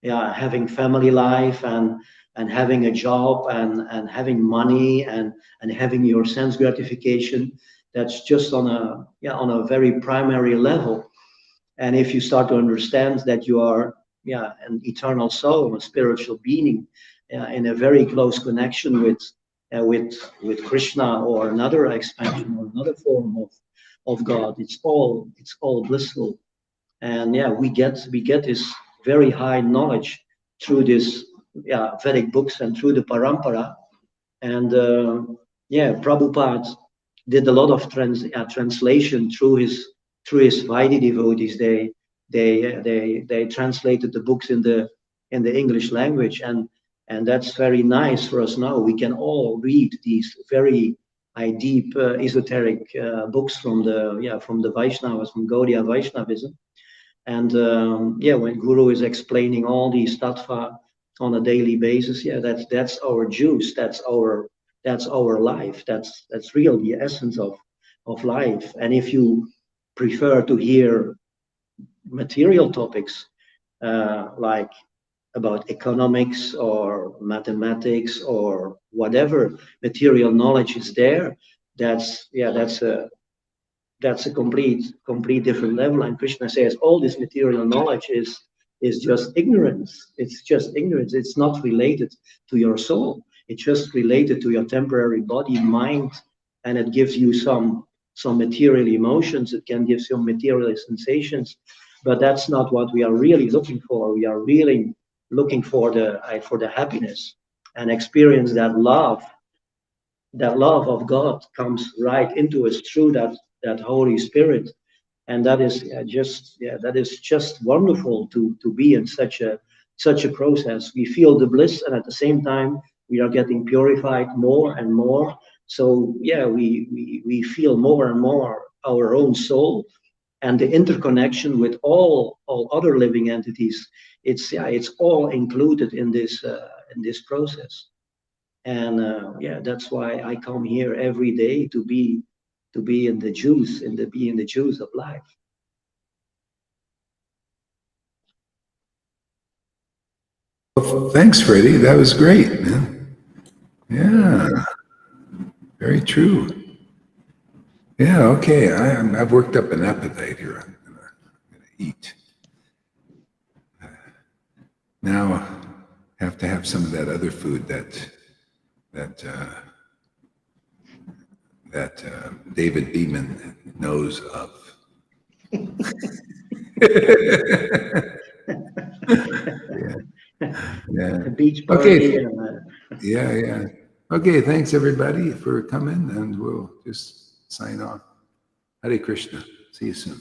having family life and having a job and having money and having your sense gratification. That's just on a very primary level. And if you start to understand that you are an eternal soul, a spiritual being, in a very close connection with Krishna or another expansion or another form of God, it's all blissful. And yeah, we get this very high knowledge through this Vedic books and through the parampara. And yeah, Prabhupada did a lot of translation through his Vaidhi devotees. They translated the books in the English language, and that's very nice for us now. We can all read these very deep esoteric books from the Vaishnavas, from Gaudiya Vaishnavism. And yeah, when Guru is explaining all these tattva on a daily basis, yeah, that's our juice, that's our life, that's really the essence of life. And if you prefer to hear material topics like about economics or mathematics or whatever material knowledge is there, that's a complete different level. And Krishna says all this material knowledge is just ignorance. It's just ignorance. It's not related to your soul. It's just related to your temporary body, mind, and it gives you some material emotions. It can give some material sensations, but that's not what we are really looking for. We are really looking for the happiness and experience that love. That love of God comes right into us through that Holy Spirit, and that is just wonderful to be in such a process. We feel the bliss, and at the same time We are getting purified more and more. So yeah, we feel more and more our own soul and the interconnection with all other living entities. It's all included in this process. And yeah, that's why I come here every day to be in the juice, be in the juice of life. Well, thanks, Freddie. That was great, man. Yeah, very true. Yeah, okay. I've worked up an appetite here. I'm gonna eat. Now I have to have some of that other food that David Beeman knows of. Yeah. The beach party. Okay. Yeah. Okay, thanks everybody for coming, and we'll just sign off. Hare Krishna. See you soon.